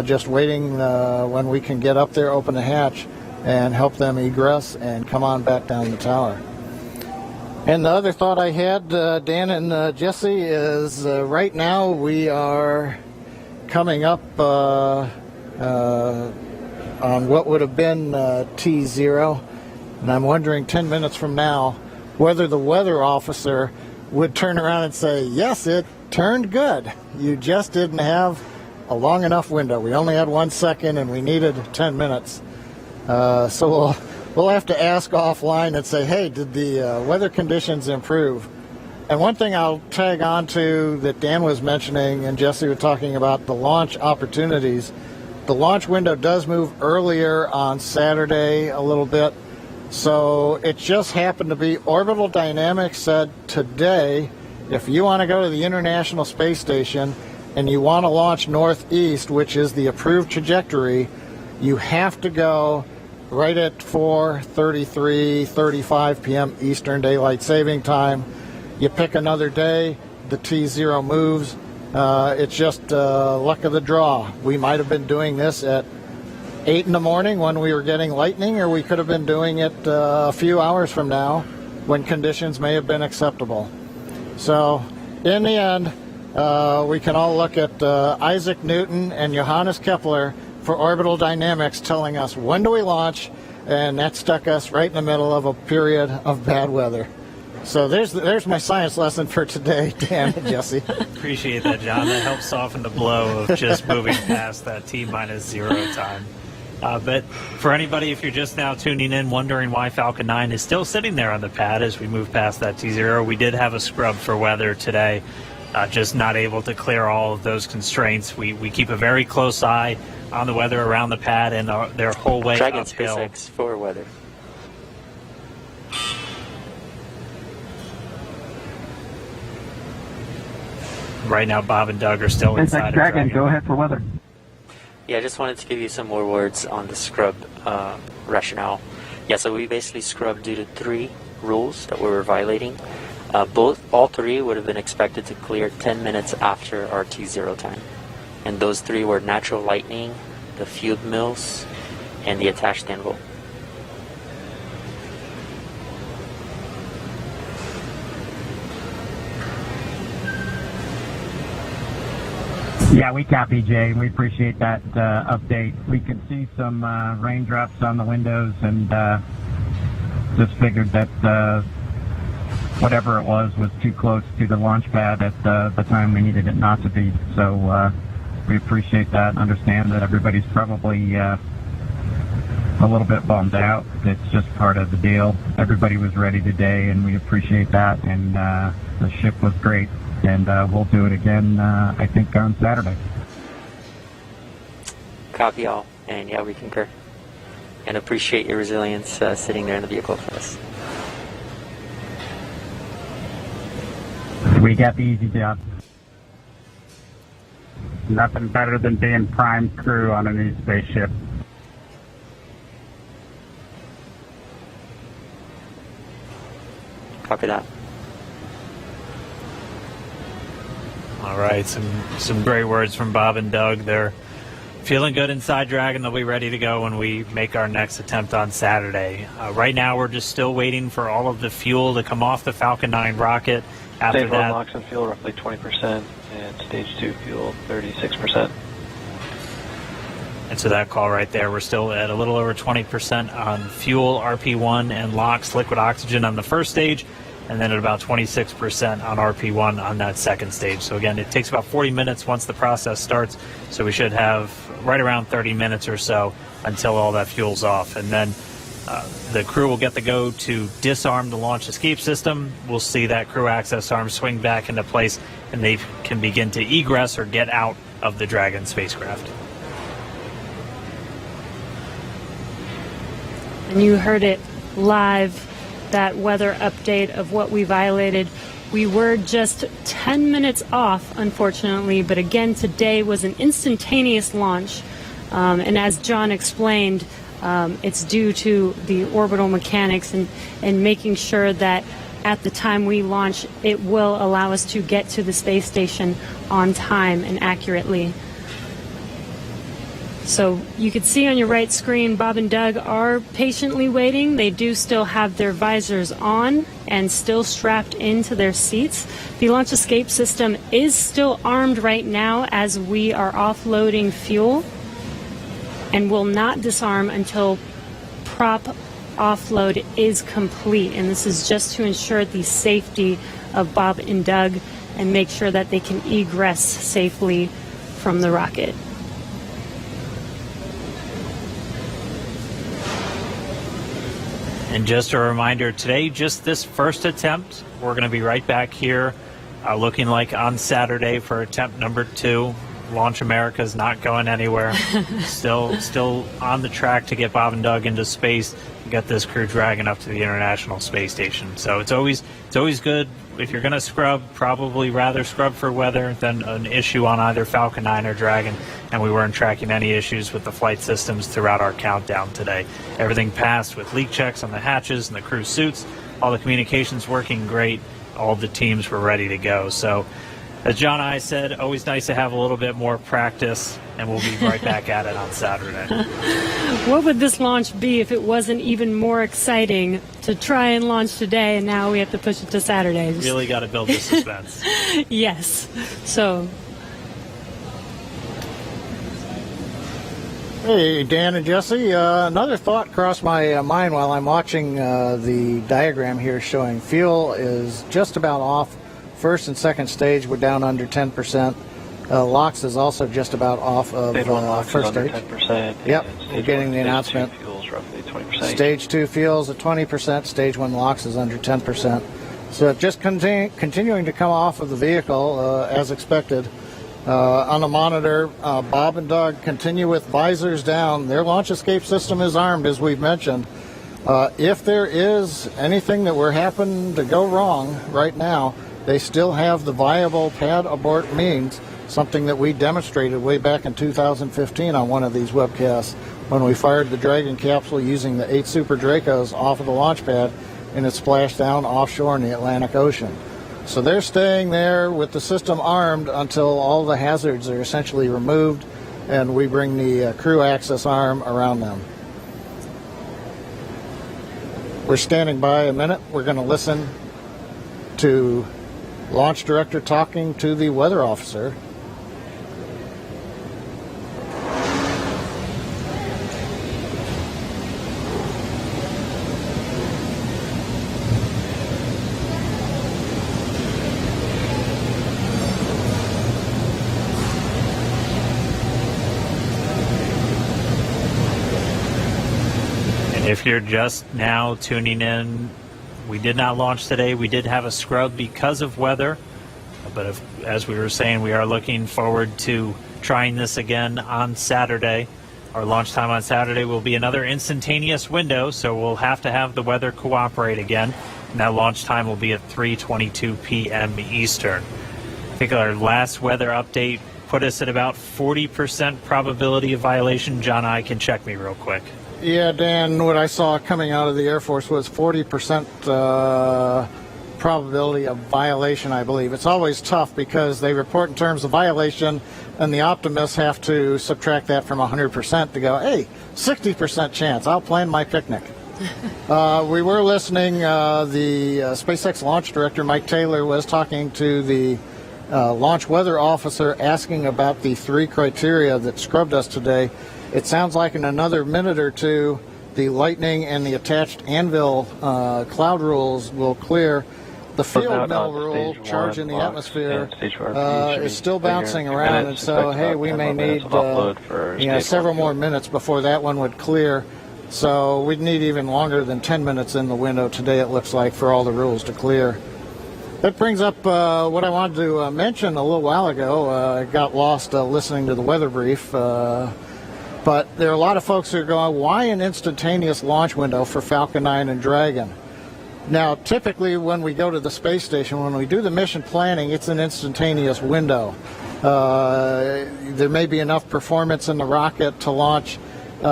just waiting when we can get up there, open the hatch, and help them egress and come on back down the tower. And the other thought I had, Dan and Jesse, is right now we are coming up on what would have been T0. And I'm wondering 10 minutes from now whether the weather officer would turn around and say, yes, it turned good. You just didn't have a long enough window. We only had 1 second and we needed 10 minutes. So we'll have to ask offline and say, hey, did the weather conditions improve? And one thing I'll tag on to that Dan was mentioning and Jesse was talking about, the launch opportunities. The launch window does move earlier on Saturday a little bit. So it just happened to be Orbital Dynamics said today, if you want to go to the International Space Station and you want to launch northeast, which is the approved trajectory, you have to go right at 4:35 p.m. Eastern Daylight Saving Time. You pick another day, the T0 moves. It's just luck of the draw. We might have been doing this at 8 in the morning when we were getting lightning, or we could have been doing it a few hours from now when conditions may have been acceptable. So in the end, we can all look at Isaac Newton and Johannes Kepler for orbital dynamics telling us when do we launch, and that stuck us right in the middle of a period of bad weather. So there's my science lesson for today, Dan and Jesse. Appreciate that, John. That helps soften the blow of just moving past that T-0 time. But for anybody, if you're just now tuning in, wondering why Falcon 9 is still sitting there on the pad as we move past that T0, we did have a scrub for weather today, just not able to clear all of those constraints. We keep a very close eye on the weather around the pad and their whole way Dragon uphill. SpaceX for weather. Right now, Bob and Doug are still inside of Dragon. Go ahead for weather. Yeah, I just wanted to give you some more words on the scrub rationale. Yeah, so we basically scrubbed due to 3 rules that we were violating. All 3 would have been expected to clear 10 minutes after our T0 time. And those 3 were natural lightning, the fuel mills, and the attached anvil. Yeah, we copy, Jay. We appreciate that update. We could see some raindrops on the windows, and just figured that whatever it was too close to the launch pad at the time we needed it not to be. So we appreciate that and understand that everybody's probably a little bit bummed out. It's just part of the deal. Everybody was ready today, and we appreciate that, and the ship was great. And we'll do it again, I think, on Saturday. Copy all. And yeah, we concur. And appreciate your resilience sitting there in the vehicle for us. We got the easy job. Nothing better than being prime crew on a new spaceship. Copy that. All right, some great words from Bob and Doug. They're feeling good inside Dragon. They'll be ready to go when we make our next attempt on Saturday. Right now, we're just still waiting for all of the fuel to come off the Falcon 9 rocket. After Stage 1 that, LOX and fuel roughly 20%, and Stage 2 fuel 36%. and so that call right there, we're still at a little over 20% on fuel, RP1, and LOX, liquid oxygen on the first stage, and then at about 26% on RP1 on that second stage. So again, it takes about 40 minutes once the process starts, so we should have right around 30 minutes or so until all that fuel's off. And then the crew will get the go to disarm the launch escape system. We'll see that crew access arm swing back into place, and they can begin to egress or get out of the Dragon spacecraft. And you heard it live, that weather update of what we violated. We were just 10 minutes off, unfortunately, but again, today was an instantaneous launch. And as John explained, it's due to the orbital mechanics and making sure that at the time we launch, it will allow us to get to the space station on time and accurately. So you can see on your right screen, Bob and Doug are patiently waiting. They do still have their visors on and still strapped into their seats. The launch escape system is still armed right now as we are offloading fuel, and will not disarm until prop offload is complete. And this is just to ensure the safety of Bob and Doug and make sure that they can egress safely from the rocket. And just a reminder, today, just this first attempt, we're going to be right back here looking like on Saturday for attempt number 2. Launch America's not going anywhere. still on the track to get Bob and Doug into space and get this crew Dragon up to the International Space Station. So it's always good. If you're going to scrub, probably rather scrub for weather than an issue on either Falcon 9 or Dragon. And we weren't tracking any issues with the flight systems throughout our countdown today. Everything passed with leak checks on the hatches and the crew suits. All the communications working great. All the teams were ready to go. So as John and I said, always nice to have a little bit more practice, and we'll be right back at it on Saturday. What would this launch be if it wasn't even more exciting to try and launch today, and now we have to push it to Saturday? Really got to build the suspense. Yes. So. Hey, Dan and Jesse. Another thought crossed my mind while I'm watching the diagram here showing fuel is just about off. First and second stage were down under 10%. LOX is also just about off of first stage. 10%. Yep, we're getting the announcement. Stage 2 fuels roughly 20%. Stage 2 fuels at 20%. Stage 1 LOX is under 10%. So just continuing to come off of the vehicle as expected. On the monitor, Bob and Doug continue with visors down. Their launch escape system is armed, as we've mentioned. If there is anything that were happen to go wrong right now, they still have the viable pad abort means, something that we demonstrated way back in 2015 on one of these webcasts when we fired the Dragon capsule using the 8 Super Dracos off of the launch pad and it splashed down offshore in the Atlantic Ocean. So they're staying there with the system armed until all the hazards are essentially removed and we bring the crew access arm around them. We're standing by a minute. We're going to listen to Launch Director talking to the weather officer. if you're just now tuning in, we did not launch today. We did have a scrub because of weather, but as we were saying, we are looking forward to trying this again on Saturday. Our launch time on Saturday will be another instantaneous window, so we'll have to have the weather cooperate again. And that launch time will be at 3:22 p.m. Eastern. I think our last weather update put us at about 40% probability of violation. John, I can check me real quick. Yeah, Dan, what I saw coming out of the Air Force was 40% probability of violation, I believe. It's always tough because they report in terms of violation, and the optimists have to subtract that from 100% to go, hey, 60% chance, I'll plan my picnic. We were listening, the SpaceX launch director, Mike Taylor, was talking to the launch weather officer asking about the 3 criteria that scrubbed us today. It sounds like in another minute or two, the lightning and the attached anvil cloud rules will clear. The field mill rule, charge in the atmosphere, is still bouncing around, and so, hey, we may need several more minutes before that one would clear. So we'd need even longer than 10 minutes in the window today, it looks like, for all the rules to clear. That brings up what I wanted to mention a little while ago. I got lost listening to the weather brief, but there are a lot of folks who are going, why an instantaneous launch window for Falcon 9 and Dragon? Now, typically when we go to the space station, when we do the mission planning, it's an instantaneous window. There may be enough performance in the rocket to launch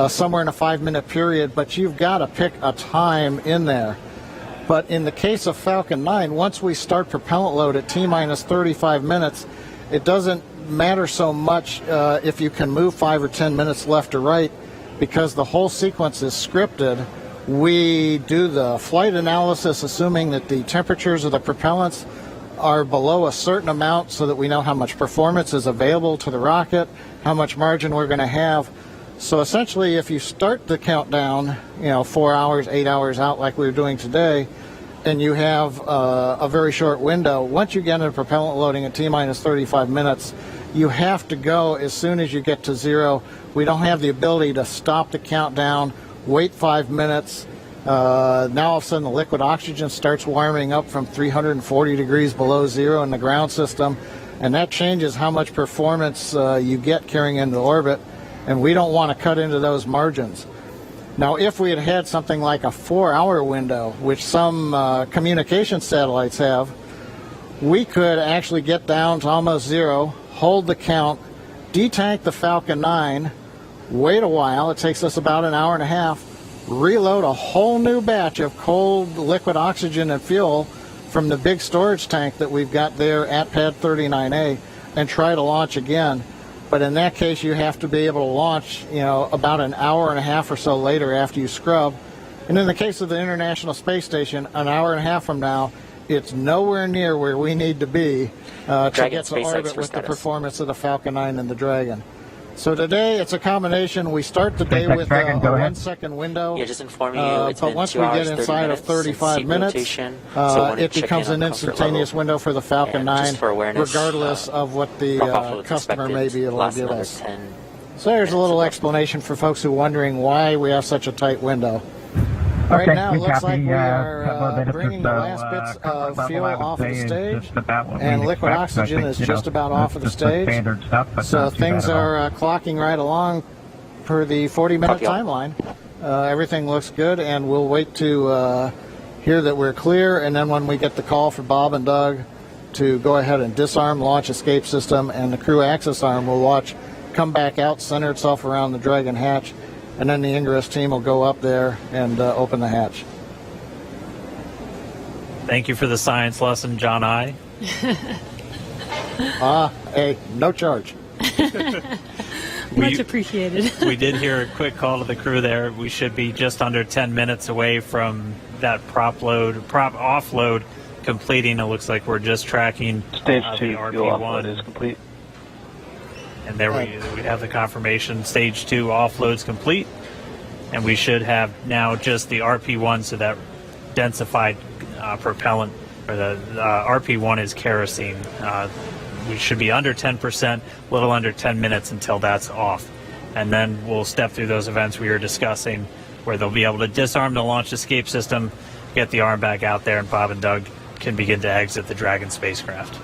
somewhere in a 5-minute period, but you've got to pick a time in there. But in the case of Falcon 9, once we start propellant load at T-minus 35 minutes, it doesn't matter so much if you can move 5 or 10 minutes left or right, because the whole sequence is scripted. We do the flight analysis assuming that the temperatures of the propellants are below a certain amount so that we know how much performance is available to the rocket, how much margin we're going to have. So essentially, if you start the countdown, 4 hours, 8 hours out like we were doing today, and you have a very short window, once you get into propellant loading at T-minus 35 minutes, you have to go as soon as you get to 0. We don't have the ability to stop the countdown, wait 5 minutes. Now all of a sudden the liquid oxygen starts warming up from 340 degrees below 0 in the ground system, and that changes how much performance you get carrying into orbit, and we don't want to cut into those margins. Now, if we had had something like a 4-hour window, which some communication satellites have, we could actually get down to almost 0, hold the count, detank the Falcon 9, wait a while, it takes us about an hour and a half, reload a whole new batch of cold liquid oxygen and fuel from the big storage tank that we've got there at Pad 39A, and try to launch again. But in that case, you have to be able to launch, about an hour and a half or so later after you scrub. And in the case of the International Space Station, an hour and a half from now, it's nowhere near where we need to be to get to orbit with the performance of the Falcon 9 and the Dragon. So today, it's a combination. We start the day with a 1-second window. Yeah, just inform you. But once we get inside of 35 minutes, it becomes an instantaneous window for the Falcon 9, regardless of what the customer may be able to give us. So there's a little explanation for folks who are wondering why we have such a tight window. Right now, it looks like we are bringing the last bits of fuel off of the stage, and liquid oxygen is just about off of the stage. So things are clocking right along per the 40-minute timeline. Everything looks good, and we'll wait to hear that we're clear, and then when we get the call for Bob and Doug to go ahead and disarm launch escape system, and the crew access arm will watch come back out, center itself around the Dragon hatch, and then the ingress team will go up there and open the hatch. Thank you for the science lesson, John I. Hey, no charge. Much appreciated. We did hear a quick call to the crew there. We should be just under 10 minutes away from that prop offload completing. It looks like we're just tracking Stage 2 the fuel offload is complete. And there we have the confirmation. Stage 2 offload's complete. And we should have now just the RP1, so that densified propellant, or the RP1 is kerosene. We should be under 10%, a little under 10 minutes until that's off. And then we'll step through those events we were discussing where they'll be able to disarm the launch escape system, get the arm back out there, and Bob and Doug can begin to exit the Dragon spacecraft.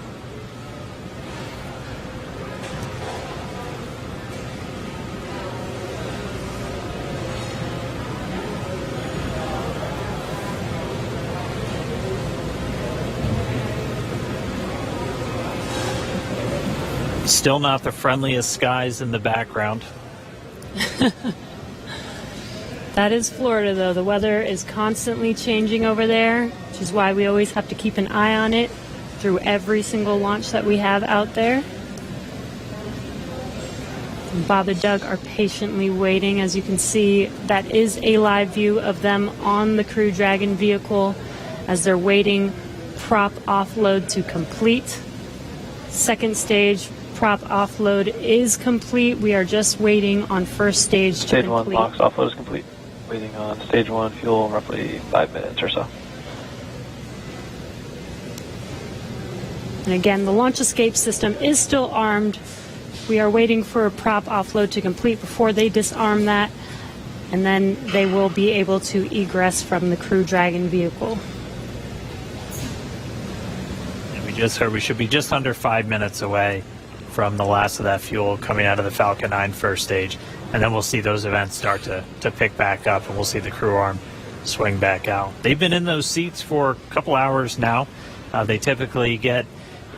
Still not the friendliest skies in the background. That is Florida, though. The weather is constantly changing over there, which is why we always have to keep an eye on it through every single launch that we have out there. And Bob and Doug are patiently waiting. As you can see, that is a live view of them on the Crew Dragon vehicle as they're waiting prop offload to complete. Second stage prop offload is complete. We are just waiting on first stage to complete. Stage 1 LOX offload is complete. Waiting on stage 1 fuel, roughly 5 minutes or so. And again, the launch escape system is still armed. We are waiting for a prop offload to complete before they disarm that, and then they will be able to egress from the Crew Dragon vehicle. And we just heard we should be just under 5 minutes away from the last of that fuel coming out of the Falcon 9 first stage. And then we'll see those events start to pick back up, and we'll see the crew arm swing back out. They've been in those seats for a couple hours now. They typically get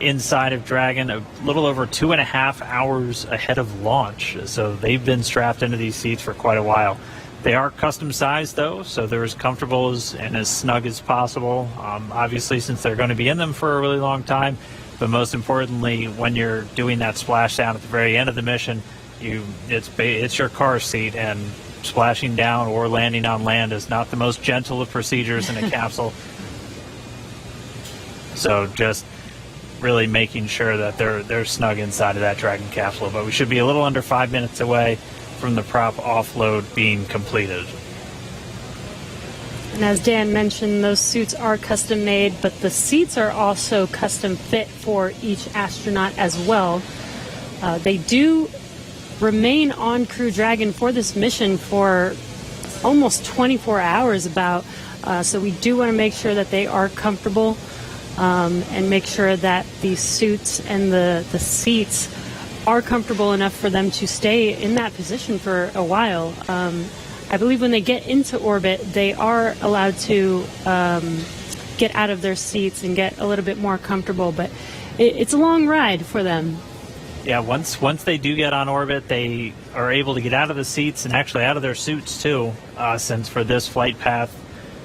inside of Dragon a little over 2.5 hours ahead of launch. So they've been strapped into these seats for quite a while. They are custom sized, though, so they're as comfortable and as snug as possible. Obviously, since they're going to be in them for a really long time. But most importantly, when you're doing that splashdown at the very end of the mission, it's your car seat, and splashing down or landing on land is not the most gentle of procedures in a capsule. So just really making sure that they're snug inside of that Dragon capsule. But we should be a little under 5 minutes away from the prop offload being completed. And as Dan mentioned, those suits are custom made, but the seats are also custom fit for each astronaut as well. They do remain on Crew Dragon for this mission for almost 24 hours so we do want to make sure that they are comfortable and make sure that the suits and the seats are comfortable enough for them to stay in that position for a while. I believe when they get into orbit, they are allowed to get out of their seats and get a little bit more comfortable, but it's a long ride for them. Yeah, once they do get on orbit, they are able to get out of the seats and actually out of their suits too, since for this flight path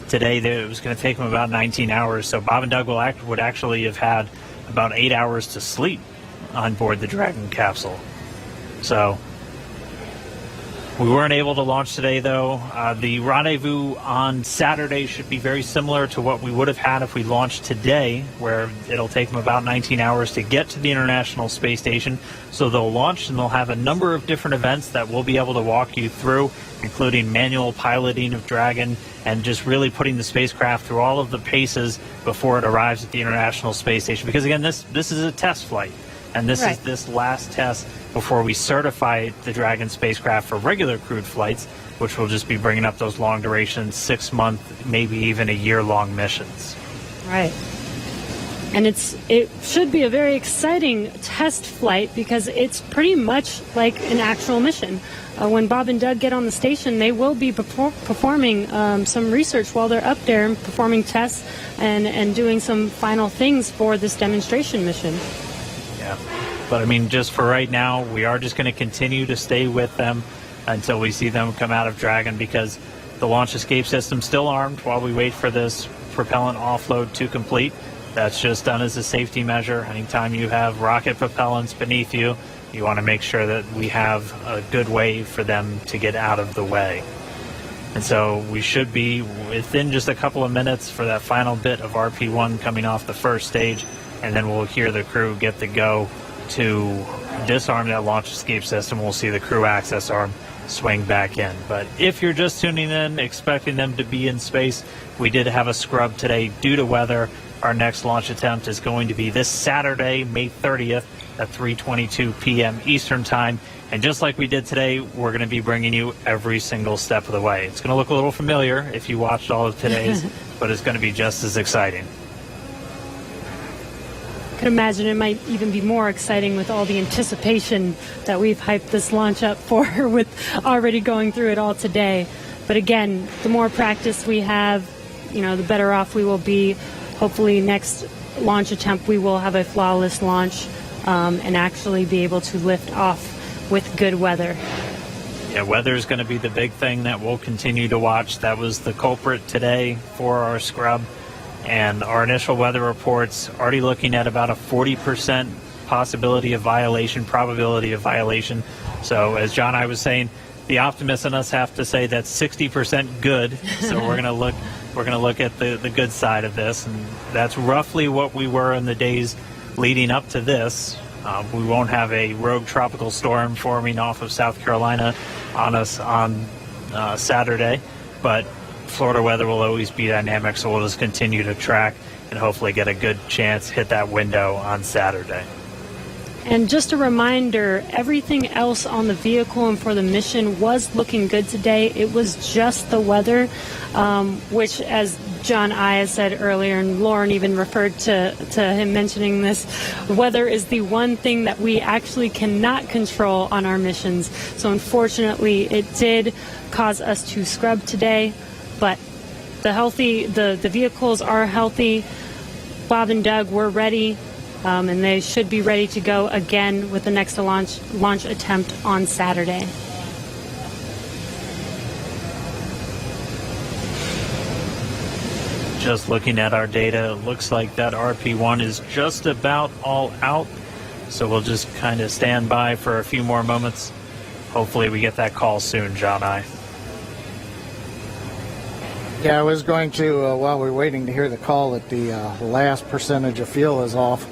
today, it was going to take them about 19 hours. So Bob and Doug would actually have had about 8 hours to sleep on board the Dragon capsule. So we weren't able to launch today, though. The rendezvous on Saturday should be very similar to what we would have had if we launched today, where it'll take them about 19 hours to get to the International Space Station. So they'll launch, and they'll have a number of different events that we'll be able to walk you through, including manual piloting of Dragon and just really putting the spacecraft through all of the paces before it arrives at the International Space Station. Because, again, this is a test flight. And this is this last test before we certify the Dragon spacecraft for regular crewed flights, which will just be bringing up those long duration, 6-month, maybe even a year-long missions. Right. And it should be a very exciting test flight because it's pretty much like an actual mission. When Bob and Doug get on the station, they will be performing some research while they're up there and performing tests and doing some final things for this demonstration mission. Yeah, but I mean, just for right now, we are just going to continue to stay with them until we see them come out of Dragon, because the launch escape system's still armed while we wait for this propellant offload to complete. That's just done as a safety measure. Anytime you have rocket propellants beneath you, you want to make sure that we have a good way for them to get out of the way. And so we should be within just a couple of minutes for that final bit of RP1 coming off the first stage. And then we'll hear the crew get the go to disarm that launch escape system. We'll see the crew access arm swing back in. But if you're just tuning in, expecting them to be in space, we did have a scrub today due to weather. Our next launch attempt is going to be this Saturday, May 30th at 3:22 p.m. Eastern Time. And just like we did today, we're going to be bringing you every single step of the way. It's going to look a little familiar if you watched all of today's, but it's going to be just as exciting. I could imagine it might even be more exciting with all the anticipation that we've hyped this launch up for with already going through it all today. But again, the more practice we have, the better off we will be. Hopefully next launch attempt we will have a flawless launch and actually be able to lift off with good weather. Yeah, weather is going to be the big thing that we'll continue to watch. That was the culprit today for our scrub. And our initial weather reports already looking at about a 40% probability of violation. So as John and I was saying, the optimists in us have to say that's 60% good. So we're going to look at the good side of this, and that's roughly what we were in the days leading up to this. We won't have a rogue tropical storm forming off of South Carolina on us on Saturday, but Florida weather will always be dynamic, so we'll just continue to track and hopefully get a good chance hit that window on Saturday. And just a reminder, everything else on the vehicle and for the mission was looking good today. It was just the weather, which, as John Aya said earlier, and Lauren even referred to him mentioning this, weather is the one thing that we actually cannot control on our missions. So unfortunately, it did cause us to scrub today, but the vehicles are healthy. Bob and Doug were ready. And they should be ready to go again with the next launch attempt on Saturday. Just looking at our data, it looks like that RP1 is just about all out. So we'll just kind of stand by for a few more moments. Hopefully we get that call soon, John I. Yeah, I was going to, while we're waiting to hear the call, that the last percentage of fuel is off.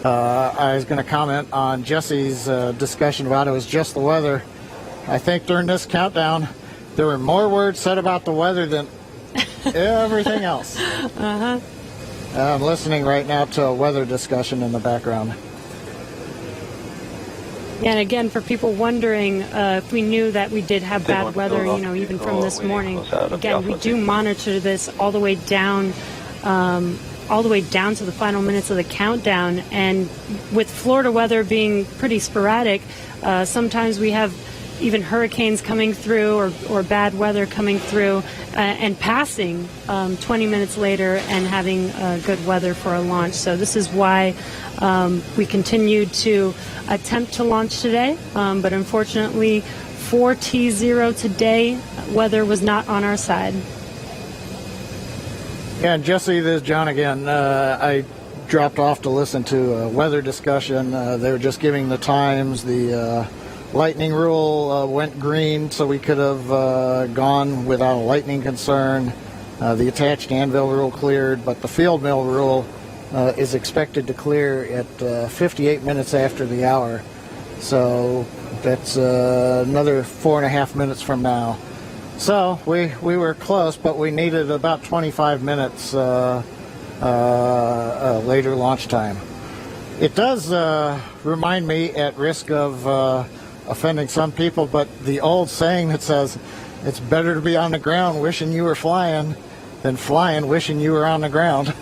I was going to comment on Jesse's discussion about it was just the weather. I think during this countdown, there were more words said about the weather than everything else. Uh-huh. I'm listening right now to a weather discussion in the background. Yeah, and again, for people wondering if we knew that we did have bad weather, even from this morning, again, we do monitor this all the way down to the final minutes of the countdown. And with Florida weather being pretty sporadic, sometimes we have even hurricanes coming through or bad weather coming through and passing 20 minutes later and having good weather for a launch. So this is why we continued to attempt to launch today. But unfortunately, for T0 today, weather was not on our side. Yeah, and Jesse, this is John again. I dropped off to listen to a weather discussion. They were just giving the times. The lightning rule went green, so we could have gone without a lightning concern. The attached anvil rule cleared, but the field mill rule is expected to clear at 58 minutes after the hour. So that's another 4.5 minutes from now. So we were close, but we needed about 25 minutes later launch time. It does remind me, at risk of offending some people, but the old saying that says it's better to be on the ground wishing you were flying than flying wishing you were on the ground.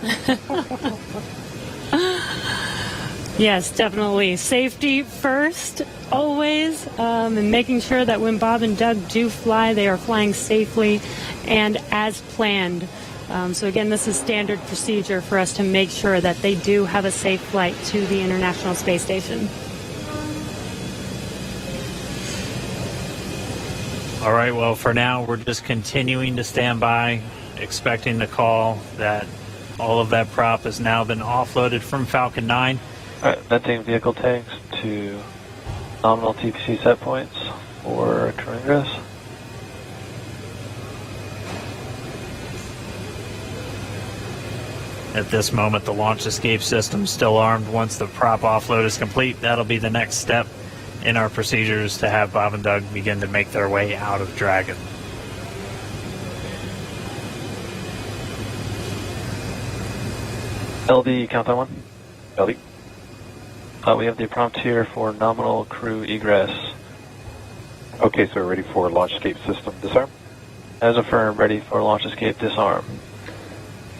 Yes, definitely. Safety first, always, and making sure that when Bob and Doug do fly, they are flying safely and as planned. So again, this is standard procedure for us to make sure that they do have a safe flight to the International Space Station. All right, well, for now, we're just continuing to stand by, expecting the call that all of that prop has now been offloaded from Falcon 9. All right, venting vehicle tanks to nominal TPC set points for crew ingress. At this moment, the launch escape system is still armed. Once the prop offload is complete, that'll be the next step in our procedures to have Bob and Doug begin to make their way out of Dragon. LD, countdown 1. LD. We have the prompt here for nominal crew egress. Okay, so we're ready for launch escape system disarm. As affirmed, ready for launch escape disarm.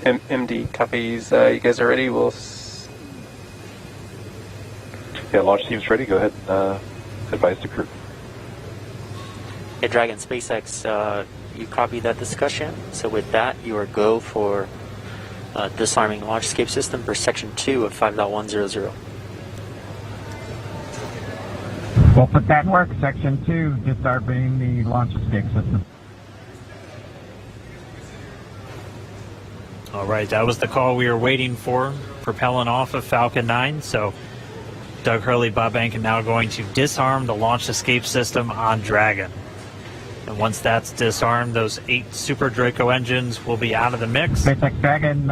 MD copies. You guys are ready? We'll. Yeah, launch team's ready. Go ahead and advise the crew. Hey, Dragon SpaceX, you copied that discussion. So with that, you are go for disarming launch escape system per section 2 of 5.100. We'll put that in work. Section 2, disarming the launch escape system. All right, that was the call we were waiting for, propelling off of Falcon 9. So Doug Hurley, Bob Behnken now going to disarm the launch escape system on Dragon. And once that's disarmed, those 8 Super Draco engines will be out of the mix. SpaceX Dragon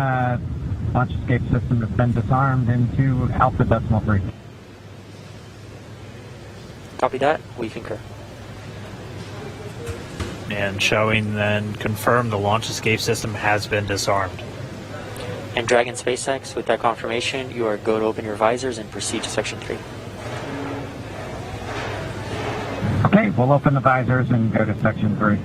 launch escape system has been disarmed into Alpha Decimal 3. Copy that. We concur. And showing then confirmed the launch escape system has been disarmed. And Dragon SpaceX, with that confirmation, you are go to open your visors and proceed to section 3. Okay, we'll open the visors and go to section 3.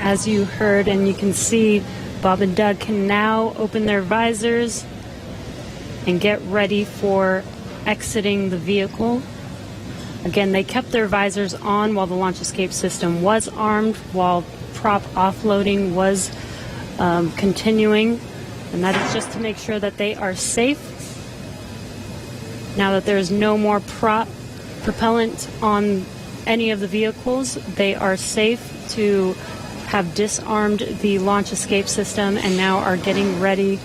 As you heard and you can see, Bob and Doug can now open their visors and get ready for exiting the vehicle. Again, they kept their visors on while the launch escape system was armed, while prop offloading was continuing, and that is just to make sure that they are safe. Now that there is no more propellant on any of the vehicles, they are safe to have disarmed the launch escape system and now are getting ready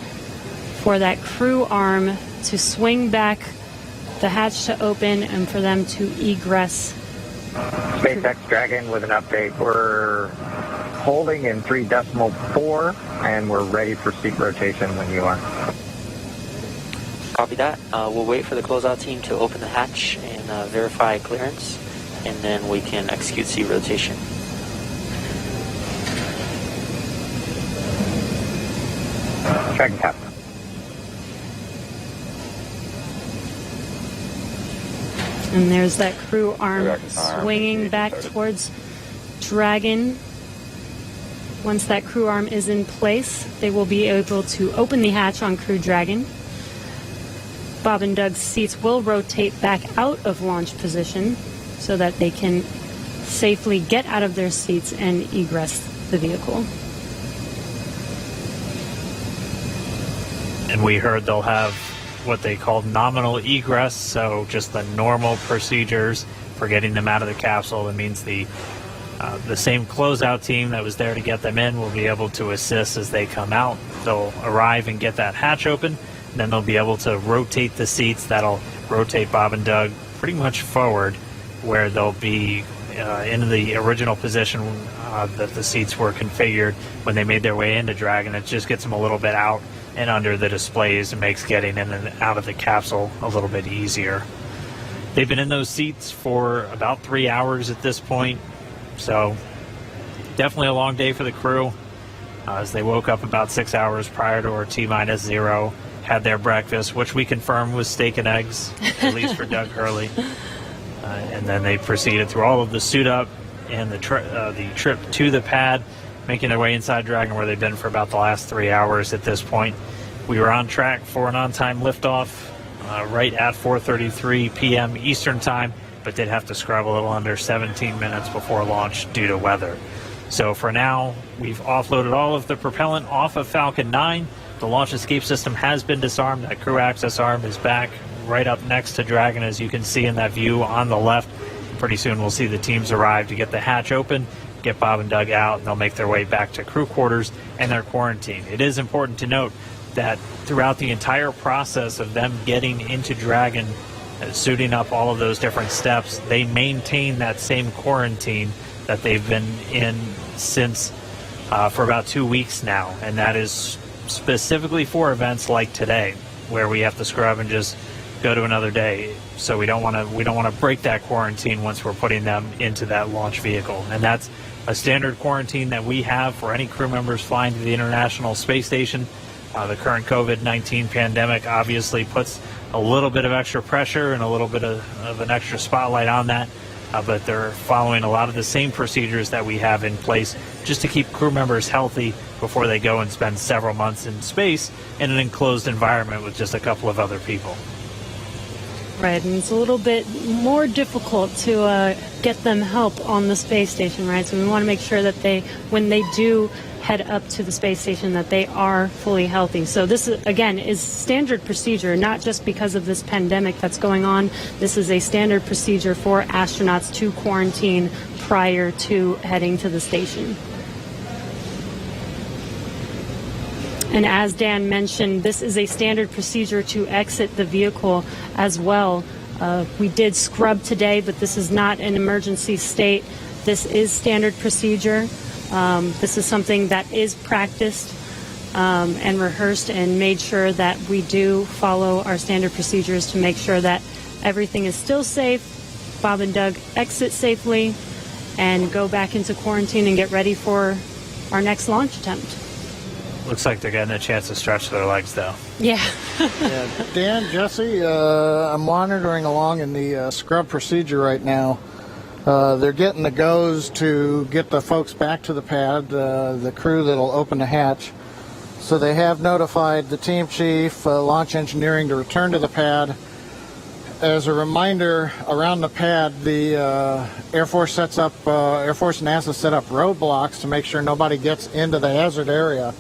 for that crew arm to swing back the hatch to open and for them to egress. SpaceX Dragon with an update. We're holding in 3.4 and we're ready for seat rotation when you are. Copy that. We'll wait for the closeout team to open the hatch and verify clearance, and then we can execute seat rotation. Dragon cap. And there's that crew arm swinging back towards Dragon. Once that crew arm is in place, they will be able to open the hatch on Crew Dragon. Bob and Doug's seats will rotate back out of launch position so that they can safely get out of their seats and egress the vehicle. And we heard they'll have what they call nominal egress, so just the normal procedures for getting them out of the capsule. That means the same closeout team that was there to get them in will be able to assist as they come out. They'll arrive and get that hatch open, and then they'll be able to rotate the seats. That'll rotate Bob and Doug pretty much forward, where they'll be in the original position that the seats were configured when they made their way into Dragon. It just gets them a little bit out and under the displays and makes getting in and out of the capsule a little bit easier. They've been in those seats for about 3 hours at this point, so definitely a long day for the crew as they woke up about 6 hours prior to our T-0, had their breakfast, which we confirmed was steak and eggs, at least for Doug Hurley. And then they proceeded through all of the suit up and the trip to the pad, making their way inside Dragon, where they've been for about the last 3 hours at this point. We were on track for an on-time liftoff right at 4:33 p.m. Eastern Time, but did have to scrub a little under 17 minutes before launch due to weather. So for now, we've offloaded all of the propellant off of Falcon 9. The launch escape system has been disarmed. That crew access arm is back right up next to Dragon, as you can see in that view on the left. Pretty soon we'll see the teams arrive to get the hatch open, get Bob and Doug out, and they'll make their way back to crew quarters and their quarantine. It is important to note that throughout the entire process of them getting into Dragon, suiting up all of those different steps, they maintain that same quarantine that they've been in since for about 2 weeks now, and that is specifically for events like today, where we have to scrub and just go to another day. So we don't want to break that quarantine once we're putting them into that launch vehicle. And that's a standard quarantine that we have for any crew members flying to the International Space Station. The current COVID-19 pandemic obviously puts a little bit of extra pressure and a little bit of an extra spotlight on that. But they're following a lot of the same procedures that we have in place just to keep crew members healthy before they go and spend several months in space in an enclosed environment with just a couple of other people. Right, and it's a little bit more difficult to get them help on the space station, right? So we want to make sure that when they do head up to the space station, that they are fully healthy. So this, again, is standard procedure, not just because of this pandemic that's going on. This is a standard procedure for astronauts to quarantine prior to heading to the station. And as Dan mentioned, this is a standard procedure to exit the vehicle as well. We did scrub today, but this is not an emergency state. This is standard procedure. This is something that is practiced and rehearsed and made sure that we do follow our standard procedures to make sure that everything is still safe. Bob and Doug exit safely and go back into quarantine and get ready for our next launch attempt. Looks like they're getting a chance to stretch their legs, though. Yeah. Yeah. Dan, Jesse, I'm monitoring along in the scrub procedure right now. They're getting the goes to get the folks back to the pad, the crew that'll open the hatch. So they have notified the team chief, launch engineering, to return to the pad. As a reminder, around the pad, the Air Force and NASA set up roadblocks to make sure nobody gets into the hazard area.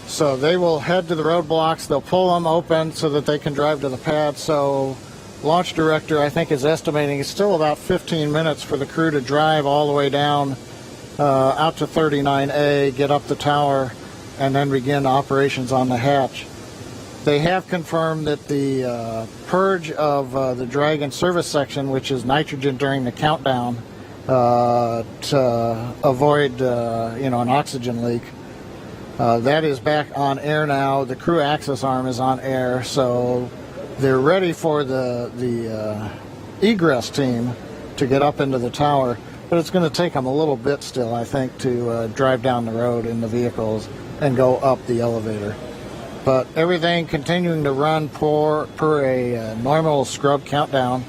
So they will head to the roadblocks, they'll pull them open so that they can drive to the pad. So launch director, I think, is estimating it's still about 15 minutes for the crew to drive all the way down out to 39A, get up the tower, and then begin operations on the hatch. They have confirmed that the purge of the Dragon service section, which is nitrogen during the countdown to avoid an oxygen leak, that is back on air now. The crew access arm is on air, so they're ready for the egress team to get up into the tower. But it's going to take them a little bit still, I think, to drive down the road in the vehicles and go up the elevator. But everything continuing to run per a normal scrub countdown,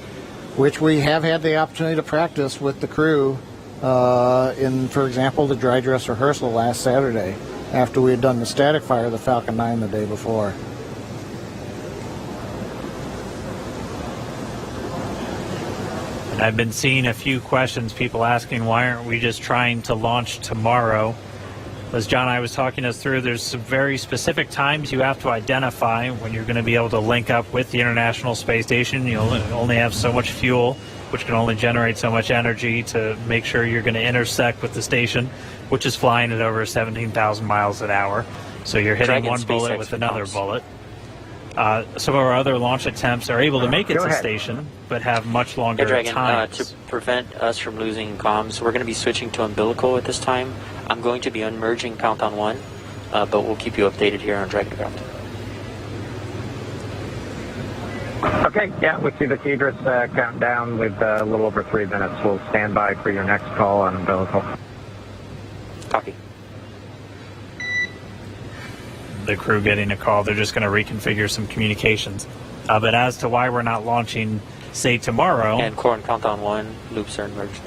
which we have had the opportunity to practice with the crew in, for example, the dry dress rehearsal last Saturday, after we had done the static fire of the Falcon 9 the day before. And I've been seeing a few questions, people asking why aren't we just trying to launch tomorrow? As John and I was talking us through, there's some very specific times you have to identify when you're going to be able to link up with the International Space Station. You'll only have so much fuel, which can only generate so much energy to make sure you're going to intersect with the station, which is flying at over 17,000 miles an hour. So you're hitting one bullet with another bullet. Some of our other launch attempts are able to make it to the station, but have much longer times. To prevent us from losing comms, we're going to be switching to umbilical at this time. I'm going to be unmerging Countdown 1, but we'll keep you updated here on Dragoncraft. Okay, yeah, we see the Tidris countdown with a little over 3 minutes. We'll stand by for your next call on umbilical. Copy. The crew getting a call, they're just going to reconfigure some communications. But as to why we're not launching, say, tomorrow... And core and Countdown 1 loops are merged.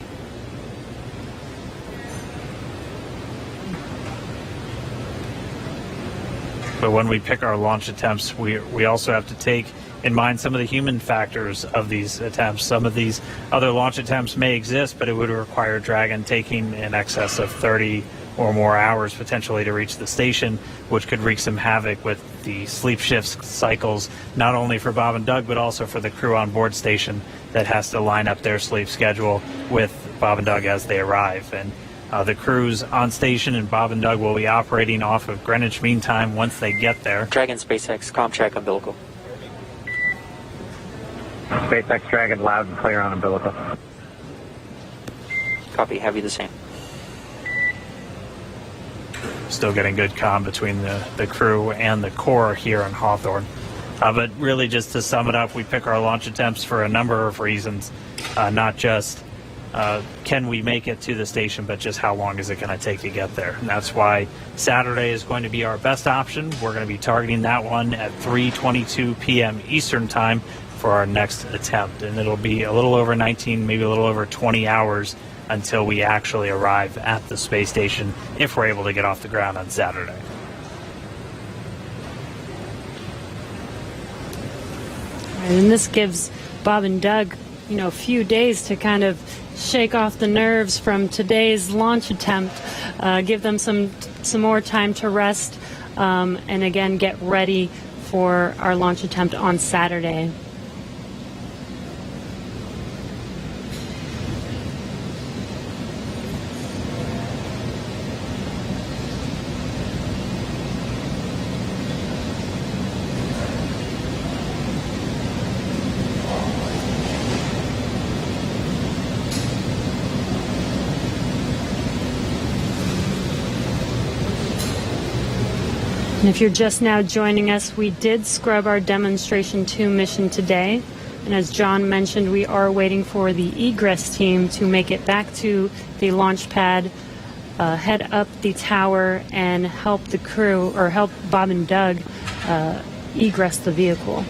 But when we pick our launch attempts, we also have to take in mind some of the human factors of these attempts. Some of these other launch attempts may exist, but it would require Dragon taking in excess of 30 or more hours potentially to reach the station, which could wreak some havoc with the sleep shifts cycles, not only for Bob and Doug, but also for the crew on board station that has to line up their sleep schedule with Bob and Doug as they arrive. And the crews on station and Bob and Doug will be operating off of Greenwich Mean Time once they get there. Dragon SpaceX, comm check umbilical. SpaceX Dragon, loud and clear on umbilical. Copy, heavy the same. Still getting good comm between the crew and the core here on Hawthorne. But really, just to sum it up, we pick our launch attempts for a number of reasons, not just can we make it to the station, but just how long is it going to take to get there. And that's why Saturday is going to be our best option. We're going to be targeting that one at 3:22 p.m. Eastern Time for our next attempt. And it'll be a little over 19, maybe a little over 20 hours until we actually arrive at the space station, if we're able to get off the ground on Saturday. And this gives Bob and Doug, a few days to kind of shake off the nerves from today's launch attempt, give them some more time to rest, and again get ready for our launch attempt on Saturday. And if you're just now joining us, we did scrub our Demonstration 2 mission today. And as John mentioned, we are waiting for the egress team to make it back to the launch pad, head up the tower, and help the crew, or help Bob and Doug egress the vehicle.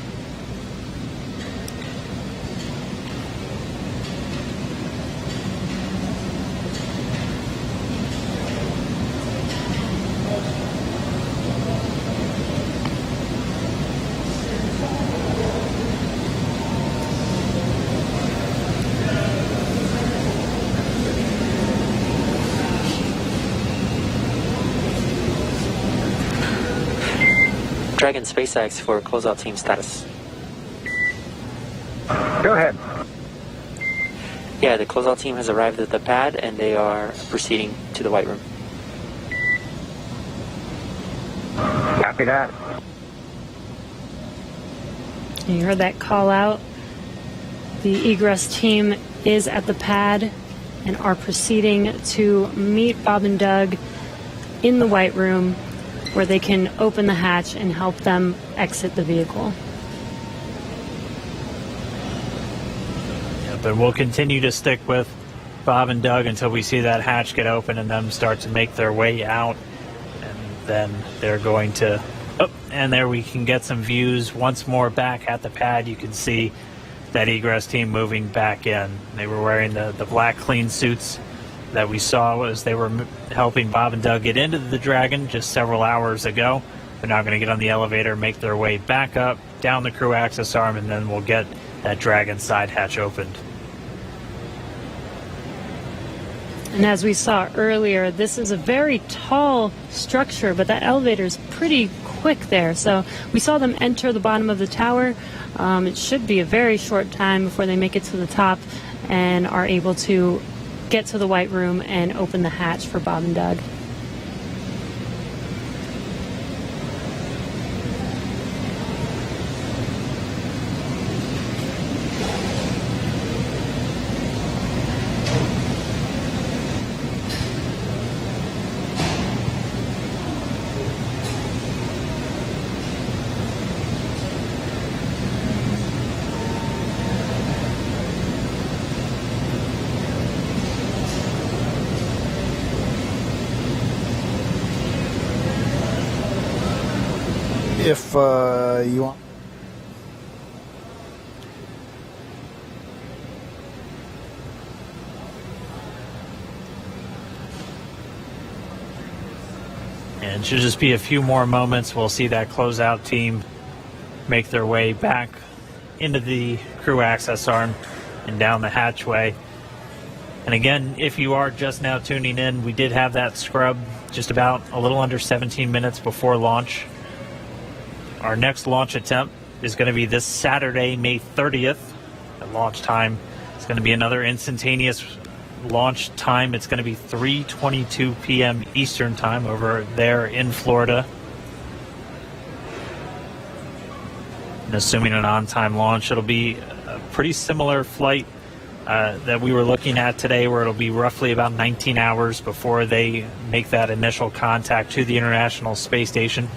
Dragon SpaceX for closeout team status. Go ahead. Yeah, the closeout team has arrived at the pad and they are proceeding to the White Room. Copy that. You heard that call out. The egress team is at the pad and are proceeding to meet Bob and Doug in the White Room, where they can open the hatch and help them exit the vehicle. Yep, and we'll continue to stick with Bob and Doug until we see that hatch get open and them start to make their way out. And then they're going to, and there we can get some views once more back at the pad. You can see that egress team moving back in. They were wearing the black clean suits that we saw as they were helping Bob and Doug get into the Dragon just several hours ago. They're now going to get on the elevator, make their way back up, down the crew access arm, and then we'll get that Dragon side hatch opened. And as we saw earlier, this is a very tall structure, but that elevator is pretty quick there. So we saw them enter the bottom of the tower. It should be a very short time before they make it to the top and are able to get to the White Room and open the hatch for Bob and Doug. If you want. And it should just be a few more moments. We'll see that closeout team make their way back into the crew access arm and down the hatchway. And again, if you are just now tuning in, we did have that scrub just about a little under 17 minutes before launch. Our next launch attempt is going to be this Saturday, May 30th. At launch time, it's going to be another instantaneous launch time. It's going to be 3:22 p.m. Eastern Time over there in Florida. And assuming an on-time launch, it'll be a pretty similar flight that we were looking at today, where it'll be roughly about 19 hours before they make that initial contact to the International Space Station.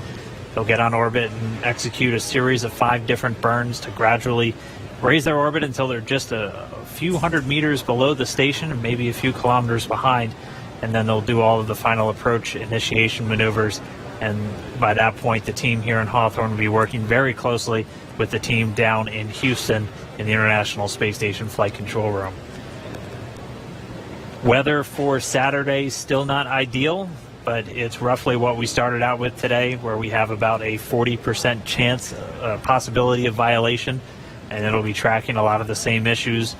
They'll get on orbit and execute a series of 5 different burns to gradually raise their orbit until they're just a few hundred meters below the station and maybe a few kilometers behind. And then they'll do all of the final approach initiation maneuvers. And by that point, the team here in Hawthorne will be working very closely with the team down in Houston in the International Space Station Flight Control Room. Weather for Saturday still not ideal, but it's roughly what we started out with today, where we have about a 40% chance, possibility of violation, and it'll be tracking a lot of the same issues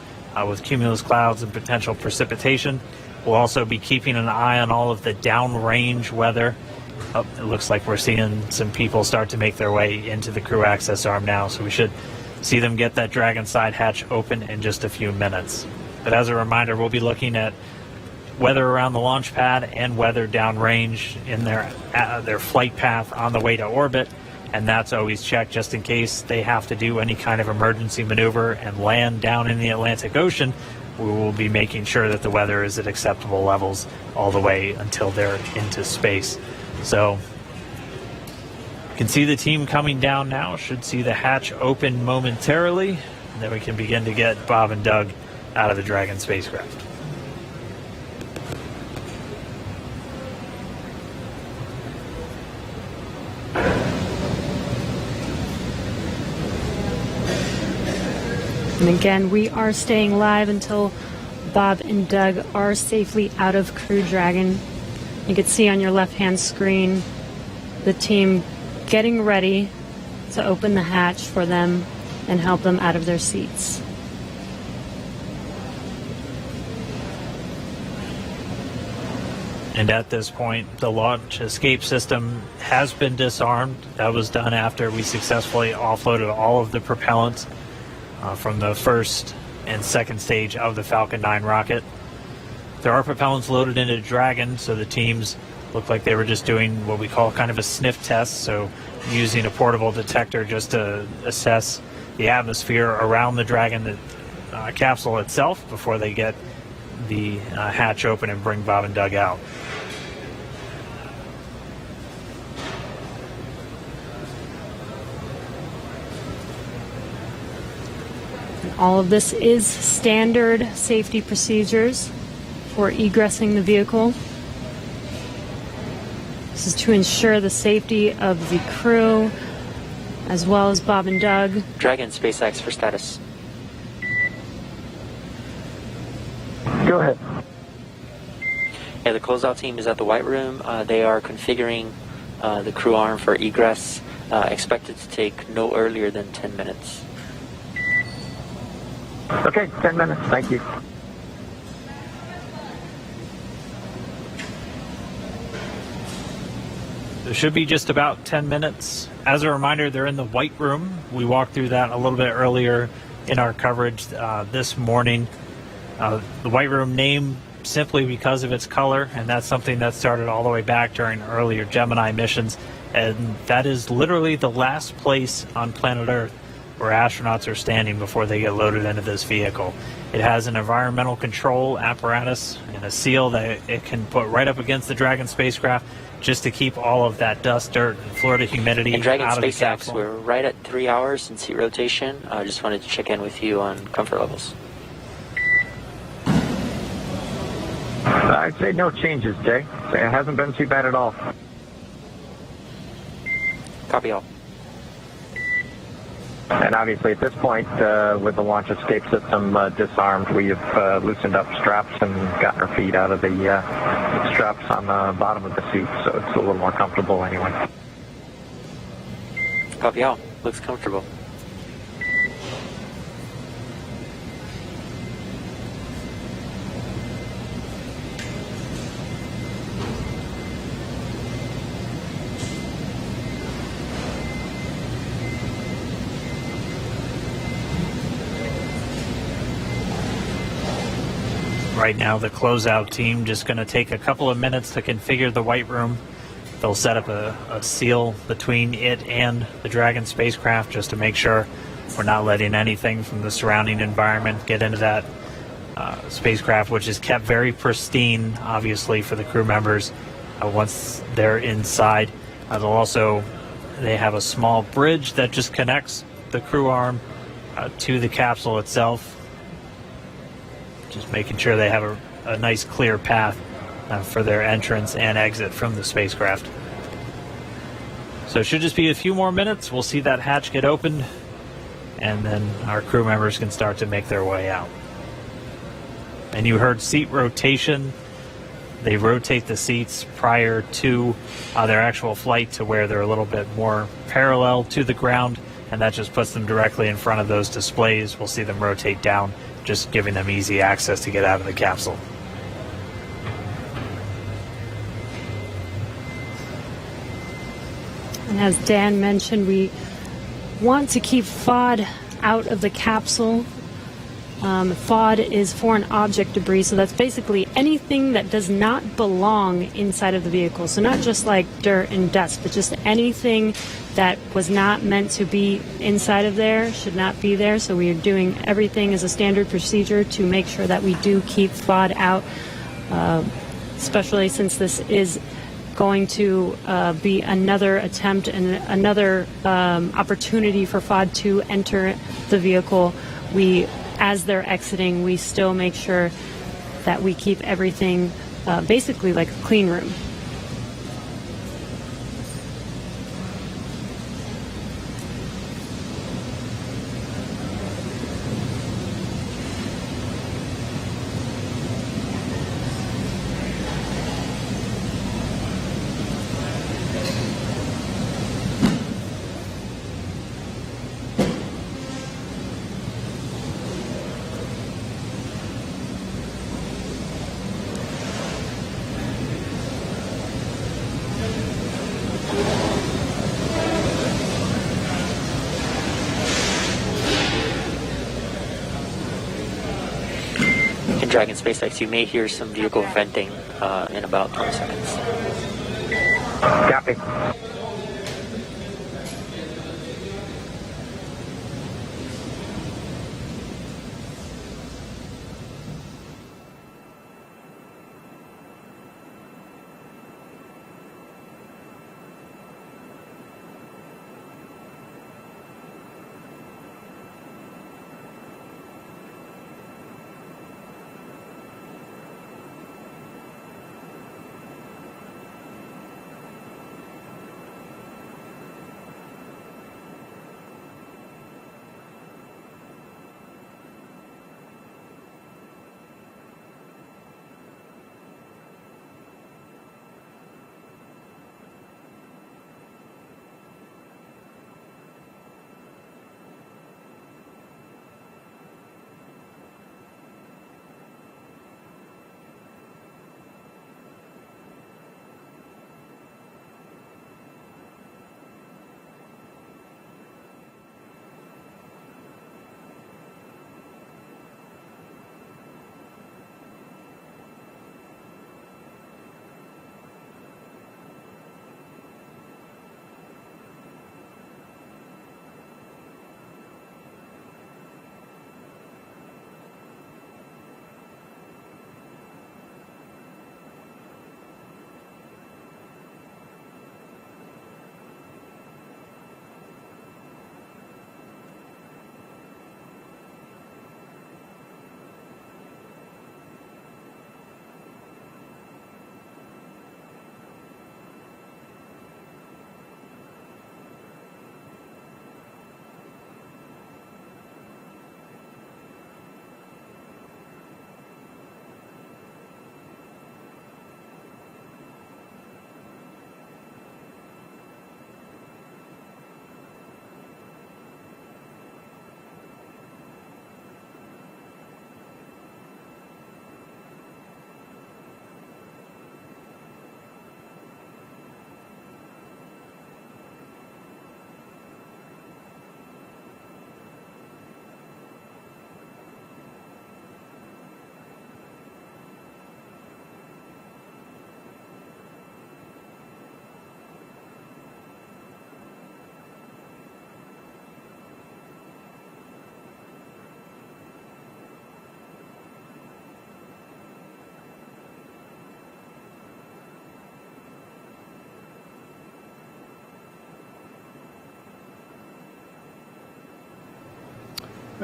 with cumulus clouds and potential precipitation. We'll also be keeping an eye on all of the downrange weather. Oh, it looks like we're seeing some people start to make their way into the crew access arm now, so we should see them get that Dragon side hatch open in just a few minutes. But as a reminder, we'll be looking at weather around the launch pad and weather downrange in their flight path on the way to orbit, and that's always checked just in case they have to do any kind of emergency maneuver and land down in the Atlantic Ocean. We will be making sure that the weather is at acceptable levels all the way until they're into space. So you can see the team coming down now. Should see the hatch open momentarily, and then we can begin to get Bob and Doug out of the Dragon spacecraft. And again, we are staying live until Bob and Doug are safely out of Crew Dragon. You can see on your left-hand screen the team getting ready to open the hatch for them and help them out of their seats. And at this point, the launch escape system has been disarmed. That was done after we successfully offloaded all of the propellants from the first and second stage of the Falcon 9 rocket. There are propellants loaded into Dragon, so the teams look like they were just doing what we call kind of a sniff test, so using a portable detector just to assess the atmosphere around the Dragon capsule itself before they get the hatch open and bring Bob and Doug out. All of this is standard safety procedures for egressing the vehicle. This is to ensure the safety of the crew as well as Bob and Doug. Dragon SpaceX for status. Go ahead. Yeah, the closeout team is at the White Room. They are configuring the crew arm for egress, expected to take no earlier than 10 minutes. Okay, 10 minutes. Thank you. There should be just about 10 minutes. As a reminder, they're in the White Room. We walked through that a little bit earlier in our coverage this morning. The White Room name simply because of its color, and that's something that started all the way back during earlier Gemini missions. And that is literally the last place on planet Earth where astronauts are standing before they get loaded into this vehicle. It has an environmental control apparatus and a seal that it can put right up against the Dragon spacecraft just to keep all of that dust, dirt, and Florida humidity and Dragon out of the SpaceX, capsule. we're right at 3 hours in seat rotation. I just wanted to check in with you on comfort levels. I'd say no changes, Jay. It hasn't been too bad at all. Copy all. And obviously at this point, with the launch escape system disarmed, we have loosened up straps and gotten our feet out of the straps on the bottom of the suit, so it's a little more comfortable anyway. Copy all. Looks comfortable. Right now, the closeout team just going to take a couple of minutes to configure the White Room. They'll set up a seal between it and the Dragon spacecraft just to make sure we're not letting anything from the surrounding environment get into that spacecraft, which is kept very pristine, obviously, for the crew members once they're inside. They'll also They have a small bridge that just connects the crew arm to the capsule itself. Just making sure they have a nice clear path for their entrance and exit from the spacecraft. So it should just be a few more minutes. We'll see that hatch get opened, and then our crew members can start to make their way out. And you heard seat rotation. They rotate the seats prior to their actual flight to where they're a little bit more parallel to the ground, and that just puts them directly in front of those displays. We'll see them rotate down, just giving them easy access to get out of the capsule. And as Dan mentioned, we want to keep FOD out of the capsule. FOD is foreign object debris, so that's basically anything that does not belong inside of the vehicle. So not just like dirt and dust, but just anything that was not meant to be inside of there should not be there. So we are doing everything as a standard procedure to make sure that we do keep FOD out, especially since this is going to be another attempt and another opportunity for FOD to enter the vehicle. As they're exiting, we still make sure that we keep everything basically like a clean room. Dragon SpaceX, you may hear some vehicle venting in about 20 seconds. Copy.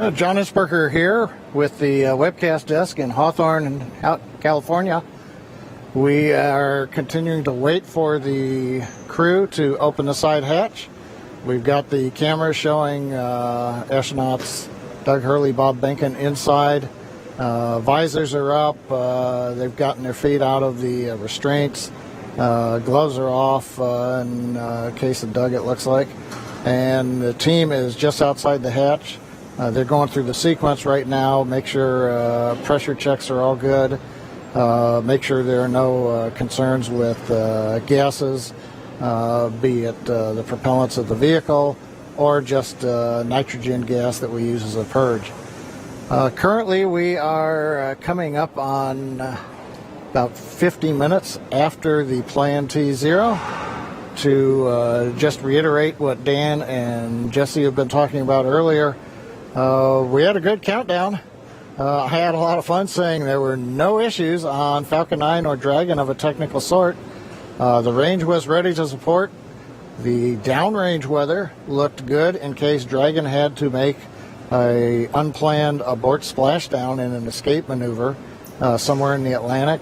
John Isberger here with the webcast desk in Hawthorne, California. We are continuing to wait for the crew to open the side hatch. We've got the camera showing astronauts Doug Hurley, Bob Behnken inside. Visors are up. They've gotten their feet out of the restraints. Gloves are off in case of Doug, it looks like. And the team is just outside the hatch. They're going through the sequence right now, make sure pressure checks are all good, make sure there are no concerns with gases, be it the propellants of the vehicle or just nitrogen gas that we use as a purge. Currently we are coming up on about 50 minutes after the plan T0. To just reiterate what Dan and Jesse have been talking about earlier, we had a good countdown. I had a lot of fun saying there were no issues on Falcon 9 or Dragon of a technical sort. The range was ready to support. The downrange weather looked good in case Dragon had to make a unplanned abort splashdown in an escape maneuver somewhere in the Atlantic.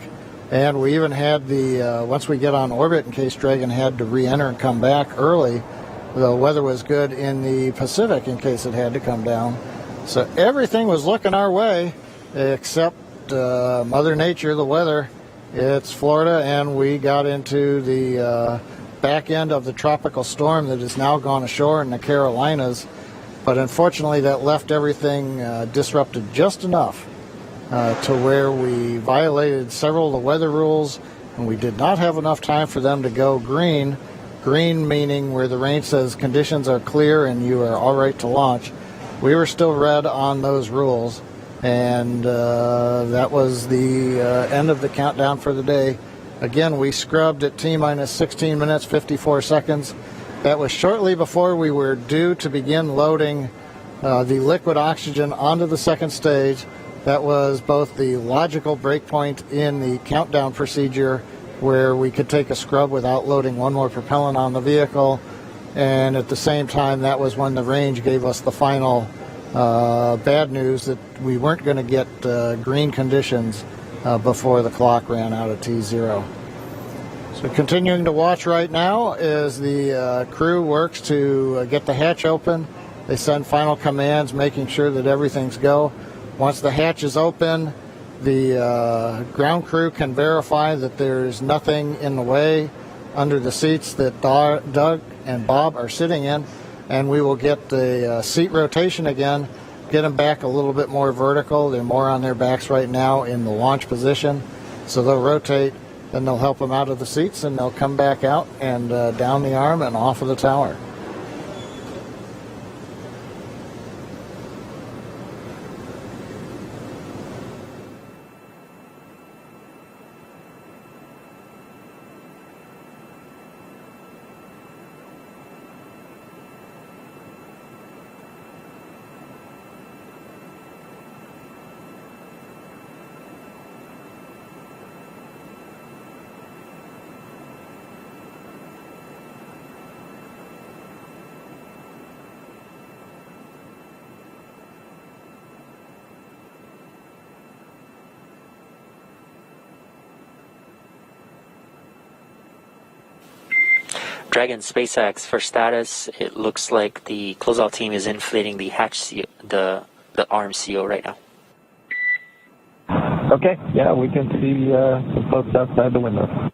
And we even had the, once we get on orbit, in case Dragon had to re-enter and come back early, the weather was good in the Pacific in case it had to come down. So everything was looking our way except Mother Nature, the weather. It's Florida, and we got into the back end of the tropical storm that has now gone ashore in the Carolinas. But unfortunately, that left everything disrupted just enough to where we violated several of the weather rules, and we did not have enough time for them to go green. Green meaning where the range says conditions are clear and you are all right to launch. We were still red on those rules, and that was the end of the countdown for the day. Again, we scrubbed at T-minus 16 minutes, 54 seconds. That was shortly before we were due to begin loading the liquid oxygen onto the second stage. That was both the logical breakpoint in the countdown procedure where we could take a scrub without loading one more propellant on the vehicle. And at the same time, that was when the range gave us the final bad news that we weren't going to get green conditions before the clock ran out of T0. So continuing to watch right now as the crew works to get the hatch open. They send final commands, making sure that everything's go. Once the hatch is open, the ground crew can verify that there's nothing in the way under the seats that Doug and Bob are sitting in, and we will get the seat rotation again, get them back a little bit more vertical. They're more on their backs right now in the launch position, so they'll rotate, then they'll help them out of the seats, and they'll come back out and down the arm and off of the tower. Dragon SpaceX, for status, it looks like the closeout team is inflating the hatch CO, the arm CO right now. Okay, yeah, we can see some folks outside the window.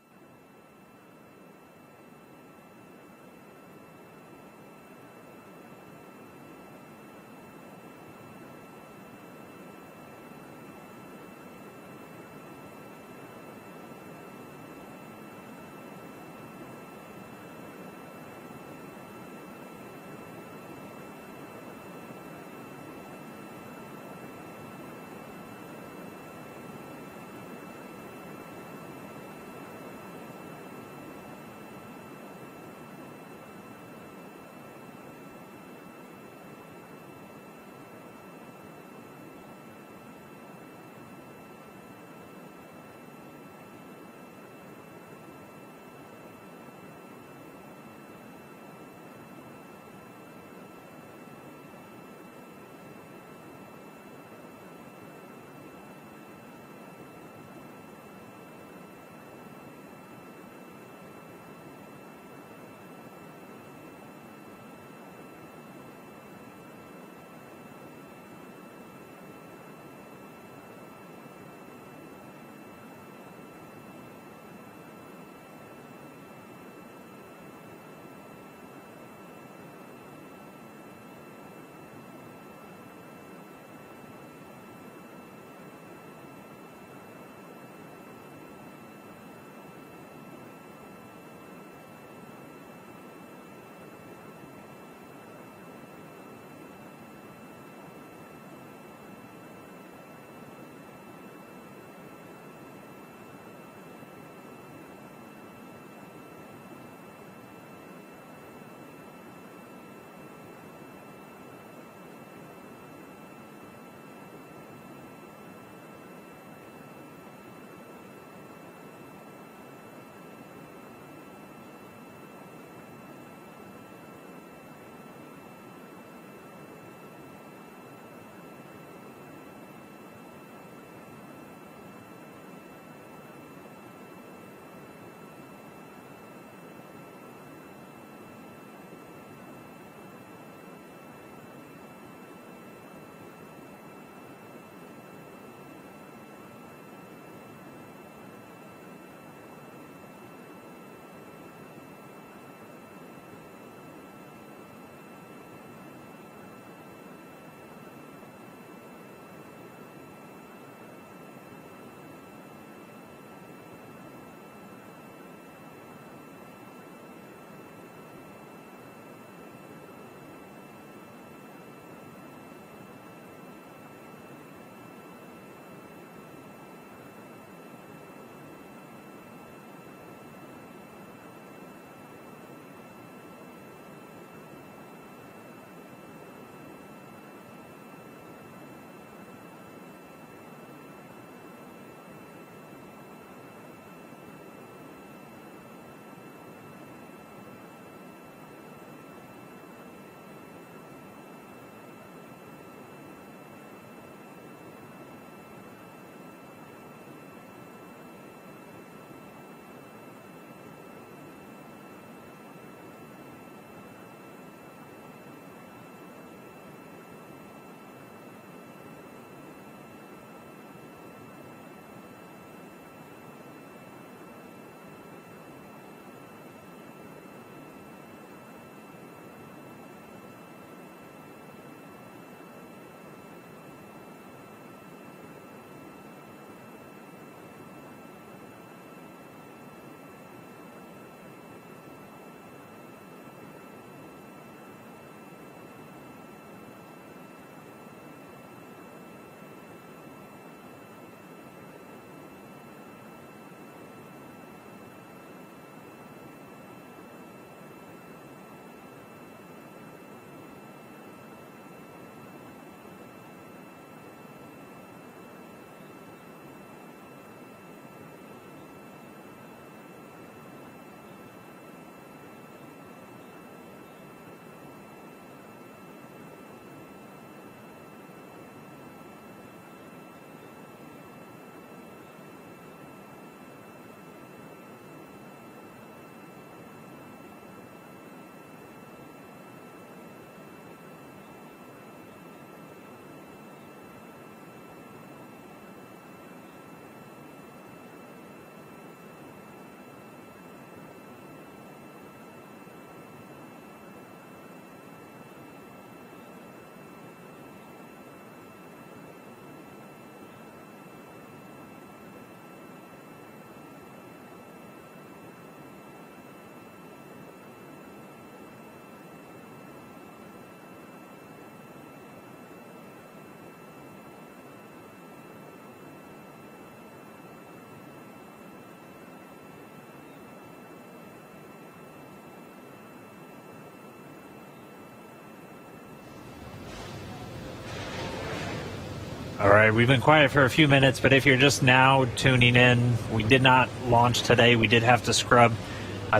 All right, we've been quiet for a few minutes, but if you're just now tuning in, we did not launch today. We did have to scrub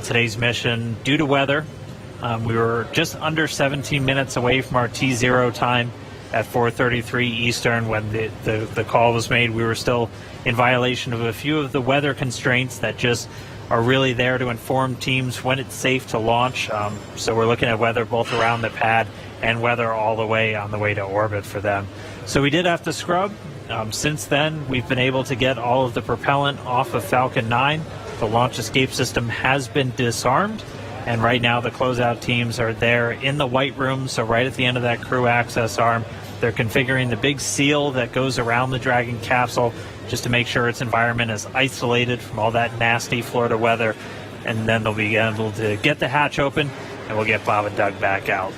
today's mission due to weather. We were just under 17 minutes away from our T0 time at 4:33 Eastern when the call was made. We were still in violation of a few of the weather constraints that just are really there to inform teams when it's safe to launch. So we're looking at weather both around the pad and weather all the way on the way to orbit for them. So we did have to scrub. Since then, we've been able to get all of the propellant off of Falcon 9. The launch escape system has been disarmed, and right now the closeout teams are there in the white room, so right at the end of that crew access arm. They're configuring the big seal that goes around the Dragon capsule just to make sure its environment is isolated from all that nasty Florida weather, and then they'll be able to get the hatch open, and we'll get Bob and Doug back out.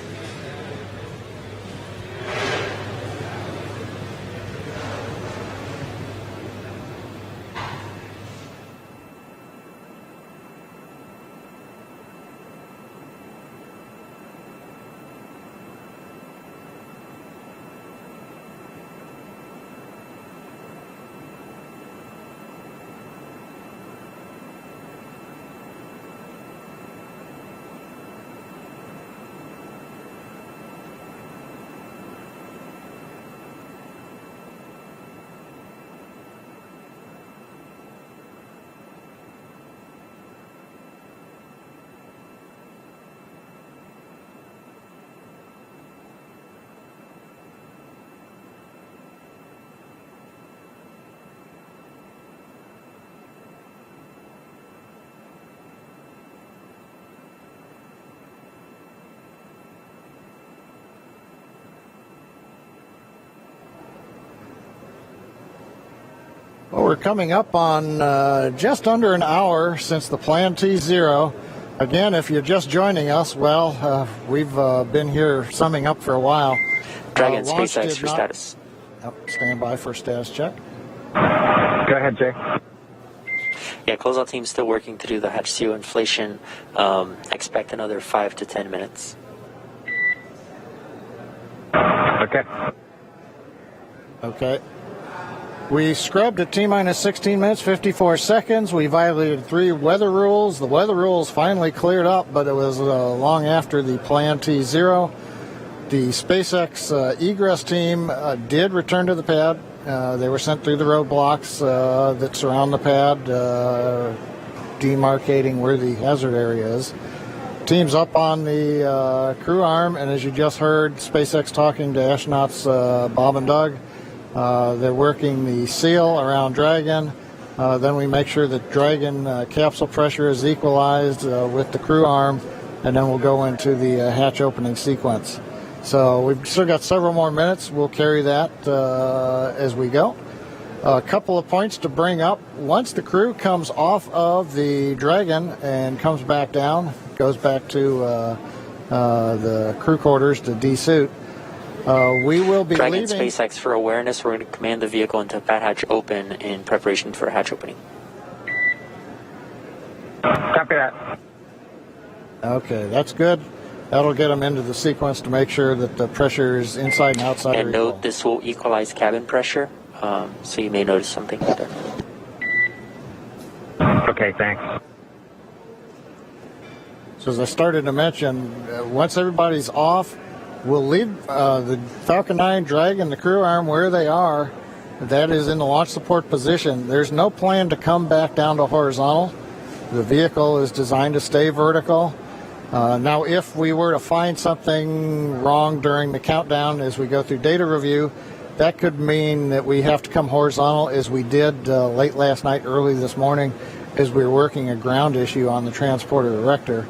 Well, we're coming up on just under an hour since the planned T0. Again, if you're just joining us, well, we've been here summing up for a while. Dragon SpaceX for status. Stand by for status check. Go ahead, Jay. Yeah, closeout team's still working to do the hatch seal inflation. Expect another 5 to 10 minutes. Okay. Okay. We scrubbed at T-minus 16 minutes, 54 seconds. We violated 3 weather rules. The weather rules finally cleared up, but it was long after the planned T0. The SpaceX egress team did return to the pad. They were sent through the roadblocks that surround the pad, demarcating where the hazard area is. Team's up on the crew arm, and as you just heard, SpaceX talking to astronauts Bob and Doug. They're working the seal around Dragon. Then we make sure that Dragon capsule pressure is equalized with the crew arm, and then we'll go into the hatch opening sequence. So we've still got several more minutes. We'll carry that as we go. A couple of points to bring up. Once the crew comes off of the Dragon and comes back down, goes back to the crew quarters to de-suit, we will be Dragon leaving. SpaceX for awareness. We're going to command the vehicle into pad hatch open in preparation for hatch opening. Copy that. Okay, that's good. That'll get them into the sequence to make sure that the pressure is inside and outside. And note this will equalize cabin pressure, so you may notice something there. Okay, thanks. So as I started to mention, once everybody's off, we'll leave the Falcon 9 Dragon, the crew arm, where they are. That is in the launch support position. There's no plan to come back down to horizontal. The vehicle is designed to stay vertical. Now, if we were to find something wrong during the countdown as we go through data review, that could mean that we have to come horizontal, as we did late last night, early this morning, as we were working a ground issue on the transporter erector.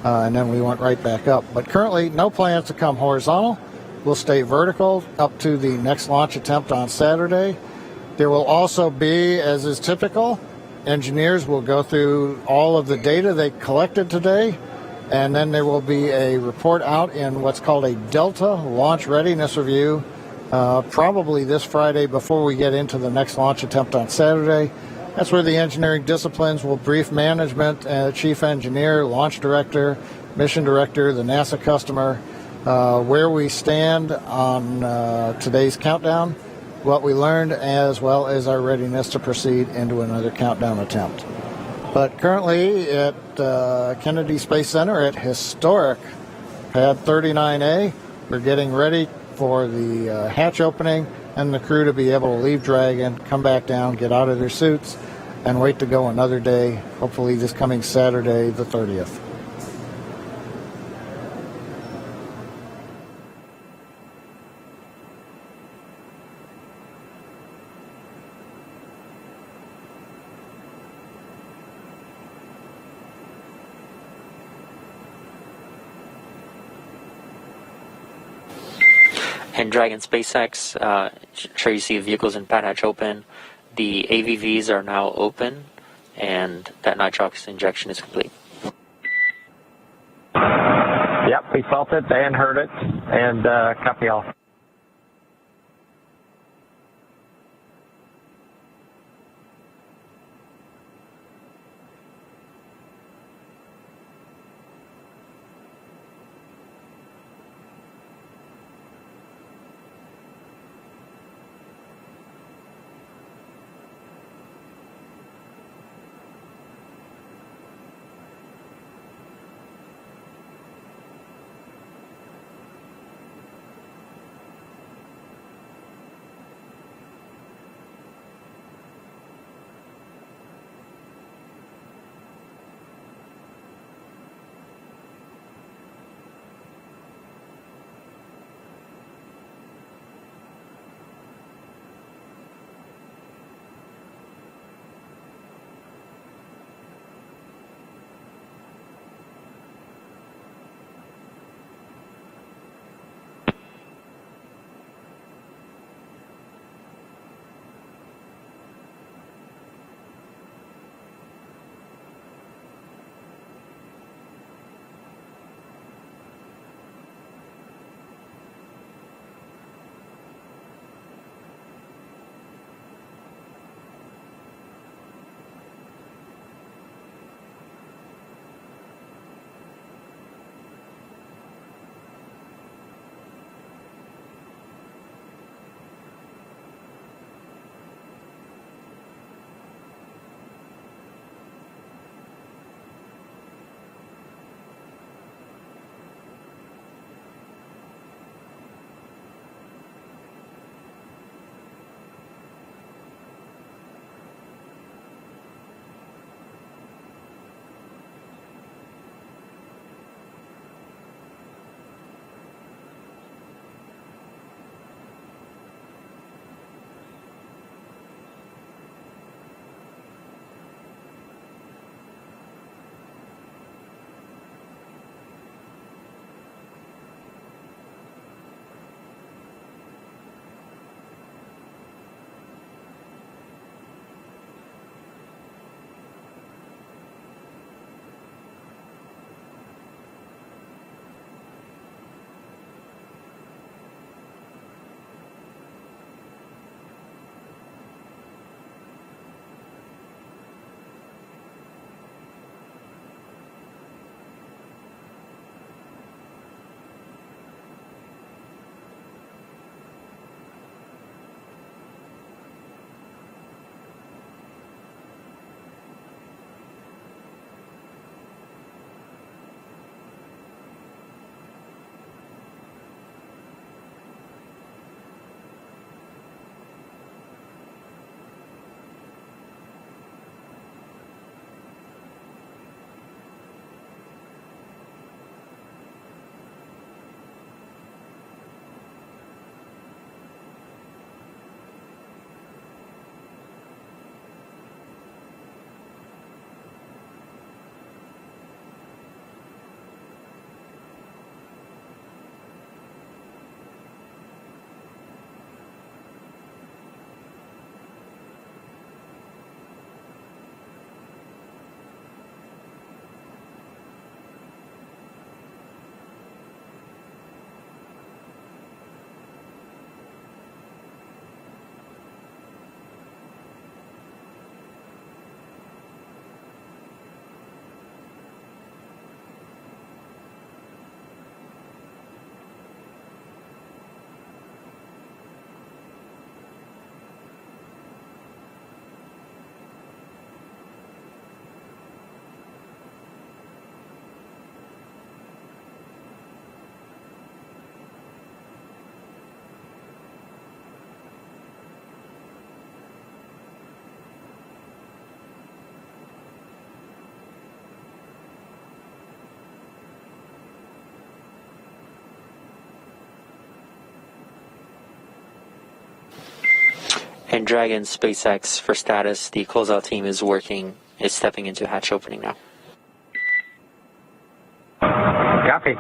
And then we went right back up. But currently, no plans to come horizontal. We'll stay vertical up to the next launch attempt on Saturday. There will also be, as is typical, engineers will go through all of the data they collected today, and then there will be a report out in what's called a Delta Launch Readiness Review, probably this Friday before we get into the next launch attempt on Saturday. That's where the engineering disciplines will brief management, chief engineer, launch director, mission director, the NASA customer, where we stand on today's countdown, what we learned as well as our readiness to proceed into another countdown attempt. But currently at Kennedy Space Center at historic Pad 39A, we're getting ready for the hatch opening and the crew to be able to leave Dragon, come back down, get out of their suits, and wait to go another day, hopefully this coming Saturday, the 30th. And Dragon SpaceX, sure you see vehicles in pad hatch open. The AVVs are now open, and that nitrox injection is complete. Yep, we felt it and heard it, and copy all. Dragon, SpaceX, for status, the closeout team is stepping into hatch opening now. Copy.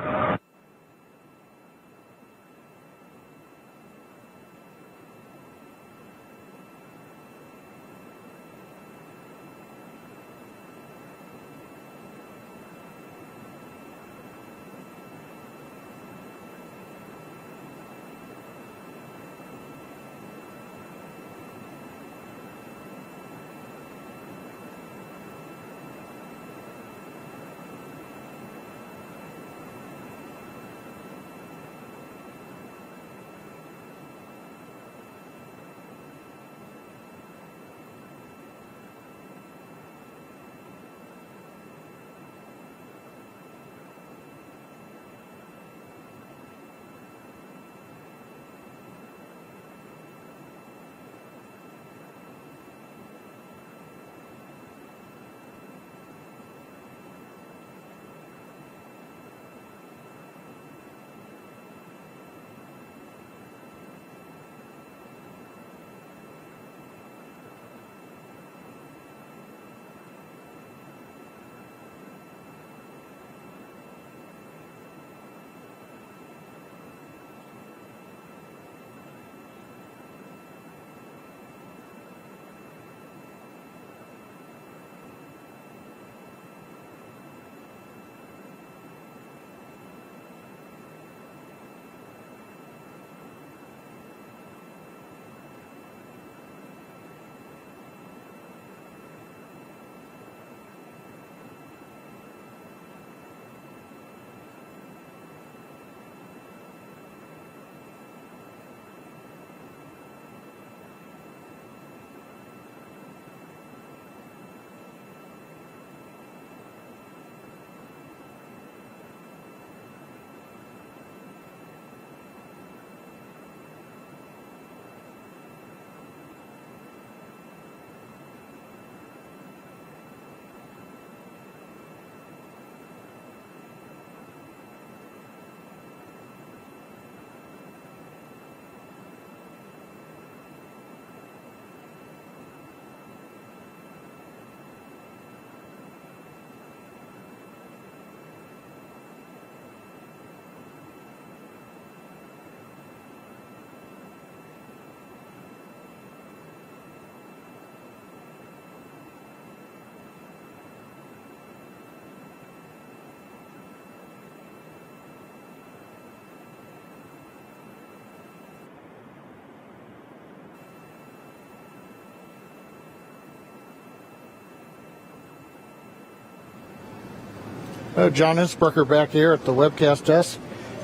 John Innsbrucker back here at the webcast desk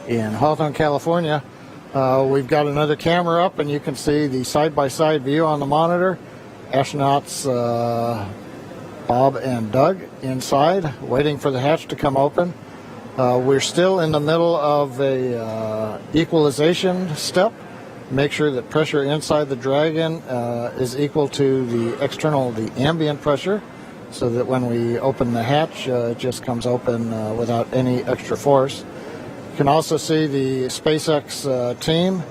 in Hawthorne, California. We've got another camera up, and you can see the side-by-side view on the monitor. Astronauts Bob and Doug inside, waiting for the hatch to come open. We're still in the middle of a equalization step. Make sure that pressure inside the Dragon is equal to the ambient pressure, so that when we open the hatch, it just comes open without any extra force. You can also see the SpaceX team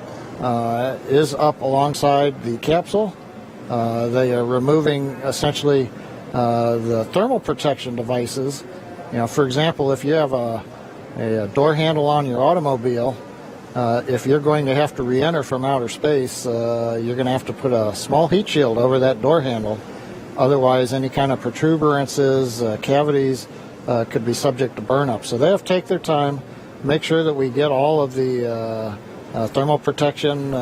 is up alongside the capsule. They are removing essentially the thermal protection devices. You know, for example, if you have a door handle on your automobile, if you're going to have to re-enter from outer space, you're going to have to put a small heat shield over that door handle. Otherwise, any kind of protuberances, cavities could be subject to burn-up. So they have to take their time, make sure that we get all of the thermal protection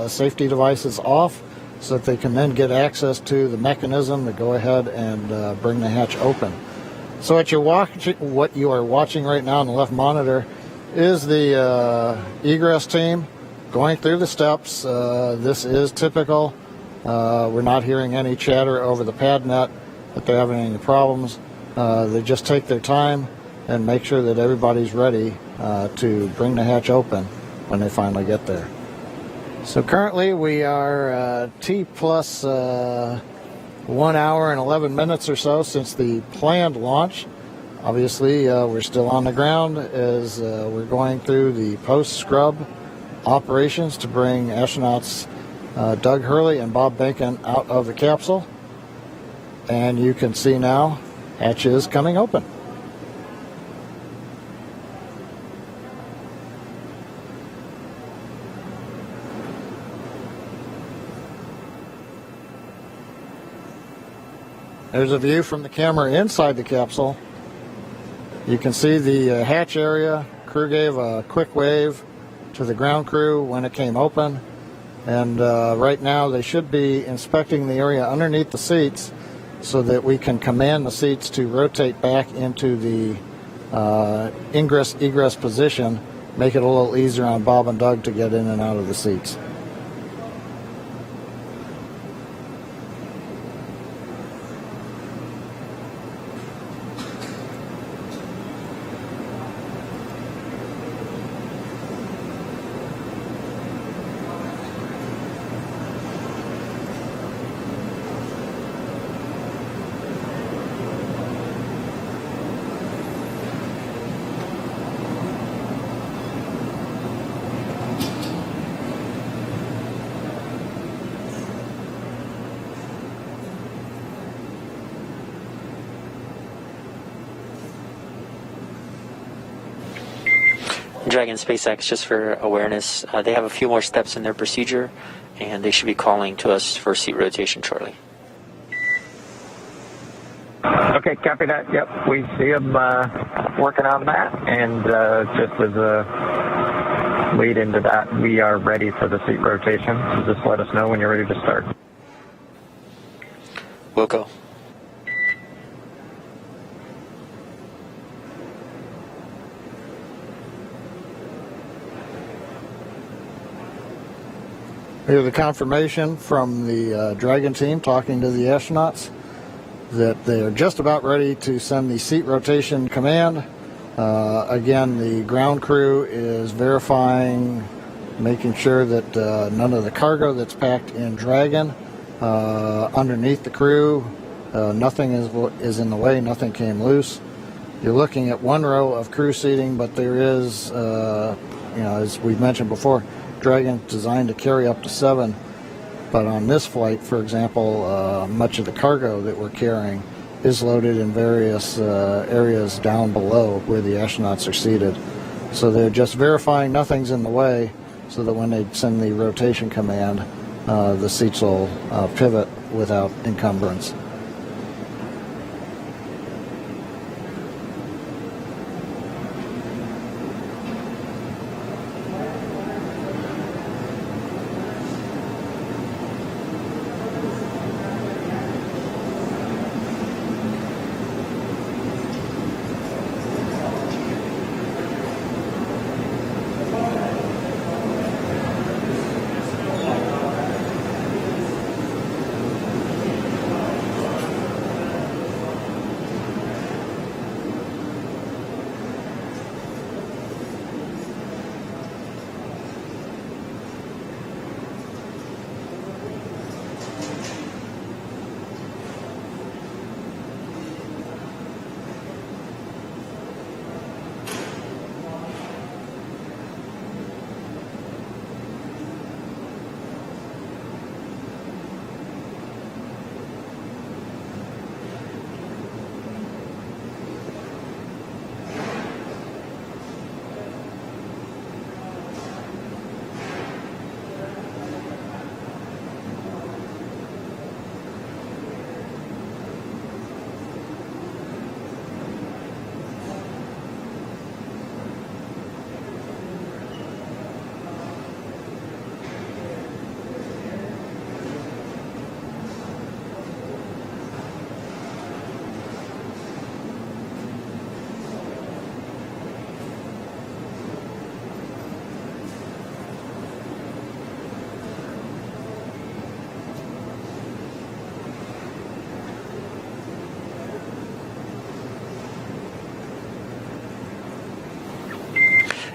safety devices off, so that they can then get access to the mechanism to go ahead and bring the hatch open. So what you are watching right now on the left monitor is the egress team going through the steps. This is typical. We're not hearing any chatter over the pad net that they're having any problems. They just take their time and make sure that everybody's ready to bring the hatch open when they finally get there. So currently we are T plus 1 hour and 11 minutes or so since the planned launch. Obviously, we're still on the ground as we're going through the post-scrub operations to bring astronauts Doug Hurley and Bob Bacon out of the capsule. And you can see now hatch is coming open. There's a view from the camera inside the capsule. You can see the hatch area. Crew gave a quick wave to the ground crew when it came open. And right now they should be inspecting the area underneath the seats so that we can command the seats to rotate back into the ingress-egress position, make it a little easier on Bob and Doug to get in and out of the seats. Dragon SpaceX, just for awareness, they have a few more steps in their procedure, and they should be calling to us for seat rotation shortly. Okay, copy that. Yep, we see them working on that, and just as a lead into that, we are ready for the seat rotation. So just let us know when you're ready to start. We'll go. Here's the confirmation from the Dragon team talking to the astronauts that they are just about ready to send the seat rotation command. Again, the ground crew is verifying, making sure that none of the cargo that's packed in Dragon underneath the crew, nothing is in the way, nothing came loose. You're looking at one row of crew seating, but there is, as we've mentioned before, Dragon designed to carry up to 7, but on this flight, for example, much of the cargo that we're carrying is loaded in various areas down below where the astronauts are seated. So they're just verifying nothing's in the way so that when they send the rotation command, the seats will pivot without encumbrance.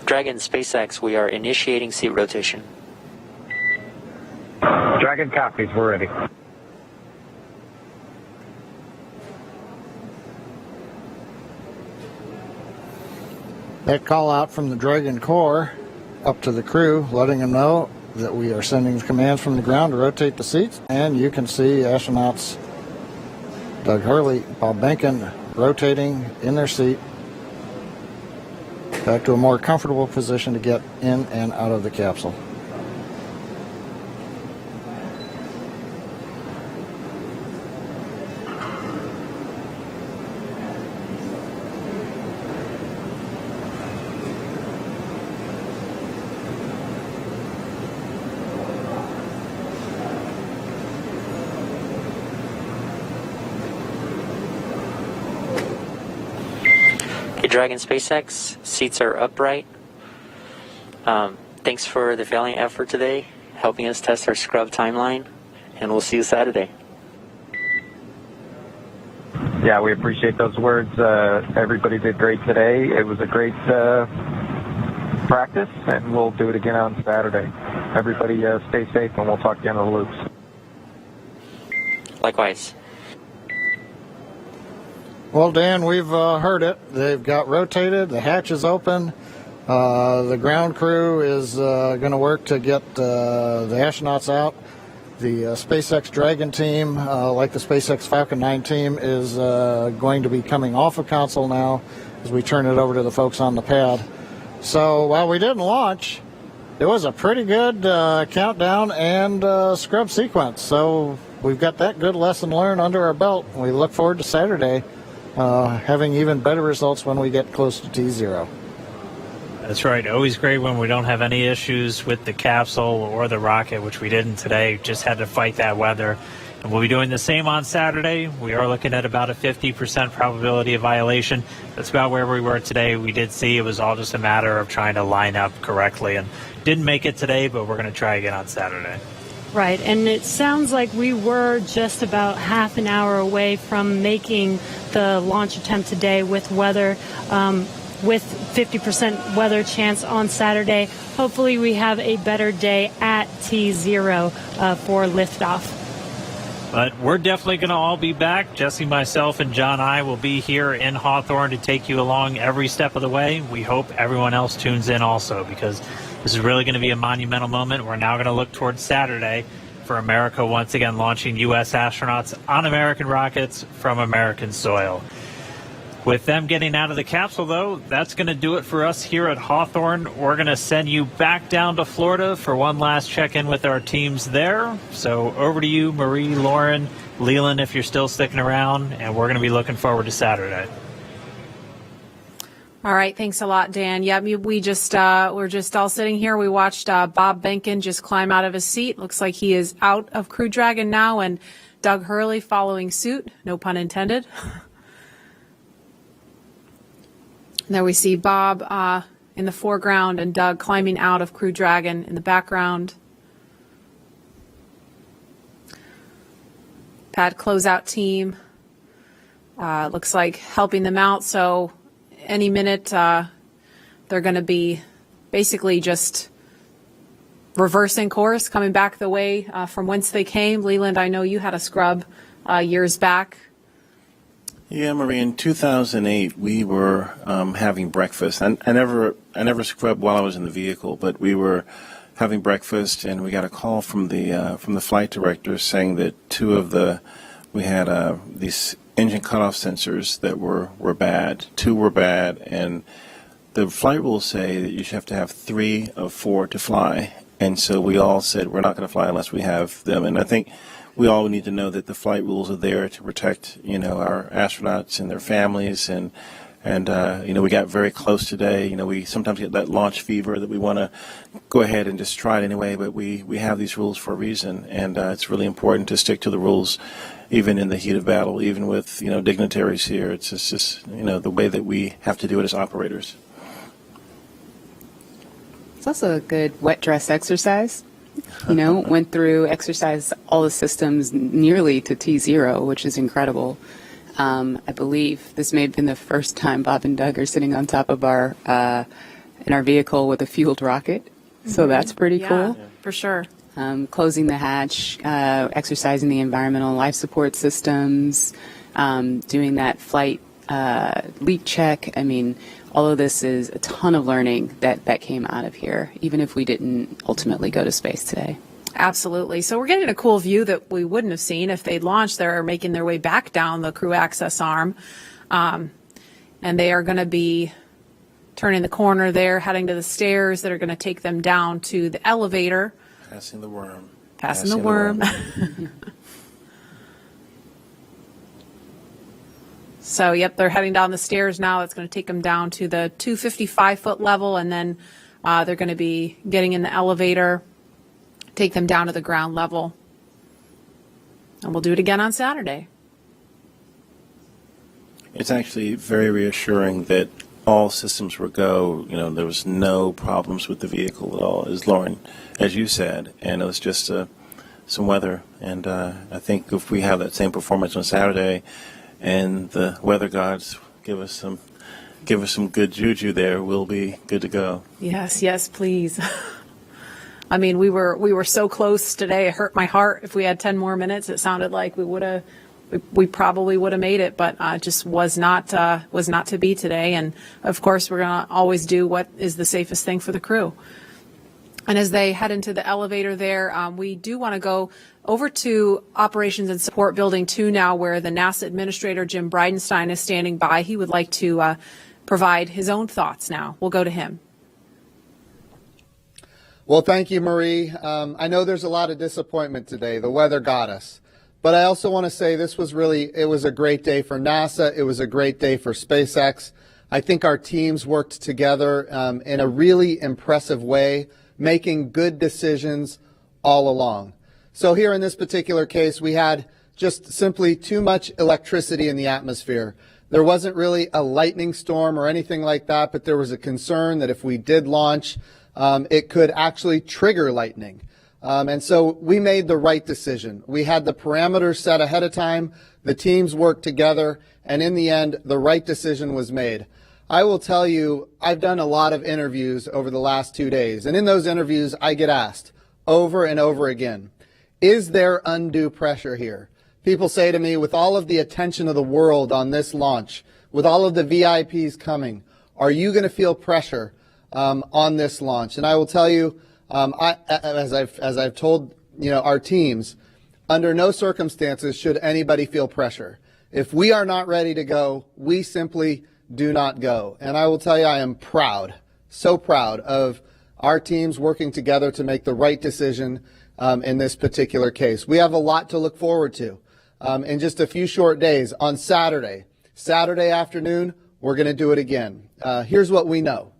Dragon SpaceX, we are initiating seat rotation. Dragon copies, we're ready. That call out from the Dragon core up to the crew, letting them know that we are sending commands from the ground to rotate the seats, and you can see astronauts Doug Hurley, Bob Behnken rotating in their seat back to a more comfortable position to get in and out of the capsule. Dragon SpaceX, seats are upright. Thanks for the valiant effort today, helping us test our scrub timeline, and we'll see you Saturday. Yeah, we appreciate those words. Everybody did great today. It was a great practice, and we'll do it again on Saturday. Everybody stay safe, and we'll talk to you on the loops. Likewise. Well, Dan, we've heard it. They've got rotated. The hatch is open. The ground crew is going to work to get the astronauts out. The SpaceX Dragon team, like the SpaceX Falcon 9 team, is going to be coming off of console now as we turn it over to the folks on the pad. So while we didn't launch, it was a pretty good countdown and scrub sequence. So we've got that good lesson learned under our belt. We look forward to Saturday having even better results when we get close to T0. That's right. Always great when we don't have any issues with the capsule or the rocket, which we didn't today. Just had to fight that weather. And we'll be doing the same on Saturday. We are looking at about a 50% probability of violation. That's about where we were today. We did see it was all just a matter of trying to line up correctly. And didn't make it today, but we're going to try again on Saturday. Right, and it sounds like we were just about half an hour away from making the launch attempt today with weather, with 50% weather chance on Saturday. Hopefully we have a better day at T0 for liftoff. But we're definitely going to all be back. Jesse, myself, and John I will be here in Hawthorne to take you along every step of the way. We hope everyone else tunes in also, because this is really going to be a monumental moment. We're now going to look towards Saturday for America once again launching U.S. astronauts on American rockets from American soil. With them getting out of the capsule, though, that's going to do it for us here at Hawthorne. We're going to send you back down to Florida for one last check-in with our teams there. So over to you, Marie, Lauren, Leland, if you're still sticking around, and we're going to be looking forward to Saturday. All right, thanks a lot, Dan. Yeah, we're just all sitting here. We watched Bob Behnken just climb out of his seat. Looks like he is out of Crew Dragon now, and Doug Hurley following suit. No pun intended. There we see Bob in the foreground and Doug climbing out of Crew Dragon in the background. Pad closeout team looks like helping them out. So any minute they're going to be basically just reversing course, coming back the way from whence they came. Leland, I know you had a scrub years back. Yeah, Marie, in 2008, we were having breakfast. I never scrubbed while I was in the vehicle, but we were having breakfast, and we got a call from the flight director saying that we had these engine cutoff sensors that were bad. 2 were bad, and the flight rules say that you should have to have 3 of 4 to fly. And so we all said we're not going to fly unless we have them. And I think we all need to know that the flight rules are there to protect, our astronauts and their families, and we got very close today. We sometimes get that launch fever that we want to go ahead and just try it anyway, but we have these rules for a reason, and it's really important to stick to the rules, even in the heat of battle, even with dignitaries here. It's just the way that we have to do it as operators. It's also a good wet dress exercise. Went through, exercised all the systems nearly to T0, which is incredible. I believe this may have been the first time Bob and Doug are sitting on top of in our vehicle with a fueled rocket. So that's pretty cool. Yeah, for sure. Closing the hatch, exercising the environmental life support systems, doing that flight leak check. I mean, all of this is a ton of learning that came out of here, even if we didn't ultimately go to space today. Absolutely. So we're getting a cool view that we wouldn't have seen if they'd launched. They're making their way back down the crew access arm. And they are going to be turning the corner there, heading to the stairs that are going to take them down to the elevator. Passing the worm. Passing the worm. So, yep, they're heading down the stairs now. It's going to take them down to the 255-foot level, and then they're going to be getting in the elevator, take them down to the ground level. And we'll do it again on Saturday. It's actually very reassuring that all systems were go. You know, there was no problems with the vehicle at all, as Lauren, as you said, and it was just some weather. And I think if we have that same performance on Saturday, and the weather gods give us some good juju there, we'll be good to go. Yes, please. I mean, we were so close today. It hurt my heart. If we had 10 more minutes, it sounded like we probably would have made it, but just was not to be today. And of course, we're going to always do what is the safest thing for the crew. And as they head into the elevator there, we do want to go over to Operations and Support Building 2 now, where the NASA Administrator, Jim Bridenstine, is standing by. He would like to provide his own thoughts now. We'll go to him. Well, thank you, Marie. I know there's a lot of disappointment today. The weather got us. But I also want to say it was a great day for NASA. It was a great day for SpaceX. I think our teams worked together in a really impressive way, making good decisions all along. So here in this particular case, we had just simply too much electricity in the atmosphere. There wasn't really a lightning storm or anything like that, but there was a concern that if we did launch, it could actually trigger lightning. And so we made the right decision. We had the parameters set ahead of time. The teams worked together, and in the end, the right decision was made. I will tell you, I've done a lot of interviews over the last 2 days, and in those interviews, I get asked over and over again, is there undue pressure here? People say to me, with all of the attention of the world on this launch, with all of the VIPs coming, are you going to feel pressure on this launch? And I will tell you, as I've told our teams, under no circumstances should anybody feel pressure. If we are not ready to go, we simply do not go. And I will tell you, I am proud, so proud of our teams working together to make the right decision in this particular case. We have a lot to look forward to in just a few short days. On Saturday afternoon, we're going to do it again. Here's what we know.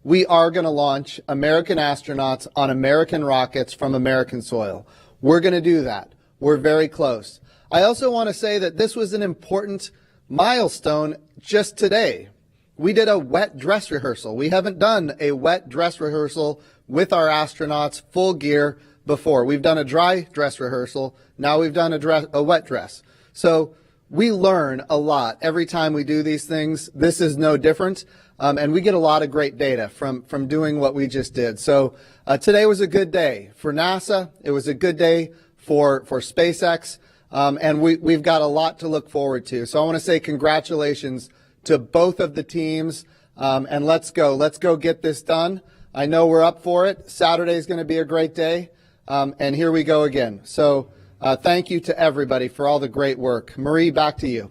We are going to launch American astronauts on American rockets from American soil. We're going to do that. We're very close. I also want to say that this was an important milestone just today. We did a wet dress rehearsal. We haven't done a wet dress rehearsal with our astronauts full gear before. We've done a dry dress rehearsal. Now we've done a wet dress. So we learn a lot every time we do these things. This is no different. And we get a lot of great data from doing what we just did. So today was a good day for NASA. It was a good day for SpaceX. And we've got a lot to look forward to. So I want to say congratulations to both of the teams. And let's go get this done. I know we're up for it. Saturday is going to be a great day. And here we go again. So thank you to everybody for all the great work. Marie, back to you.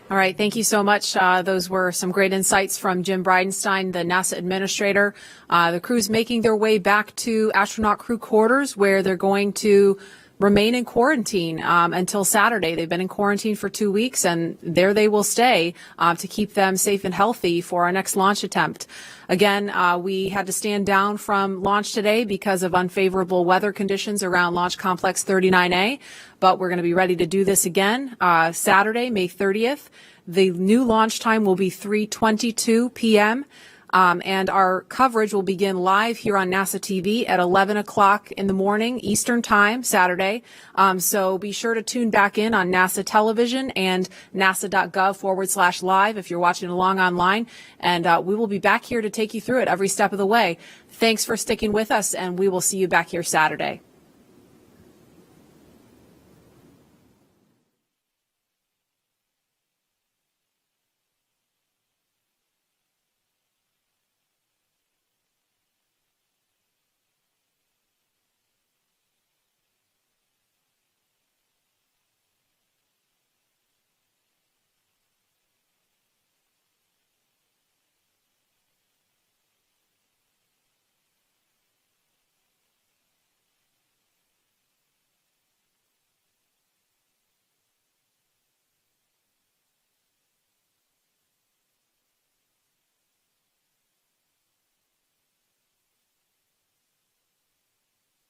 All right. Thank you so much. Those were some great insights from Jim Bridenstine, the NASA administrator. The crew's making their way back to astronaut crew quarters, where they're going to remain in quarantine until Saturday. They've been in quarantine for 2 weeks, and there they will stay to keep them safe and healthy for our next launch attempt. Again, we had to stand down from launch today because of unfavorable weather conditions around Launch Complex 39A, but we're going to be ready to do this again Saturday, May 30th. The new launch time will be 3:22 p.m. And our coverage will begin live here on NASA TV at 11 o'clock in the morning Eastern Time, Saturday. So be sure to tune back in on NASA television and nasa.gov/live if you're watching along online. And we will be back here to take you through it every step of the way. Thanks for sticking with us, and we will see you back here Saturday.